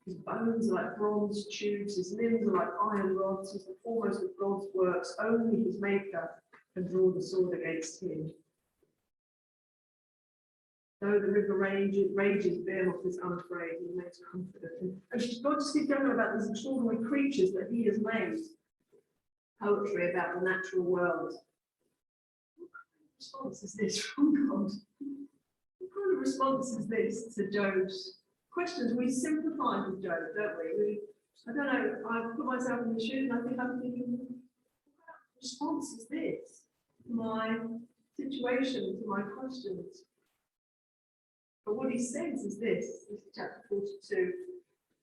His bones are like bronze tubes. His limbs are like iron rods. He's the foremost of God's works. Only his maker can draw the sword against him. Though the river rages, Behemoth is unafraid. He remains confident." And God just keeps going about these extraordinary creatures that he has made. Poetry about the natural world. What kind of response is this from God? What kind of response is this to Job's questions? We sympathise with Job, don't we? I don't know, I put myself in the shoes and I think I'm thinking, what kind of response is this to my situation, to my questions? But what he says is this is chapter 42.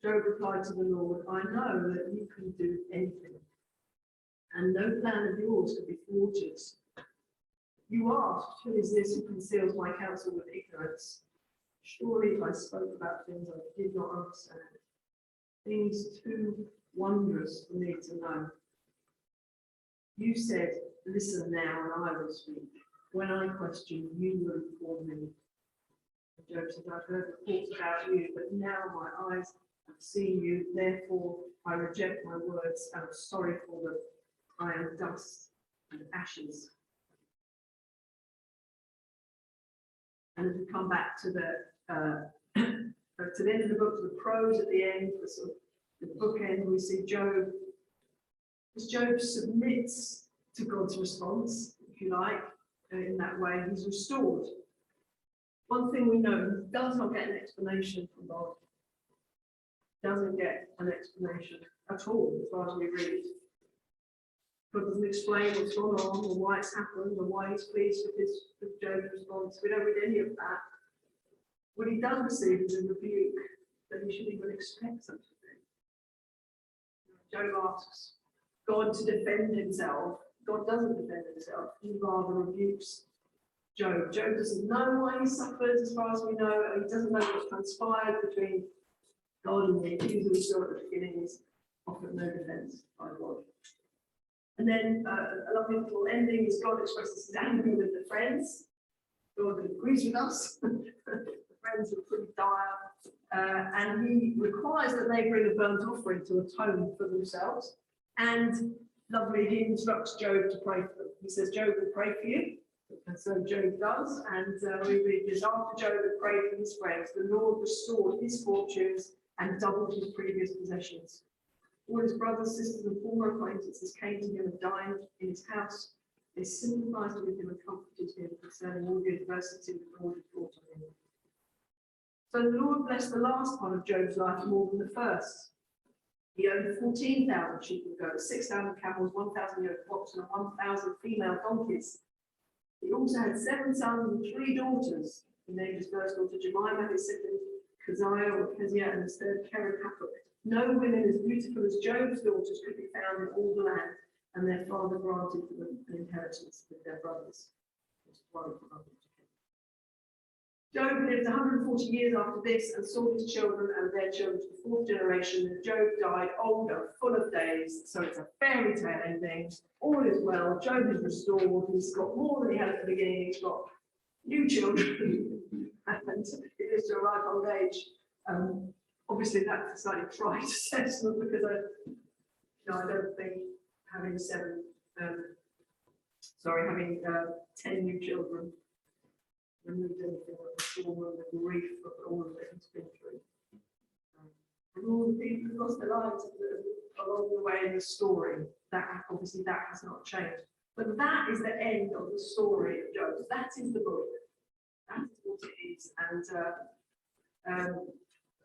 Job replied to the Lord, "I know that you can do anything, and no plan of yours could be thwarted. You asked, who is this who conceals my counsel with ignorance? Surely I spoke about things I did not understand, things too wondrous for me to know. You said, listen now and I will speak. When I question, you will inform me." Job says, "I've heard reports about you, but now my eyes have seen you. Therefore, I reject my words and am sorry for them. I am dust and ashes." And as we come back to the end of the book, to the prose at the end, the sort of the bookend, we see Job. As Job submits to God's response, if you like, in that way, he's restored. One thing we know, he does not get an explanation from God. Doesn't get an explanation at all, as far as we read. God doesn't explain what's gone on, or why it's happened, or why he's pleased with Job's response. We don't read any of that. What he does receive is a rebuke that he shouldn't even expect such a thing. Job asks God to defend himself. God doesn't defend himself. He rather rebukes Job. Job doesn't know why he suffers, as far as we know. He doesn't know what's transpired between God and the accuser. We saw at the beginning is offered no defense by God. And then a lovely little ending is God expresses his anger with the friends. God agrees with us. The friends are pretty dire. And he requires that they bring a burnt offering to atone for themselves. And lovely, he instructs Job to pray for them. He says, Job will pray for you. And so Job does, and we read this: after Job had prayed for his friends, the Lord restored his fortunes and doubled his previous possessions. All his brothers, sisters, and former acquaintances came to him and dined in his house. They sympathized with him and comforted him concerning all the adversity the Lord had brought on him. So the Lord blessed the last part of Job's life more than the first. He owned 14,000 sheep and goats, 6,000 camels, 1,000 yoke of oxen, and 1,000 female donkeys. He also had 7 sons and 3 daughters. He named his first daughter Jemimah, his second Keziah or Kezia, and his third Kerib-Hapuk. No women as beautiful as Job's daughters could be found in all the land, and their father granted them an inheritance with their brothers. Job lived 140 years after this and saw his children and their children to the 4th generation. And Job died old and full of days, so it's a fairy tale ending. All is well. Job is restored. He's got more than he had at the beginning. He's got new children, and he lives to a ripe old age. Obviously, that's a slightly trite assessment because I don't think having 10 new children removed anything of the trauma and the grief of all of it he's been through. And all the people who lost their lives along the way in the story, that obviously that has not changed. But that is the end of the story of Job. That is the book. That is what it is. And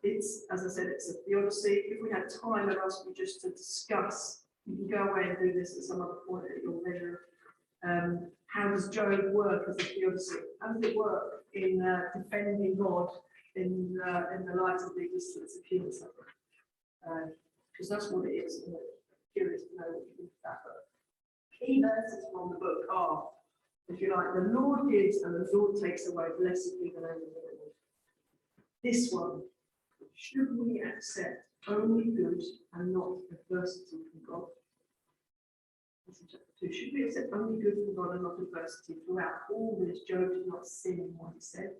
it's, as I said, it's a theodicy. If we had time, I'd ask you just to discuss. You can go away and do this at some other point at your leisure. How does Job work as a theodicy? How does it work in defending God in the light of the existence of human suffering? Because that's what it is. I'm curious to know what you think of that. But key verses from the book are, if you like, the Lord gives and the Lord takes away. Blessed be the name of the Lord. This one, should we accept only good and not adversity from God? This is chapter 2. Should we accept only good from God and not adversity throughout all this? Job did not sin in what he said.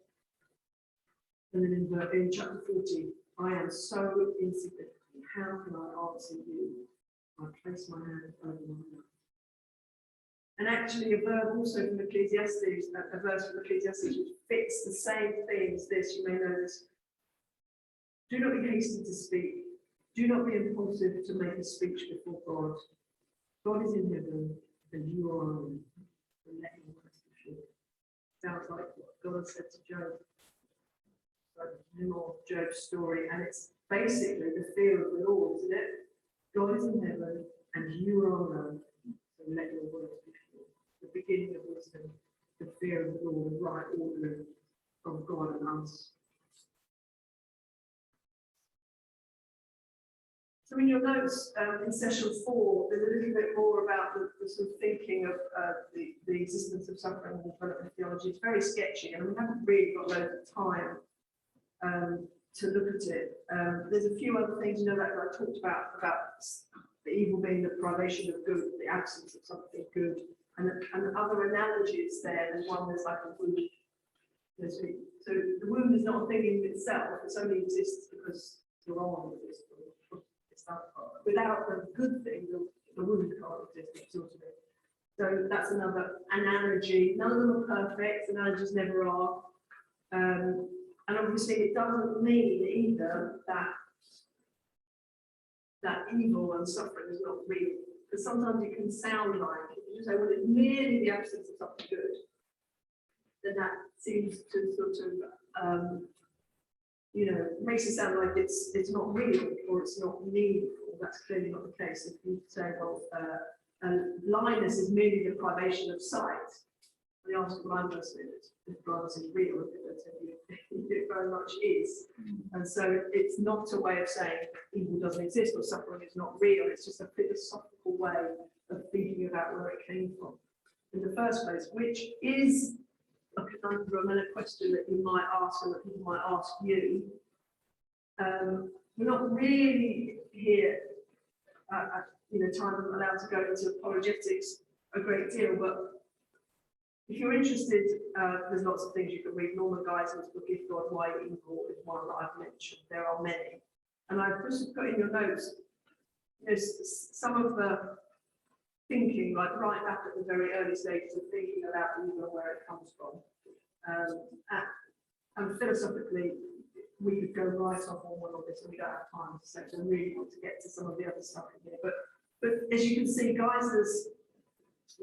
And then in chapter 14, I am so insignificant. How can I answer you? I place my hand over my mouth. And actually, a verb also from Ecclesiastes, a verse from Ecclesiastes, which fits the same thing as this. You may know this. Do not be hasty to speak. Do not be impulsive to make a speech before God. God is in heaven, and you are on earth. And let your words be short. Sounds like what God said to Job. More Job's story, and it's basically the fear of the Lord, isn't it? God is in heaven, and you are on earth. So let your words be short. The beginning of wisdom, the fear of the Lord, the right order of God and us. So in your notes in session 4, there's a little bit more about the sort of thinking of the existence of suffering and development theology. It's very sketchy, and we haven't really got loads of time to look at it. There's a few other things, that I talked about the evil being the privation of good, the absence of something good, and other analogies there. There's one, there's like a wound. So the wound is not a thing in itself, it only exists because the wrong exists. Without the good thing, the wound can't exist, sort of it. So that's another analogy. None of them are perfect, analogies never are. And obviously it doesn't mean either that evil and suffering is not real. Because sometimes it can sound like, if you say, well, it's merely the absence of something good, then that seems to sort of, makes it sound like it's not real or it's not meaningful. That's clearly not the case. If you say, well, blindness is merely the privation of sight, the answer to my question is, if blindness is real, it very much is. And so it's not a way of saying evil doesn't exist or suffering is not real. It's just a philosophical way of thinking about where it came from in the first place, which is a conundrum and a question that you might ask and that people might ask you. We're not really here, time allowed to go into apologetics a great deal, but if you're interested, there's lots of things you can read. Norman Geisler's book, If God, Why Evil, is one that I've mentioned. There are many. And I've just put in your notes, there's some of the thinking, like right back at the very early stages of thinking about evil and where it comes from. And philosophically, we could go right off on one of this, and we don't have time to say, so I really want to get to some of the other stuff in here. But as you can see, Geisler's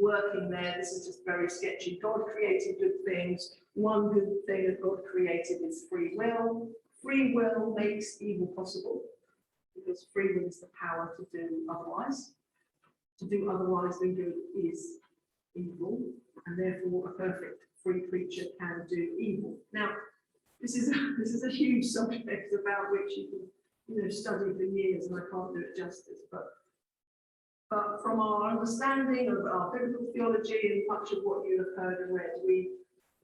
working there, this is just very sketchy. God created good things. One good thing that God created is free will. Free will makes evil possible because free will is the power to do otherwise. To do otherwise than good is evil, and therefore a perfect free creature can do evil. Now, this is a huge subject about which you can study for years, and I can't do it justice. But from our understanding of our biblical theology and much of what you have heard and read,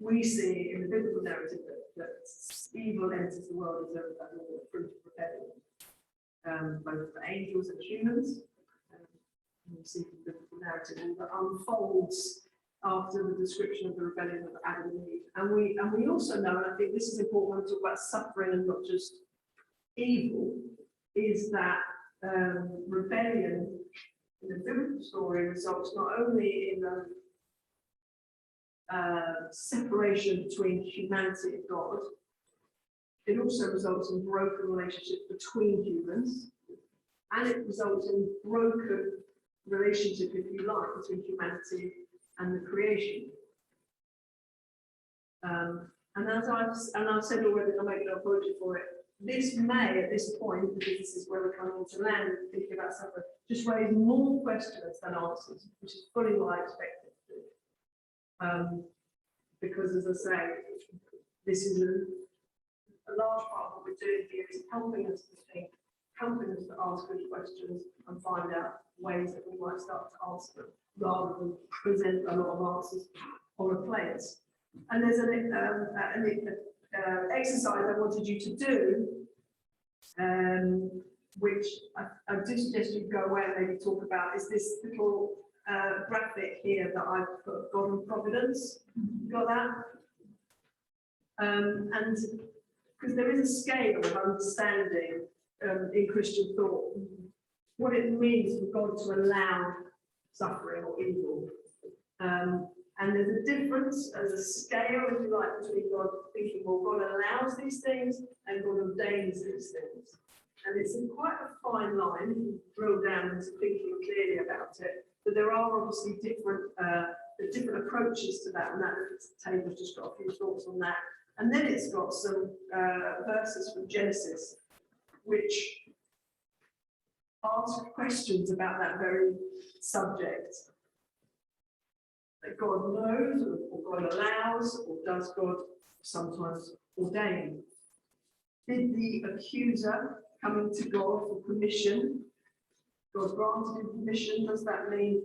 we see in the biblical narrative that evil enters the world as a fruit of rebellion, both for angels and humans. We see from the biblical narrative that unfolds after the description of the rebellion of Adam and Eve. And we also know, and I think this is important when we talk about suffering and not just evil, is that rebellion in the biblical story results not only in the separation between humanity and God, it also results in broken relationships between humans, and it results in broken relationship, if you like, between humanity and the creation. And I've said already, I'll make no apology for it. This may, at this point, because this is where we're coming into land and thinking about suffering, just raise more questions than answers, which is fully what I expected to do. Because, as I say, this is a large part of what we're doing here is helping us to think, helping us to ask good questions and find out ways that we might start to answer them, rather than present a lot of answers on a plate. And there's an exercise I wanted you to do, which I do suggest you go away and maybe talk about, is this little graphic here that I've put, God and Providence. Got that? And because there is a scale of understanding in Christian thought, what it means for God to allow suffering or evil. And there's a difference, as a scale, if you like, between God thinking, well, God allows these things and God ordains these things. And it's in quite a fine line, you can drill down into thinking clearly about it, but there are obviously different approaches to that, and that table's just got a few thoughts on that. And then it's got some verses from Genesis, which ask questions about that very subject. That God knows, or God allows, or does God sometimes ordain? Did the accuser coming to God for permission, God granted him permission, does that mean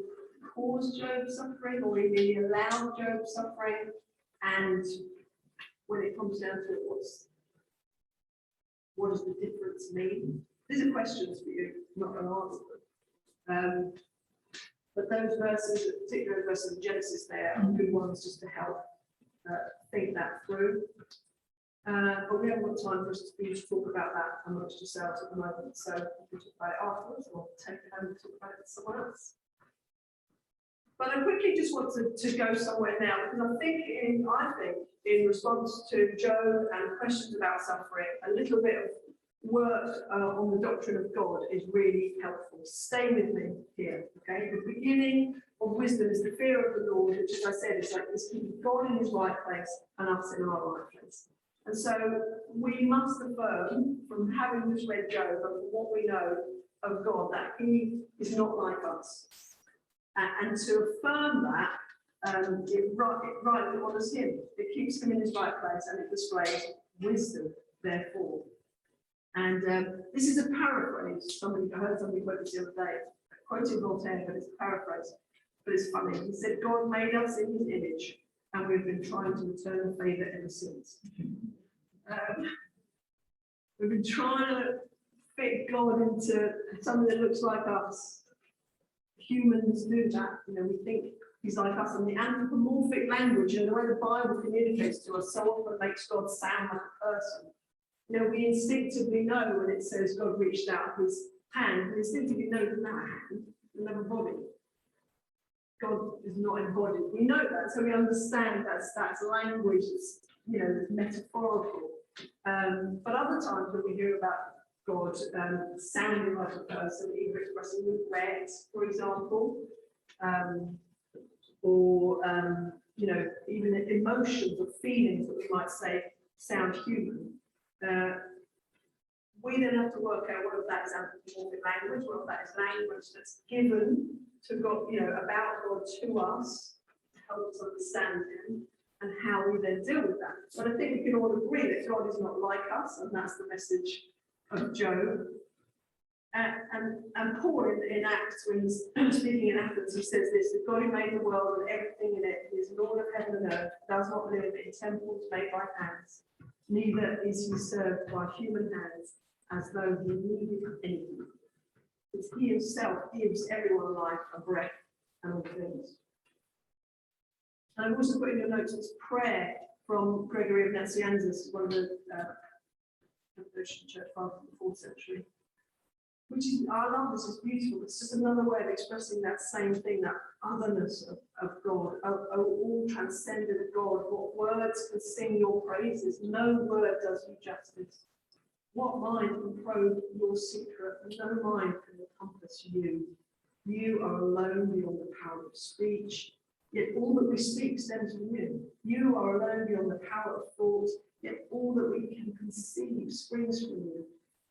cause Job suffering, or he allowed Job suffering? And when it comes down to it, what does the difference mean? These are questions for you, I'm not going to answer them. But those verses, particular verses of Genesis there, are good ones just to help think that through. But we haven't got time for us to talk about that amongst yourselves at the moment, so we can talk about it afterwards, or take it home and talk about it with someone else. But I quickly just want to go somewhere now, because I think in response to Job and questions about suffering, a little bit of work on the doctrine of God is really helpful. Stay with me here, okay? The beginning of wisdom is the fear of the Lord, which, as I said, is like this keeping God in his right place and us in our right place. And so we must affirm, from having just read Job and from what we know of God, that he is not like us. And to affirm that, it rightly honours him. It keeps him in his right place and it displays wisdom, therefore. And this is a paraphrase. I heard somebody quote this the other day, quoting Voltaire, but it's a paraphrase. But it's funny. He said, God made us in his image, and we've been trying to return the favour ever since. We've been trying to fit God into something that looks like us. Humans do that. We think he's like us, and the anthropomorphic language, the way the Bible communicates to us, so often makes God sound like a person. We instinctively know when it says God reached out his hand, we instinctively know there's no hand, there's no body. God is not embodied. We know that, so we understand that's language that's metaphorical. But other times when we hear about God sounding like a person, either expressing regret, for example, or even emotions or feelings that we might say sound human. We then have to work out whether that is anthropomorphic language, whether that is language that's given to God, about God to us, to help us understand him, and how we then deal with that. But I think we can all agree that God is not like us, and that's the message of Job. And Paul in Acts, when he's speaking in Athens, he says this: that God who made the world and everything in it, is Lord of heaven and earth, does not live in temples made by hands. Neither is he served by human hands as though he needed anything. Because he himself gives everyone life and breath and all things. And I've also put in your notes this prayer from Gregory of Nazianzus, one of the church fathers of the 4th century. Which is, I love this, it's beautiful. It's just another way of expressing that same thing, that otherness of God, all transcendent of God. What words can sing your praises? No word does you justice. What mind can probe your secret? No mind can encompass you. You are alone beyond the power of speech. Yet all that we speak stems from you. You are alone beyond the power of thought, yet all that we can conceive springs from you.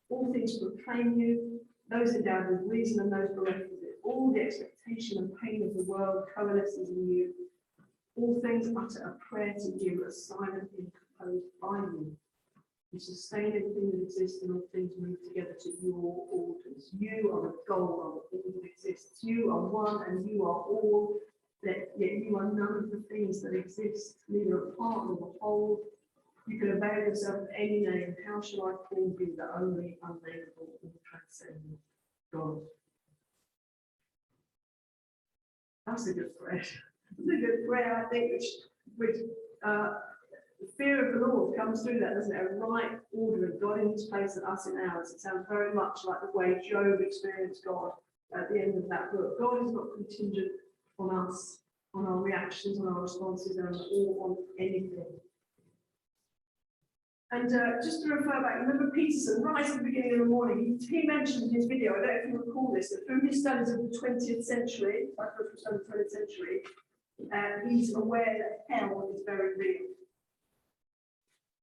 All things proclaim you, those endowed with reason and those bereft of it. All the expectation and pain of the world coalesces in you. All things utter a prayer to you, a silent hymn composed by you. You sustain everything that exists, and all things move together to your orders. You are the goal of all that exists. You are one and you are all, yet you are none of the things that exist, neither a part nor a whole. You can avail yourself of any name. How shall I call you the only unnameable and transcendent God? That's a good prayer. That's a good prayer, I think, which the fear of the Lord comes through that, doesn't it? A right ordering, God in his place and us in ours. It sounds very much like the way Job experienced God at the end of that book. God is not contingent on us, on our reactions, on our responses, or on anything. And just to refer back, remember Peterson, right at the beginning of the morning, he mentioned in his video, I don't know if you recall this, that through his studies of the 20th century, psychological studies of the 20th century, he's aware that hell is very real.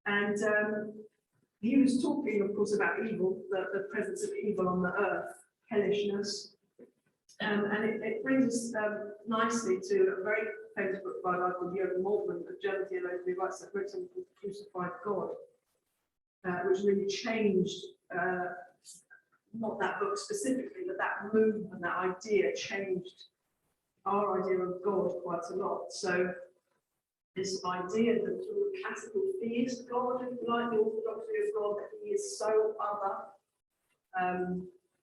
And he was talking, of course, about evil, the presence of evil on the earth, hellishness. And it brings us nicely to a very famous book by a guy called Jürgen Moltmann, a German theologian who writes a book called Crucified God, which really changed, not that book specifically, but that movement, that idea changed our idea of God quite a lot. So this idea that the classical theist God, if you like, the orthodoxy of God, that he is so other,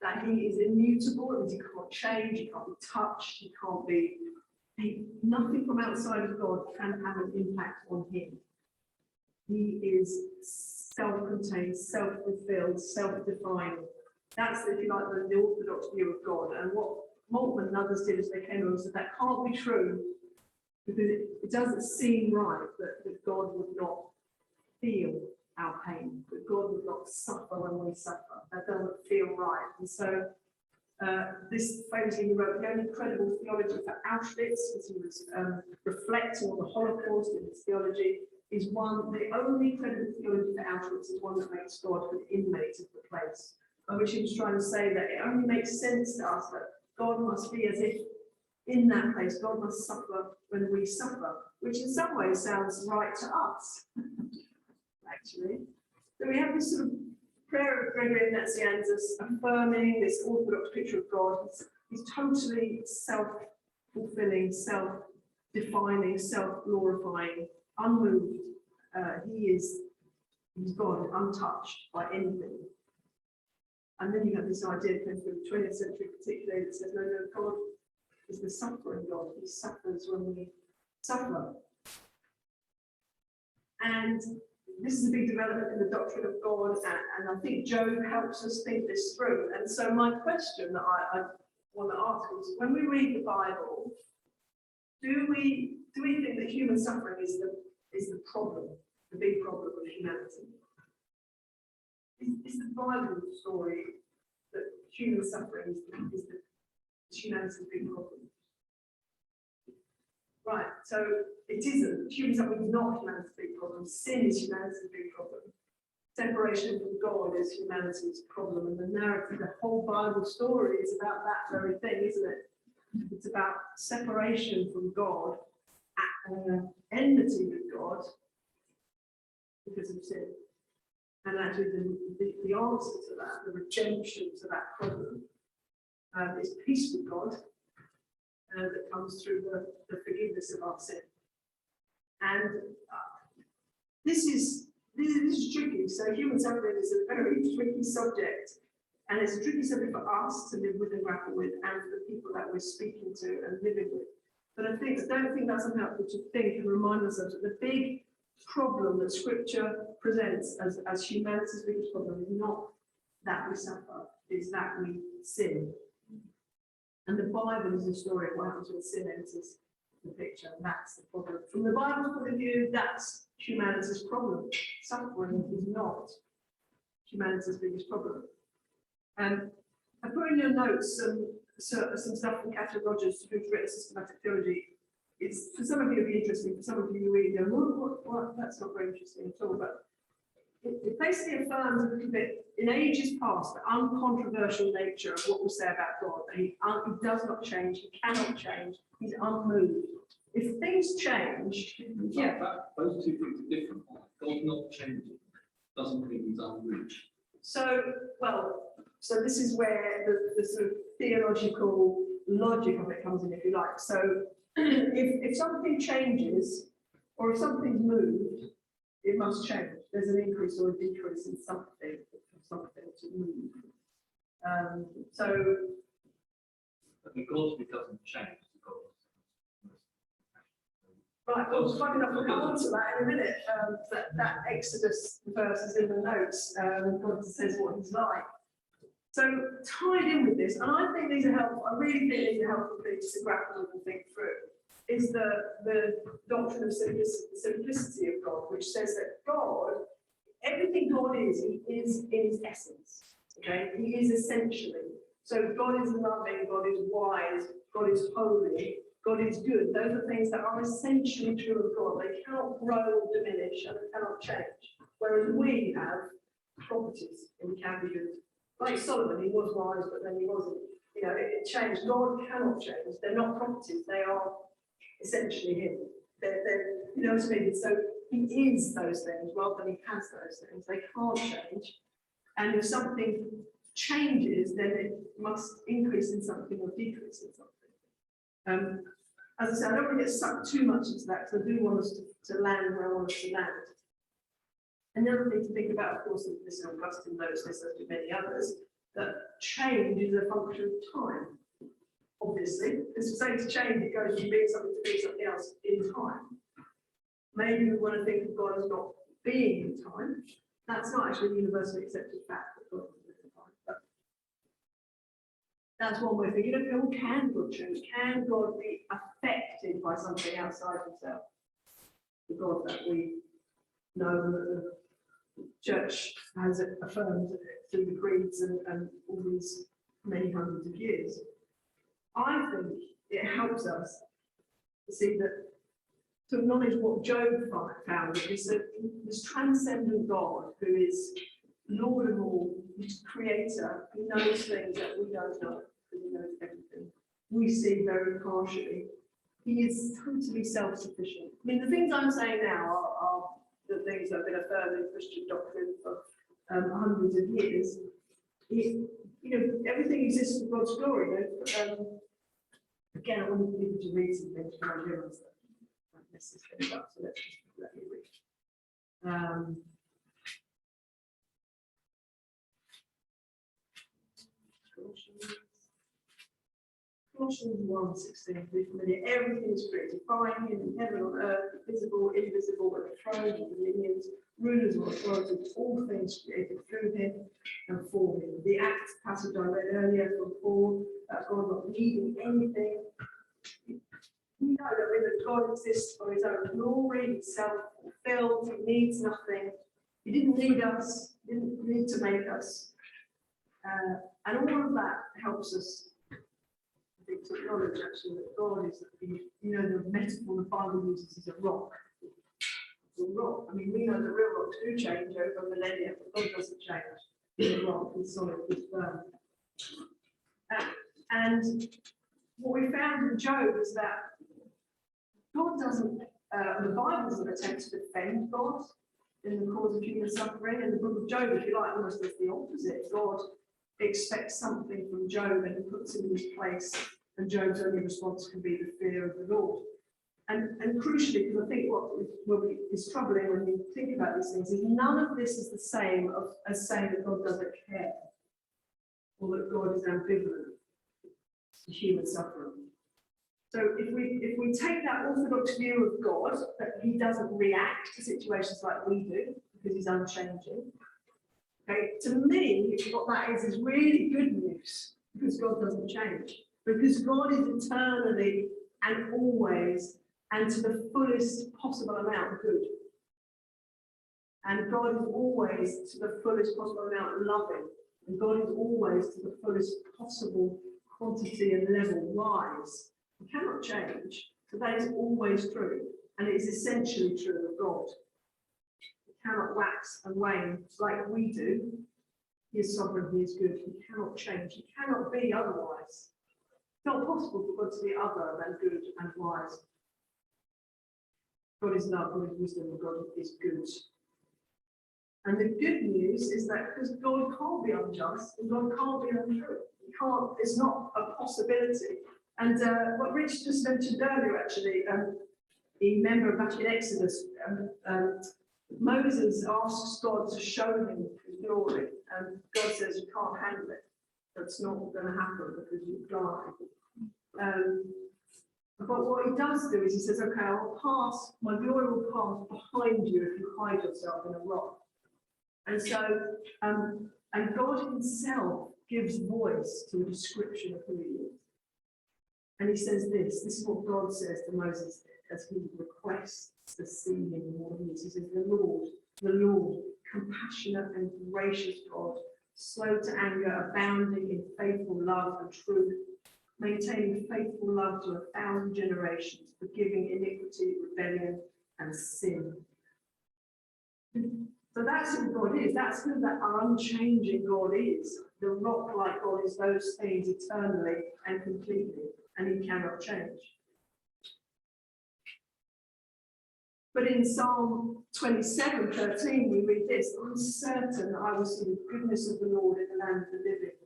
that he is immutable, it means he can't change, he can't be touched, he can't be, nothing from outside of God can have an impact on him. He is self-contained, self-fulfilled, self-defined. That's, if you like, the orthodox view of God. And what Moltmann and others did is they came along and said that can't be true, because it doesn't seem right that God would not feel our pain, that God would not suffer when we suffer. That doesn't feel right. And so this famously he wrote the only credible theology for Auschwitz, as he was reflecting on the Holocaust in his theology, is one, the only credible theology for Auschwitz is one that makes God an inmate of the place. By which he was trying to say that it only makes sense to us that God must be as if in that place, God must suffer when we suffer, which in some ways sounds right to us, actually. So we have this sort of prayer of Gregory Nazianzus affirming this orthodox picture of God. He's totally self-fulfilling, self-defining, self-glorifying, unmoved. He's God, untouched by anything. And then you have this idea from the 20th century particularly that says, no, God is the suffering God. He suffers when we suffer. And this is a big development in the doctrine of God, and I think Job helps us think this through. And so my question that I want to ask is, when we read the Bible, do we think that human suffering is the problem, the big problem of humanity? Is the Bible story that human suffering is humanity's big problem? Right, so it isn't. Human suffering is not humanity's big problem. Sin is humanity's big problem. Separation from God is humanity's problem. And the narrative, the whole Bible story is about that very thing, isn't it? It's about separation from God, enmity with God because of sin. And actually the answer to that, the redemption to that problem, is peace with God that comes through the forgiveness of our sin. And this is tricky. So human suffering is a very tricky subject. And it's a tricky subject for us to live with and grapple with, and for the people that we're speaking to and living with. But I don't think that's unhelpful to think and remind ourselves that the big problem that Scripture presents as humanity's biggest problem is not that we suffer, it's that we sin. And the Bible is a story of what happens when sin enters the picture, and that's the problem. From the Bible's point of view, that's humanity's problem. Suffering is not humanity's biggest problem. I put in your notes some stuff from Catherine Rogers, who's written systematic theology, it's, for some of you it'll be interesting, for some of you really go, what, that's not very interesting at all, but it basically affirms a little bit, in ages past, the uncontroversial nature of what we say about God. He does not change, he cannot change, he's unmoved. If things change, yeah. Those two things are different. God not changing doesn't mean he's unmoved. So, well, so this is where the sort of theological logic of it comes in, if you like. So if something changes, or if something's moved, it must change. There's an increase or a decrease in something to move. So. But because it doesn't change, Right, well, funny enough, we'll come on to that in a minute. That Exodus verse is in the notes. God says what he's like. So tied in with this, and I think these are helpful. I really think these are helpful things to grapple with and think through. Is the doctrine of simplicity of God, which says that God, everything God is, he is in his essence. Okay, he is essentially. So God is loving, God is wise, God is holy, God is good. Those are things that are essentially true of God. They cannot grow or diminish and they cannot change. Whereas we have properties and we can be good. Like Solomon, he was wise, but then he wasn't. You know, it changed. God cannot change. They're not properties. They are essentially him. You know what I mean? So he is those things rather than he has those things. They can't change. And if something changes, then it must increase in something or decrease in something. As I said, I don't want to get sucked too much into that because I do want us to land where I want us to land. Another thing to think about, of course, and this is Augustine knows this, as do many others, that change is a function of time. Obviously, because for saying to change, it goes from being something to being something else in time. Maybe we want to think of God as not being in time. That's not actually a universally accepted fact that God is in time. But that's one way of thinking. Well, can God change? Can God be affected by something outside himself? The God that we know and that the church has affirmed through the creeds and all these many hundreds of years. I think it helps us to see that, to acknowledge what Job found, this transcendent God who is Lord of all, who's creator, who knows things that we don't know, because he knows everything. We see very partially. He is totally self-sufficient. I mean, the things I'm saying now are the things that have been affirmed in Christian doctrine for hundreds of years. Everything exists for God's glory. Again, I want people to read some things from my journals that this is finished up, so let's just let me read. Colossians 1:16, we're familiar. Everything is created by him in heaven on earth, visible, invisible, and thrones and dominions, rulers and authorities, all things created through him and for him. The Acts passage I read earlier from Paul, God not needing anything. We know that God exists for his own glory, he's self-fulfilled, he needs nothing. He didn't need us, he didn't need to make us. And all of that helps us to acknowledge actually that God is, the metaphor the Bible uses is a rock. It's a rock. I mean, we know that real rocks do change over millennia, but God doesn't change. He's a rock, he's solid, he's firm. And what we found in Job is that God doesn't, the Bible doesn't attempt to defend God in the cause of human suffering. And the book of Job, if you like, almost does the opposite. God expects something from Job and he puts him in his place, and Job's only response can be the fear of the Lord. And crucially, because I think what is troubling when you think about these things is none of this is the same as saying that God doesn't care or that God is ambivalent to human suffering. So if we take that orthodox view of God, that he doesn't react to situations like we do because he's unchanging. Okay, to me, what that is really good news, because God doesn't change. Because God is eternally and always and to the fullest possible amount good. And God is always to the fullest possible amount loving. And God is always to the fullest possible quantity and level wise. He cannot change. So that is always true, and it is essentially true of God. He cannot wax and wane like we do. He is sovereign, he is good, he cannot change, he cannot be otherwise. It's not possible for God to be other than good and wise. God is love, God is wisdom, and God is good. And the good news is that because God can't be unjust and God can't be untrue. He can't, it's not a possibility. And what Rich just mentioned earlier, actually, you remember back in Exodus, Moses asks God to show him his glory, and God says, you can't handle it. That's not going to happen because you fly. But what he does do is he says, okay, I'll pass, my glory will pass behind you if you hide yourself in a rock. And so, and God himself gives voice to a description of who he is. And he says this is what God says to Moses as he requests to see him in what he is. He says, the Lord, compassionate and gracious God, slow to anger, abounding in faithful love and truth, maintaining faithful love to 1,000 generations, forgiving iniquity, rebellion, and sin. So that's who God is. That's who that unchanging God is. The rock-like God is those things eternally and completely, and he cannot change. But in Psalm 27:13, we read this: I'm certain that I will see the goodness of the Lord in the land of the living.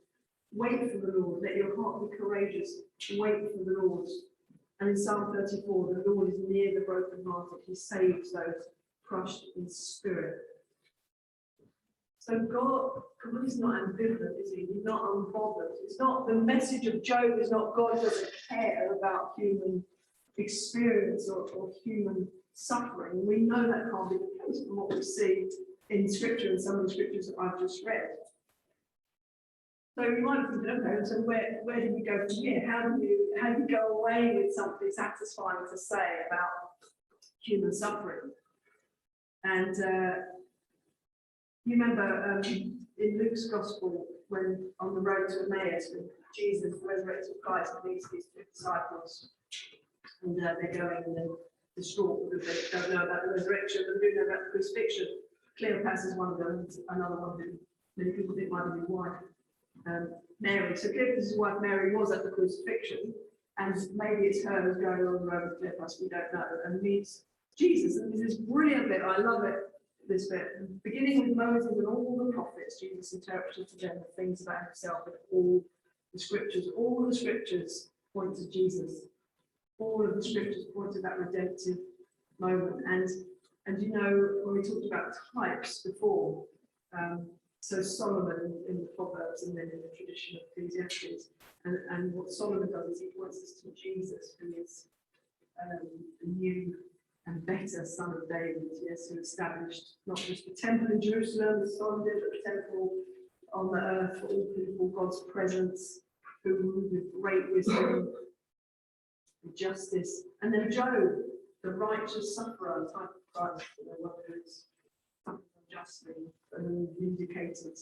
Wait for the Lord, let your heart be courageous. Wait for the Lord. And in Psalm 34, the Lord is near the brokenhearted. He saves those crushed in spirit. So God is not ambivalent, is he? He's not unbothered. It's not the message of Job is not God doesn't care about human experience or human suffering. We know that can't be the case from what we see in Scripture and some of the scriptures that I've just read. So you might think, okay, so where do we go from here? How do you go away with something satisfying to say about human suffering? And you remember in Luke's Gospel, when on the road to Emmaus, when Jesus, the resurrected Christ, meets these two disciples, and they're going and they're distraught because they don't know about the resurrection, but they do know about the crucifixion. Cleopas is one of them, another one who many people think might be his wife, Mary. So Cleopas' wife Mary was at the crucifixion, and maybe it's her who's going on the road with Cleopas, we don't know, and meets Jesus. And there's this brilliant bit, I love it. This bit, beginning with Moses and all the prophets, Jesus interpreted to them the things about himself in all the scriptures point to Jesus. All of the scriptures point to that redemptive moment. And you know, when we talked about types before, so Solomon in the Proverbs and then in the tradition of Ecclesiastes, and what Solomon does is he points us to Jesus, who is the new and better son of David, yes, who established not just the temple in Jerusalem, as Solomon did, but the temple on the earth for all people, God's presence, who ruled with great wisdom and justice. And then Job, the righteous sufferer, type of Christ, one who's suffered unjustly and vindicated,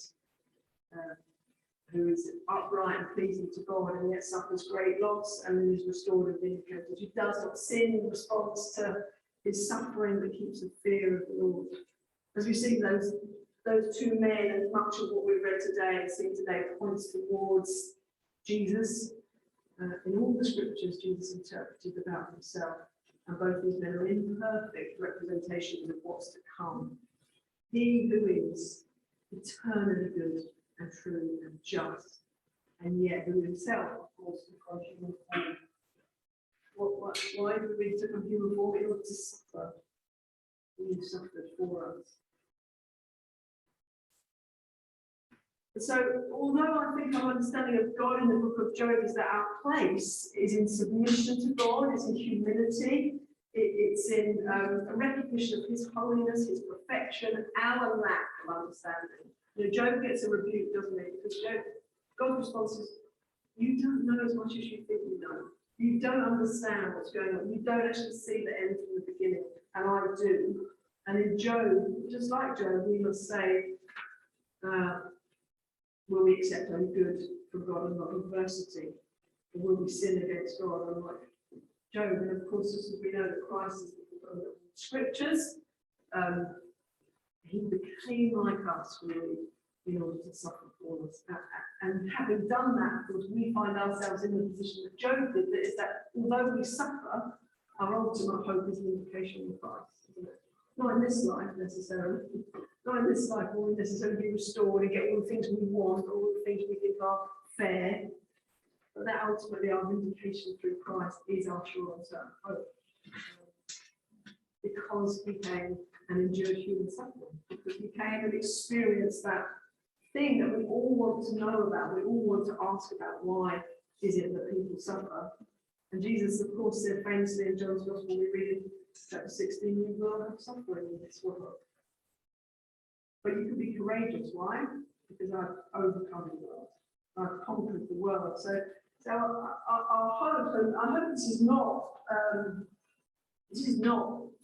who is upright and pleasing to God and yet suffers great loss and then is restored and vindicated, who does not sin in response to his suffering but keeps the fear of the Lord. As we see those two men, and much of what we read today and seen today points towards Jesus. In all the scriptures, Jesus interpreted about himself, and both these men are imperfect representations of what's to come. He who is eternally good and true and just, and yet who himself, of course, took on human form. Why do we take on human form? In order to suffer. He suffered for us. So, although I think our understanding of God in the book of Job is that our place is in submission to God, it's in humility, it's in a recognition of his holiness, his perfection, our lack of understanding. You know, Job gets a rebuke, doesn't he? Because God's response is, you don't know as much as you think you know. You don't understand what's going on. You don't actually see the end from the beginning, and I do. And in Job, just like Job, we must say, will we accept only good from God and not adversity? Or will we sin against God and not Job, and of course, as we know, that Christ is the fulfillment of the scriptures. He became like us, really, in order to suffer for us. And having done that, of course, we find ourselves in the position that Job did, that is that although we suffer, our ultimate hope is an invocation in Christ, isn't it? Not in this life necessarily. Not in this life will we necessarily be restored and get all the things we want, all the things we think are fair. But that ultimately our vindication through Christ is our sure and certain hope. Because he came and endured human suffering. Because he came and experienced that thing that we all want to know about, we all want to ask about. Why is it that people suffer? And Jesus, of course, said famously in John's Gospel, we read in chapter 16, you will have suffering in this world. But you can be courageous. Why? Because I've overcome the world. I've conquered the world. So our hope, and I hope this is not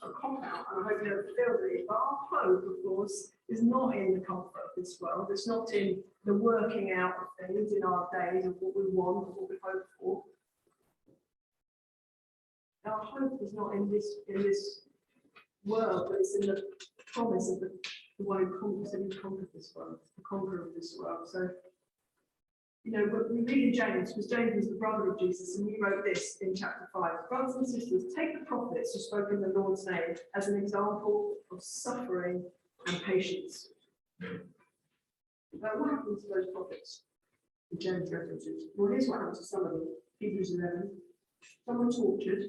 a cop-out, and I hope you don't feel it, but our hope, of course, is not in the comfort of this world. It's not in the working out of things in our days of what we want, what we hope for. Our hope is not in this world, but it's in the promise of the one who conquered this world, the conqueror of this world. So, you know, but we read in James, because James was the brother of Jesus, and he wrote this in chapter 5. Brothers and sisters, take the prophets who spoke in the Lord's name as an example of suffering and patience. Now, what happened to those prophets? The James references. Well, here's what happened to some of them. Hebrews 11. Some were tortured,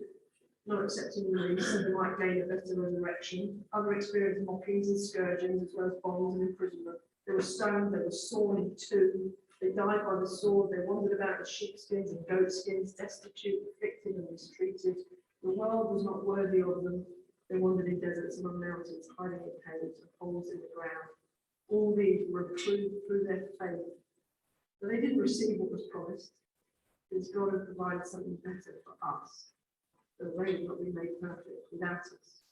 not accepting release, so they might gain a better resurrection. Other experienced mockings and scourgings, as well as bonds and imprisonment. They were stoned, they were sawn in two. They died by the sword, they wandered about in sheepskins and goatskins, destitute, afflicted and mistreated. The world was not worthy of them. They wandered in deserts among mountains, hiding in caves and holes in the ground. All these were approved through their faith. But they didn't receive what was promised, because God had provided something better for us. So they would not be made perfect without us.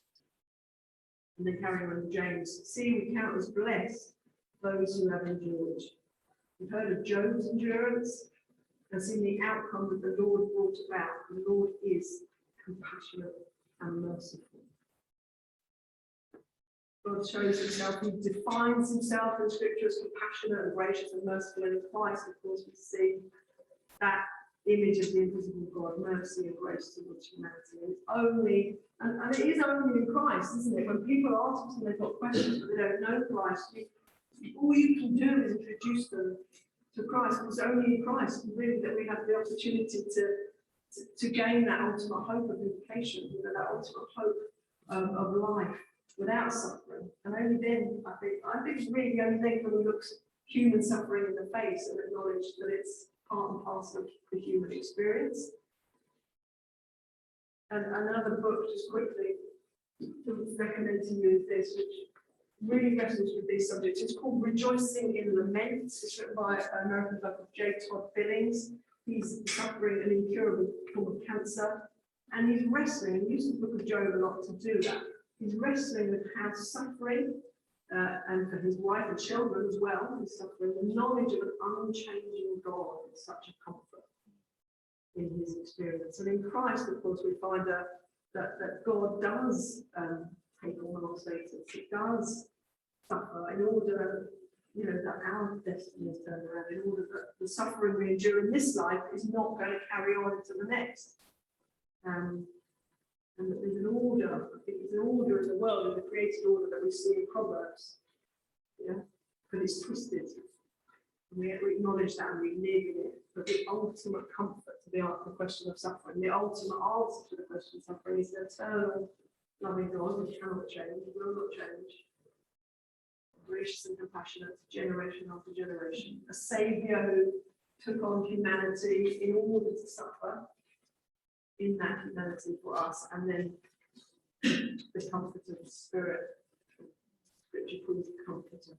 And then carrying on James, see, we count as blessed those who have endured. We've heard of Job's endurance and seen the outcome that the Lord brought about. The Lord is compassionate and merciful. God shows himself, he defines himself in Scripture as compassionate and gracious and merciful. And in Christ, of course, we see that image of the invisible God, mercy and grace towards humanity. And it's only, and it is only in Christ, isn't it? When people ask us and they've got questions but they don't know Christ, all you can do is introduce them to Christ. It's only in Christ really that we have the opportunity to gain that ultimate hope of vindication, you know, that ultimate hope of life without suffering. And only then, I think it's really only then when we look human suffering in the face and acknowledge that it's part and parcel of the human experience. And another book, just quickly, to recommend to you is this, which really wrestles with these subjects. It's called Rejoicing in Laments. It's written by an American doctor, J. Todd Billings. He's suffering an incurable form of cancer, and he's wrestling, and he uses the book of Job a lot to do that. He's wrestling with how suffering, and for his wife and children as well, he's suffering the knowledge of an unchanging God is such a comfort in his experience. And in Christ, of course, we find that God does take on our status. It does suffer in order, you know, that our destiny is turned around, in order that the suffering we endure in this life is not going to carry on into the next. And that there's an order, I think there's an order in the world, in the created order that we see in Proverbs. Yeah, but it's twisted. And we acknowledge that and we live in it. But the ultimate comfort to the question of suffering, the ultimate answer to the question of suffering is the eternal loving God who cannot change, will not change. Gracious and compassionate, generation after generation. A saviour who took on humanity in order to suffer in that humanity for us, and then the comfort of the Spirit. Scripture calls the comforter.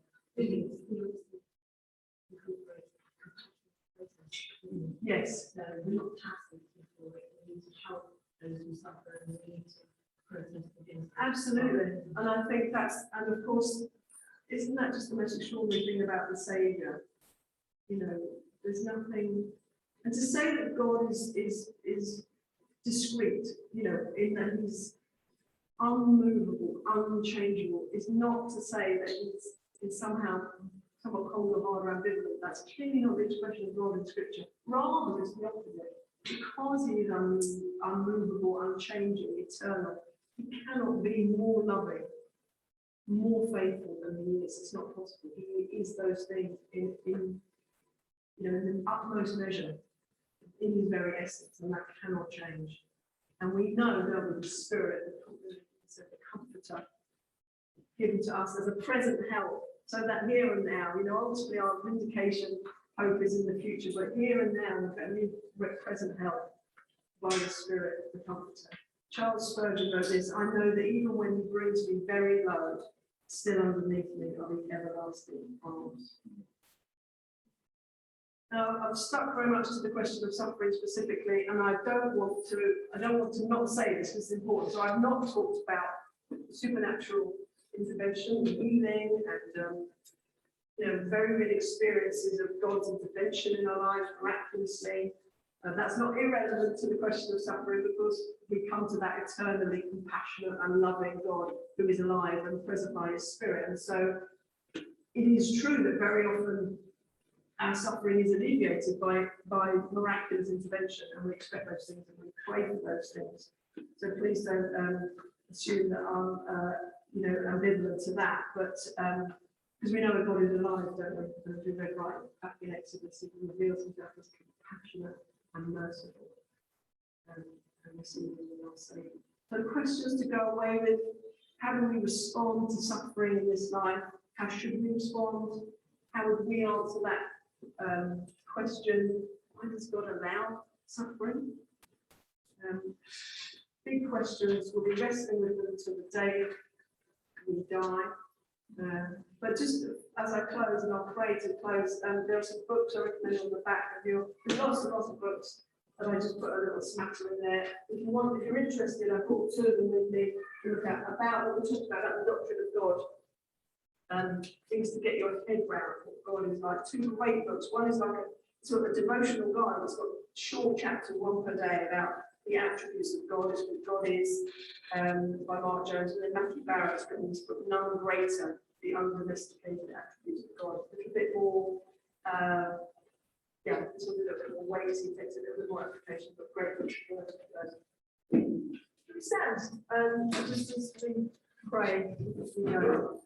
Yes. So we're not passive before it. We need to help those who suffer, and we need to protest against it. Absolutely. And I think that's, and of course, isn't that just the most extraordinary thing about the Saviour? You know, there's nothing, and to say that God is discreet in that he's unmovable, unchangeable, is not to say that he's somehow somewhat cold or hard or ambivalent. That's clearly not the expression of God in Scripture. Rather, it's the opposite. Because he is unmovable, unchanging, eternal, he cannot be more loving, more faithful than he is. It's not possible. He is those things in the utmost measure, in his very essence, and that cannot change. And we know that with the Spirit, the Comforter, given to us as a present help, so that here and now, ultimately our vindication hope is in the future, but here and now we've got new present help by the Spirit, the Comforter. Charles Spurgeon wrote this: I know that even when he brings me very low, still underneath me are the everlasting arms. Now, I've stuck very much to the question of suffering specifically, and I don't want to not say this because it's important. So I've not talked about supernatural intervention, healing, and very real experiences of God's intervention in our lives miraculously. That's not irrelevant to the question of suffering, because we come to that eternally compassionate and loving God who is alive and present by his Spirit. And so it is true that very often our suffering is alleviated by miraculous intervention, and we expect those things and we pray for those things. So please don't assume that I'm ambivalent to that, but because we know that God is alive, don't we? As we read right back in Exodus, he reveals himself as compassionate and merciful, and receiving in our Saviour. So questions to go away with: how do we respond to suffering in this life? How should we respond? How would we answer that question? Why does God allow suffering? Big questions. We'll be wrestling with them until the day we die. But just as I close, and I'll pray to close, there are some books I recommend on the back of your. There's lots of books, and I just put a little smatter in there. If you're interested, I brought two of them with me to look at about what we talked about the doctrine of God. Things to get your head around what God is like. Two great books. One is like a sort of a devotional guide. It's got short chapters, one per day, about the attributes of God, who God is, by Mark Jones, and then Matthew Barrett's written this book, None Greater, the Undomesticated Attributes of God. A little bit more, it's a little bit more weighty, takes a little bit more application, but great book. It sounds, just as we pray, as we go.